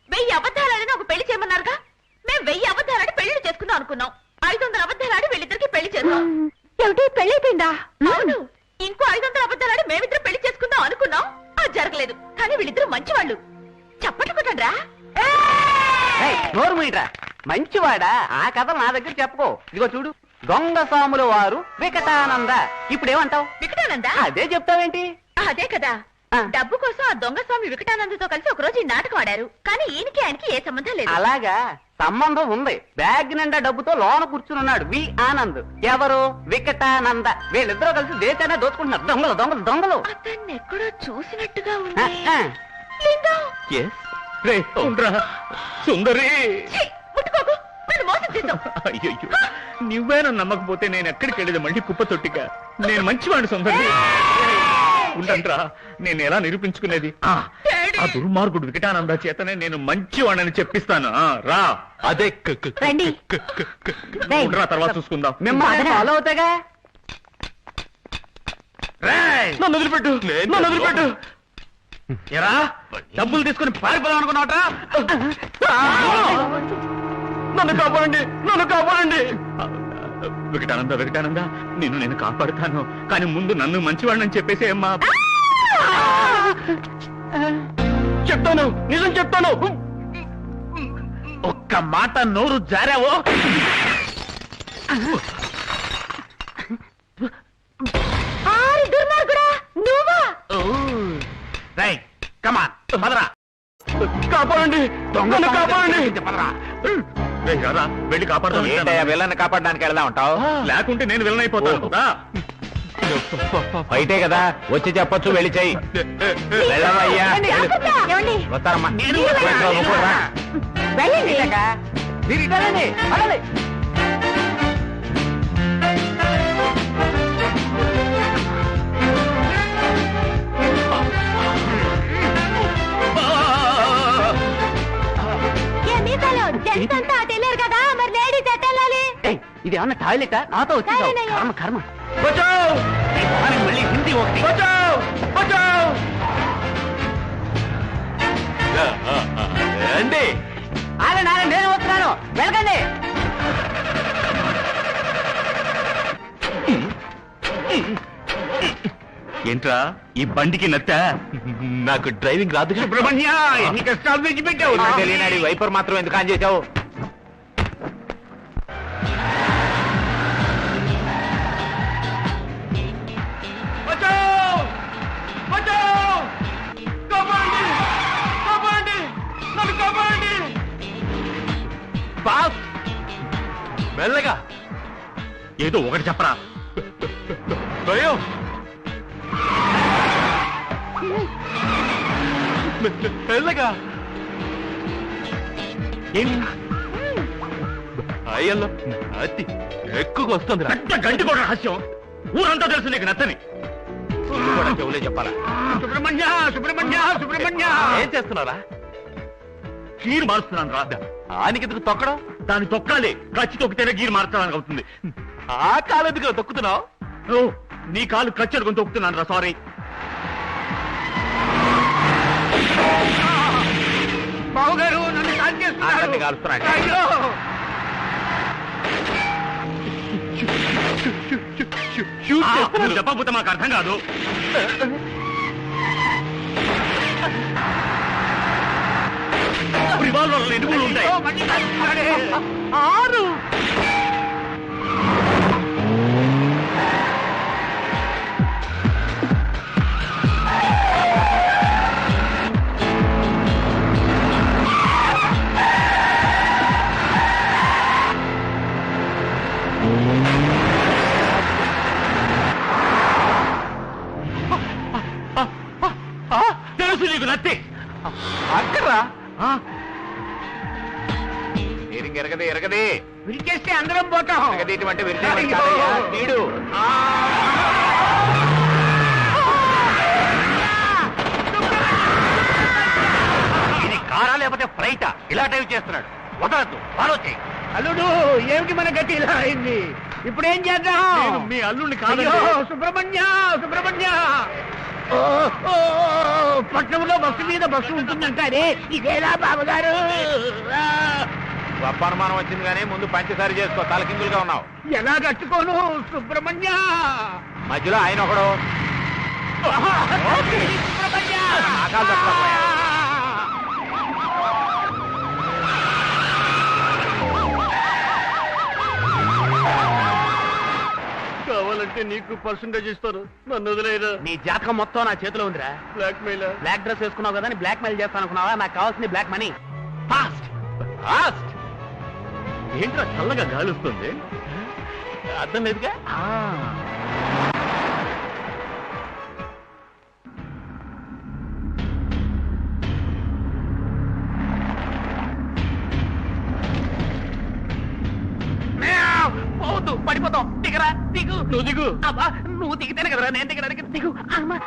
1000 అబద్ధాలని ఒక పెళ్లి చేయమన్నారుగా. మేము 1000 అబద్ధాలని పెళ్లి చేసుకుందాం అనుకున్నాం. 500 అబద్ధాలని వీళ్ళిద్దరికి పెళ్లి చేద్దాం. ఏమిటి పెళ్ళైపోయిందా? అవును, ఇంకో 500 అబద్ధాలని మేమిద్దరు పెళ్లి చేసుకుందాం అనుకున్నాం. అది జరగలేదు. కానీ వీళ్ళిద్దరు మంచివాళ్ళు. చప్పట్లు కొట్టండ్రా. నోరు మీట్రా, మంచివాడా? ఆ కథ నా దగ్గర చెప్పుకో. ఇదిగో చూడు, దొంగ సాముల వారు వికటానంద. ఇప్పుడేమంటావు? వికటానంద? అదే చెప్తావేంటి? అదే కదా. డబ్బు కోసం ఆ దొంగ స్వామి వికటానందతో కలిసి ఒక రోజు ఈ నాటకం ఆడారు. కానీ ఈయనకి ఆయనకి ఏ సంబంధం లేదు. అలాగా? సంబంధం ఉంది. బ్యాగ్ నిండా డబ్బుతో లోన కూర్చున్నాడు వి ఆనంద్. ఎవరు? వికటానంద. వీళ్ళిద్దరూ కలిసి దేశాన్ని దోచుకుంటున్నారు. దొంగలు దొంగలు దొంగలు. అతన్ని ఎక్కడో చూసినట్టుగా ఉంది. లింగం. సుందరి, ఛీ, ముట్టుకోకు. నన్ను మోసం చేశావు. అయ్యో, నువ్వేనా నమ్మకపోతే నేను ఎక్కడికి వెళ్ళేది? మళ్ళీ కుప్ప తొట్టిగా. నేను మంచివాడు సుందరి. ఉండంట్రా, నేను ఎలా నిరూపించుకునేది? ఆ దుర్మార్గుడు వికటానంద చేతనే నేను మంచివాడని చెప్పిస్తాను. రా. అదే రండి. ఉండరా, తర్వాత చూసుకుందాం. మిమ్మల్ని ఫాలో అవుతాగా. నన్ను వదిలిపెట్టు, నన్ను వదిలిపెట్టు. ఎరా, డబ్బులు తీసుకుని పారిపోదాం అనుకున్నావట? నన్ను కాపాడండి, నన్ను కాపాడండి. వికటానంద, వికటానంద, నిన్ను నేను కాపాడుతాను. కానీ ముందు నన్ను మంచివాడిని చెప్పేసి అమ్మా. చెప్తాను, నిజం చెప్తాను. ఒక్క మాట నోరు జారావో దుర్మార్గుడా నువ్వా? కమాన్, పదరా. కాపాడండి, దొంగను కాపాడండి. వెళ్ళి కాపాడుతాను. వెళ్ళని కాపాడడానికి వెళ్దా ఉంటావు? లేకుంటే నేను వెళ్ళనైపోతాను. బయటే కదా, వచ్చి చెప్పొచ్చు, వెళ్ళి చెయ్యి. వెళ్ళవయ్యా. ఏమండి? వస్తారమ్మా. వెళ్ళండి. మీరు ఇటాలండి. అలాగే జెంట్స్ అటు వెళ్ళారు కదా, మరి లేడీస్ ఎట్ వెళ్ళాలి? ఇది ఏమన్నా టాయిలెటా? నాతో వచ్చేసావు. సరేనయ్యా. కర్మ కర్మ. మళ్ళీ హిందీ ఒకటి. బచావ్, బచావ్. అండి ఆగండి ఆగండి, నేను వస్తున్నాను, వెళ్ళకండి. ఏంట్రా ఈ బండికి నచ్చ? నాకు డ్రైవింగ్ రాదు. సుబ్రహ్మణ్య, ఎన్ని కష్టాలు తెచ్చిపెట్టావు. తెలియనాడి వైపర్ మాత్రం ఎందుకు ఆన్ చేసావు? బచావ్, బచావ్. కాపాడండి, కాపాడండి, నన్ను కాపాడండి. బాస్ మెల్లగా. ఏదో ఒకటి చెప్పరా. భయం. మెల్లగా. అయ్యల్లో అతి ఎక్కువగా వస్తుంది. పెద్ద గంటి కూడా రహస్యం. ఊరంతా తెలుసు నీకు నచ్చని. చెవులే చెప్పాలా? సుబ్రహ్మణ్య, సుబ్రహ్మణ్య, సుబ్రహ్మణ్య. ఏం చేస్తున్నారా? గీరు మారుస్తున్నాను రా. ఆనికి ఎందుకు తొక్కడం? దాన్ని తొక్కాలి. కచ్చి తొక్కితేనే గీరు మార్చడానికి అవుతుంది. ఆ కాలు ఎందుకు తొక్కుతున్నావు? ఓ, నీ కాలు కచ్చి అడుగుని తొక్కుతున్నాను రా. సారీ. బావుగారు, నన్ను కాల్ చేస్తున్నారు. కాలుస్తున్నాడు. అయ్యో. నువ్వు చెప్పకపోతే మాకు అర్థం కాదు. రివాల్వర్లు ఎన్ని ఉంటాయి? 6 తెలుసు నీకు నత్తి అక్కరా ఎరగదే ఎరగదే విరిచేస్తే అందరం పోతాం. ఎరగదేటువంటి వీడు ఇది కారా లేకపోతే ఫ్లైటా ఇలా డ్రైవ్ చేస్తున్నాడు వదలద్దు ఫాలో చేయి అల్లుడు ఏమిటి మన గట్టి ఇలా అయింది? ఇప్పుడు ఏం చేద్దాం? నేను మీ అల్లుడిని కాదు అయ్యో, సుబ్రహ్మణ్య సుబ్రహ్మణ్య పట్నంలో బస్సు మీద బస్సు ఉంటుందంటారే ఇదేలా బాబుగారు? గొప్ప అనుమానం వచ్చింది కానీ ముందు పంచసారి చేసుకో తలకిందులుగా ఉన్నావు ఎలా కట్టుకోను సుబ్రహ్మణ్య? మధ్యలో ఆయన ఒకడు సుబ్రహ్మణ్య ఆకాలు తప్పకపోయా. కావాలంటే నీకు పర్సంటేజ్ ఇస్తాను నన్ను వదిలేరా. నీ జాతకం మొత్తం నా చేతిలో ఉందిరా. బ్లాక్ మెయిల్ బ్లాక్ డ్రెస్ వేసుకున్నావు కదా బ్లాక్ మెయిల్ చేస్తాను అనుకున్నావా? నాకు కావాల్సింది బ్లాక్ మనీ. ఫాస్ట్ ఫాస్ట్ ఏంట్రా చల్లగా గాలి వస్తుంది అర్థం లేదుగా? పోవద్దు, పడిపోతాం. దిగరా, దిగు. నువ్వు దిగు. అబ్బా, నువ్వు దిగితేనే కదరా నేను దిగడానికి. దిగు. అమ్మా.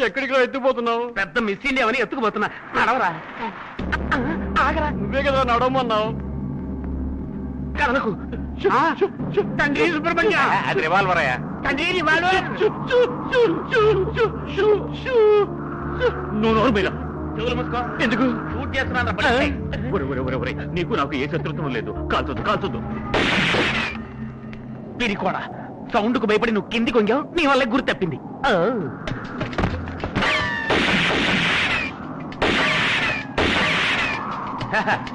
ఎక్కడికి ఎత్తుపోతున్నావు? పెద్ద మిస్ ఇండియా అని ఎత్తుకుపోతున్నా. నడవరా. ఆగరా. నువ్వే కదా నడవమన్నావు. కదలకు. తండ్రి సుబ్రహ్మణ్య. అది రివాల్వర్ అయ్యా. తండ్రి రివాల్వర్. నువ్వు నోరు మీద చెవులు మూసుకో. ఎందుకు షూట్ చేస్తున్నాను. నీకు నాకు ఏ శత్రుత్వం లేదు. కాల్చొద్దు కాల్చొద్దు. పిరి కూడా సౌండ్ కు భయపడి నువ్వు కింది కొంగావు. నీ వల్ల గురి తప్పింది.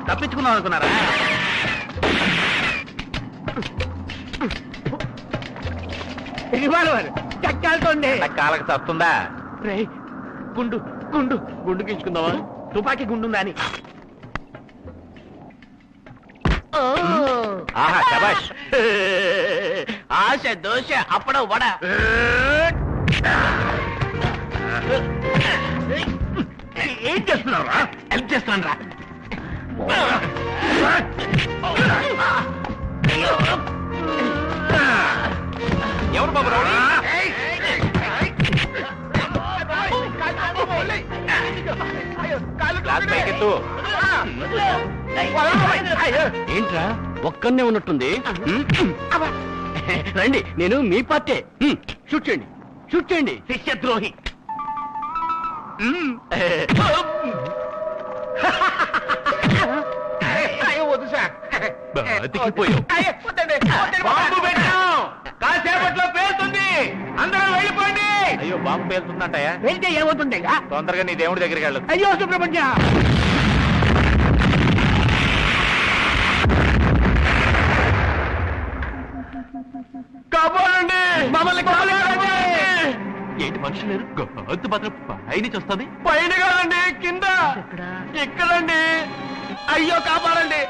తప్పించుకున్నావు అనుకున్నారా? రివాల్వర్ చక్కాలతోంది. కాలకు చస్తుందా? రేయ్, గుండు గుండు గుండు గీంచుకుందావా? తుపాకీ గుండుందా అని. ఆహా శబాష్. ఆశ దోశ అప్పడం వడ. ఏం చేస్తున్నావురా? హెల్ప్ చేస్తున్నాను రా. ఎవరు బాబు రౌడీ? గ్లాస్ పైకెత్తు. ఏంట్రా ఒక్కనే ఉన్నట్టుంది? రండి, నేను మీ పార్టీ. షూట్ చేయండి, షూట్ చేయండి. శిష్యద్రోహి. వద్దు సార్. బతికిపోయావు. బాంబు పెట్టాం. కాసేపట్లో పేలుతుంది. అందరూ వెళ్ళిపోండి. అయ్యో బాంబు పేలుతుందంటయా? వెళ్తే ఏమవుతుంది? తొందరగా నీ దేవుడి దగ్గరికి వెళ్ళు. అయ్యో సుబ్రహ్మణ్య. కాపాడండి మమ్మల్ని కాపాడండి. ఏంటి మనుషులు లేరు? గొంతు మాత్రం పైనుంచి వస్తుంది. పైన కాదండి కింద. ఇక్కడండి. అయ్యో కాపాడండి.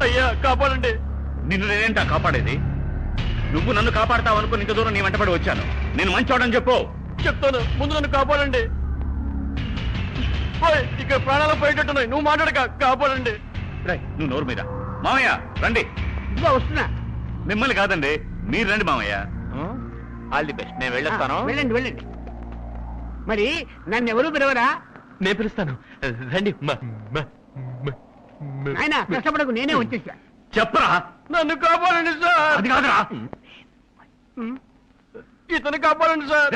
అయ్యా కాపాడండి. నిన్ను నేనేంటా కాపాడేది? నువ్వు నన్ను కాపాడతావు అనుకుని ఇంత దూరం నీ వెంటబడి వచ్చాను. నేను మంచోడని చెప్పు. చెప్తాను, ముందు నన్ను కాపాడండి. ఇక్కడ ప్రాణాలు పోయేటట్టున్నాయి. నువ్వు మాట్లాడక కాపాడండి. నువ్వు నోరు మీద. మామయ్య రండి. వస్తున్నా. మిమ్మల్ని కాదండి, మీరు రండి మామయ్య. All the best. నేను వెళ్ళొస్తాను. వెళ్ళండి వెళ్ళండి. మరి నన్ను ఎవరు పిలవరా? నేను పిలుస్తాను, రండి. ఆయన కష్టపడకు, నేనే వచ్చేసా. చెప్పరా. నన్ను కాపాడండి సార్. అది కాదురా, ఇతను కాపాడండి సార్.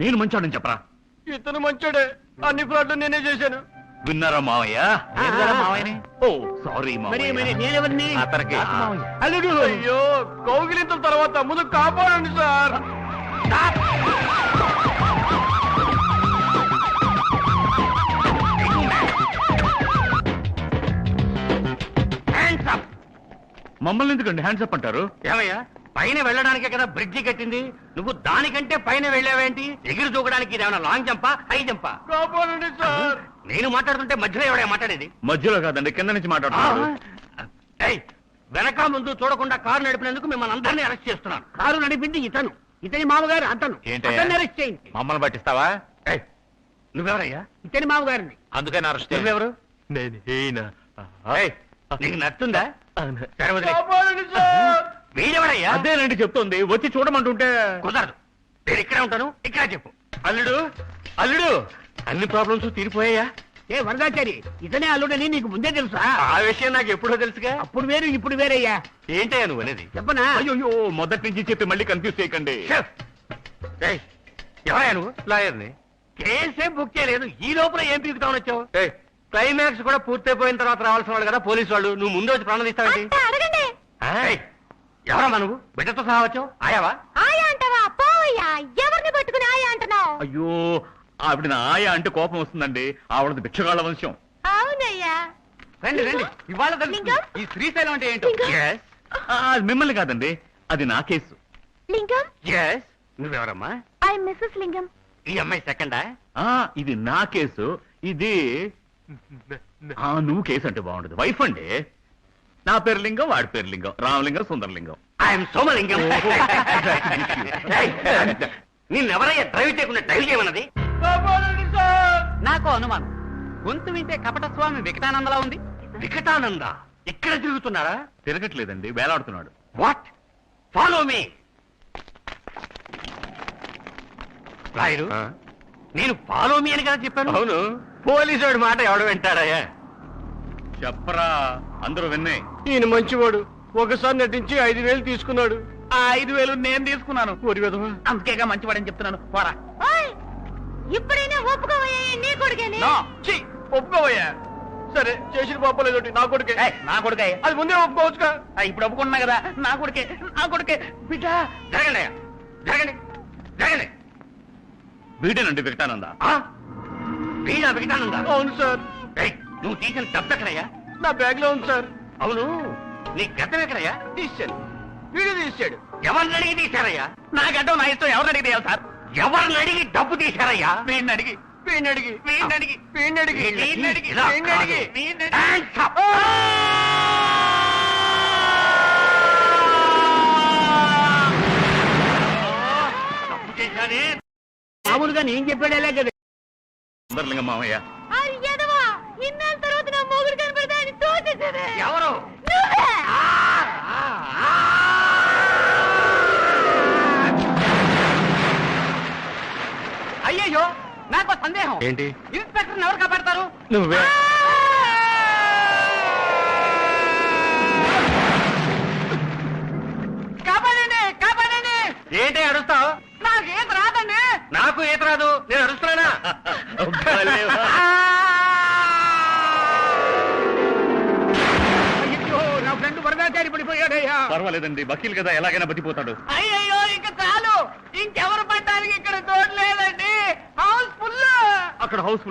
నేను మంచోడని చెప్పరా. ఇతను మంచోడే. అన్ని ఫ్రాడ్లు నేనే చేశాను. విన్నారా మావయ్య? మావయ్యని. ఓ సారీ మరి నేనెవరిని? అతనికి అల్లుడు. అయ్యో కౌగిలింతల తర్వాత ముందు కాపాడండి సార్. మమ్మల్ని ఎందుకండి హ్యాండ్స్ అప్ అంటారు? ఏమయ్యా పైన వెళ్ళడానికే కదా బ్రిడ్జి కట్టింది. నువ్వు దానికంటే పైన వెళ్ళావేంటి? ఎగిరి దూకడానికి ఇదేమన్నా లాంగ్ జంపా హై జంపా? కాపాడండి సార్. నేను మాట్లాడుతుంటే మధ్యలో ఎవడే మాట్లాడేది? మధ్యలో కాదండి, కింద నుంచి మాట్లాడుతున్నారు. ఏయ్, వెనక ముందు చూడకుండా కారు నడిపినందుకు మిమ్మల్ని అందరినీ అరెస్ట్ చేస్తున్నాను. కారు నడిపింది ఇతని మామగారు అతను. ఏంటయ్యా? అతన్ని అరెస్ట్ చేయండి. మమ్మల్ని పట్టిస్తావా? ఏయ్, నువ్వెవరయ్యా? ఇతని మామగారిని. అందుకని అరెస్ట్ నువ్వెవరు? నేను ఈయన. ఏయ్, నీకు నచ్చుందా? సరే వదిలే. కాపాడండి సార్. వీడెవడయ్యా? అదేనండి చెప్తోంది, వచ్చి చూడమంటుంటే. కుదరదు. నేను ఇక్కడే ఉంటాను, ఇక్కడ చెప్పు. అల్లుడు, అల్లుడు, అన్ని ప్రాబ్లమ్స్ తీరిపోయాయా? ఏ వరదాచారి, ఇతనే అల్లుడని నీకు ముందే తెలుసా? ఆ విషయం నాకు ఎప్పుడో తెలుసుగా. అప్పుడు వేరు ఇప్పుడు వేరయ్యా. ఏంటయ్యా నువ్వు అనేది? చెప్పనా? అయ్యో, మొదటి నుంచి చెప్పి మళ్ళీ కన్ఫ్యూజ్ చేయకండి. ఏయ్, ఎవరయ్యా నువ్వు? లాయర్ని. కేసే బుక్ చేయలేదు, ఈ లోపల ఏం పీకుతామని వచ్చావు? ఏయ్, క్లైమాక్స్ కూడా పూర్తయిపోయిన తర్వాత రావాల్సిన వాళ్ళు కదా పోలీసు వాళ్ళు. నువ్వు ముందు వచ్చి ప్రాణం తీస్తావేంటి? అంతే, అడగండి. ఏయ్, ఎవరమ్మా నువ్వు? బిడ్డతో సహా వచ్చావు? ఆయావా? ఆయా అంటావా? పోయా, ఎవరిని పట్టుకుని ఆయా అంటున్నావు? అయ్యో, ఆవిడ నా ఆయ అంటే కోపం వస్తుందండి. ఆవిడది భిక్షగాళ్ళ వంశం. అవునయ్యా. రండి రండి, ఇవాళ తెలుస్తుంది. లింగం? ఈ శ్రీశైలం అంటే ఏంటో. లింగం? Yes, అది మిమ్మల్ని కాదండి, అది నా కేసు. లింగం, yes. నువ్వెవరమ్మా? ఐ మిస్సెస్ లింగం. ఈ అమ్మాయి సెకండా? ఇది నా కేసు. ఇది నువ్వు కేసు అంటే బాగుండదు. వైఫ్ అండి. నా పేరు లింగం, వాడి పేరు లింగం. రామలింగం, సుందరలింగం. ఐఎమ్ సోమలింగం. నిన్నెవరయ్యా డ్రైవ్ చేయకుండా డ్రైవ్ చేయమన్నది? నాకు అనుమానం, గొంతు వింటే కపట స్వామి వికటానందలా ఉంది. వికటానంద ఇక్కడ తిరుగుతున్నారా? తిరగట్లేదండి, వేలాడుతున్నాడు. వాట్? Follow me. రాయుడు, నేను ఫాలో మీ అని కదా చెప్పాను. అవును, పోలీసు వాడి మాట ఎవడు వింటాడయ్యా? చెప్పరా, అందరూ విన్నాయి. ఈయన మంచివాడు, ఒకసారి నటించి 5,000 తీసుకున్నాడు. ఆ 5,000 నేను తీసుకున్నాను. అందుకేగా మంచివాడని చెప్తున్నాను. పోరా. ఓయ్, ఇప్పుడైనా ఒప్పుకోవయ్యా, నీ కొడుకేనే. ఒప్పుకోవయ్యా. సరే, చేసిన పాపలేదు నా కొడుకే. నా కొడుకే. అది ముందే ఒప్పుకోవచ్చుగా. ఇప్పుడు ఒప్పుకున్నా కదా, నా కొడుకే, నా కొడుకే. బిడ్డ జరగండి అయ్యా, జరగండి, జరగండి. వీడేనండి వికటానంద. వీడా వికటానంద? అవును సార్. నువ్వు తీసిన డబ్బు ఎక్కడయ్యా? నా బ్యాగ్ లో ఉంది సార్. అవును, నీ గడ్డం ఎక్కడయ్యా? తీసాడు. వీడు తీసాడు. ఎవరిని అడిగి తీశారయ్యా? నా గడ్డం నా ఇష్టం, ఎవరిని అడిగి తీయాలి సార్? ఎవరిని అడిగి డబ్బు తీశారయ్యా? వీడిని అడిగి, వీడిని అడిగి, వీడిని అడిగి, వీడిని అడిగి, వీడిని అడిగి, ఇలా వీడిని అడిగి, కాదు. వీడిని అడిగి. Hands up. తప్పు చేశానే. మామూలుగా నేను చెప్పాడేలే కదా. సుందరలింగం మామయ్య. అరే ఎదవా, ఇన్నాళ్ళ తర్వాత నా మొగుడు కనపడతా అని తోచేసావే. ఎవరు? నువ్వే. అయ్యయ్యో, నాకు సందేహం. ఏంటి? ఇన్స్పెక్టర్ ఎవరు కాపాడతారు? నువ్వే. కాపాడండి, కాపాడండి. ఏంటి అడుస్తావు? నాకు ఈత రాదండి. నాకు ఈత రాదు, నేను అరుస్తున్నానా? అయ్యో, నా ఫ్రెండ్ వరదాచారి పడిపోయాడయ్యా. పర్వాలేదండి, వకీల్ కదా, ఎలాగైనా బతిపోతాడు. అయ్యయ్యో, ఇంక చాలు. ఇంకెవరు పడ్డానికి ఇక్కడ తోడలేదండి. House full. అక్కడ హౌస్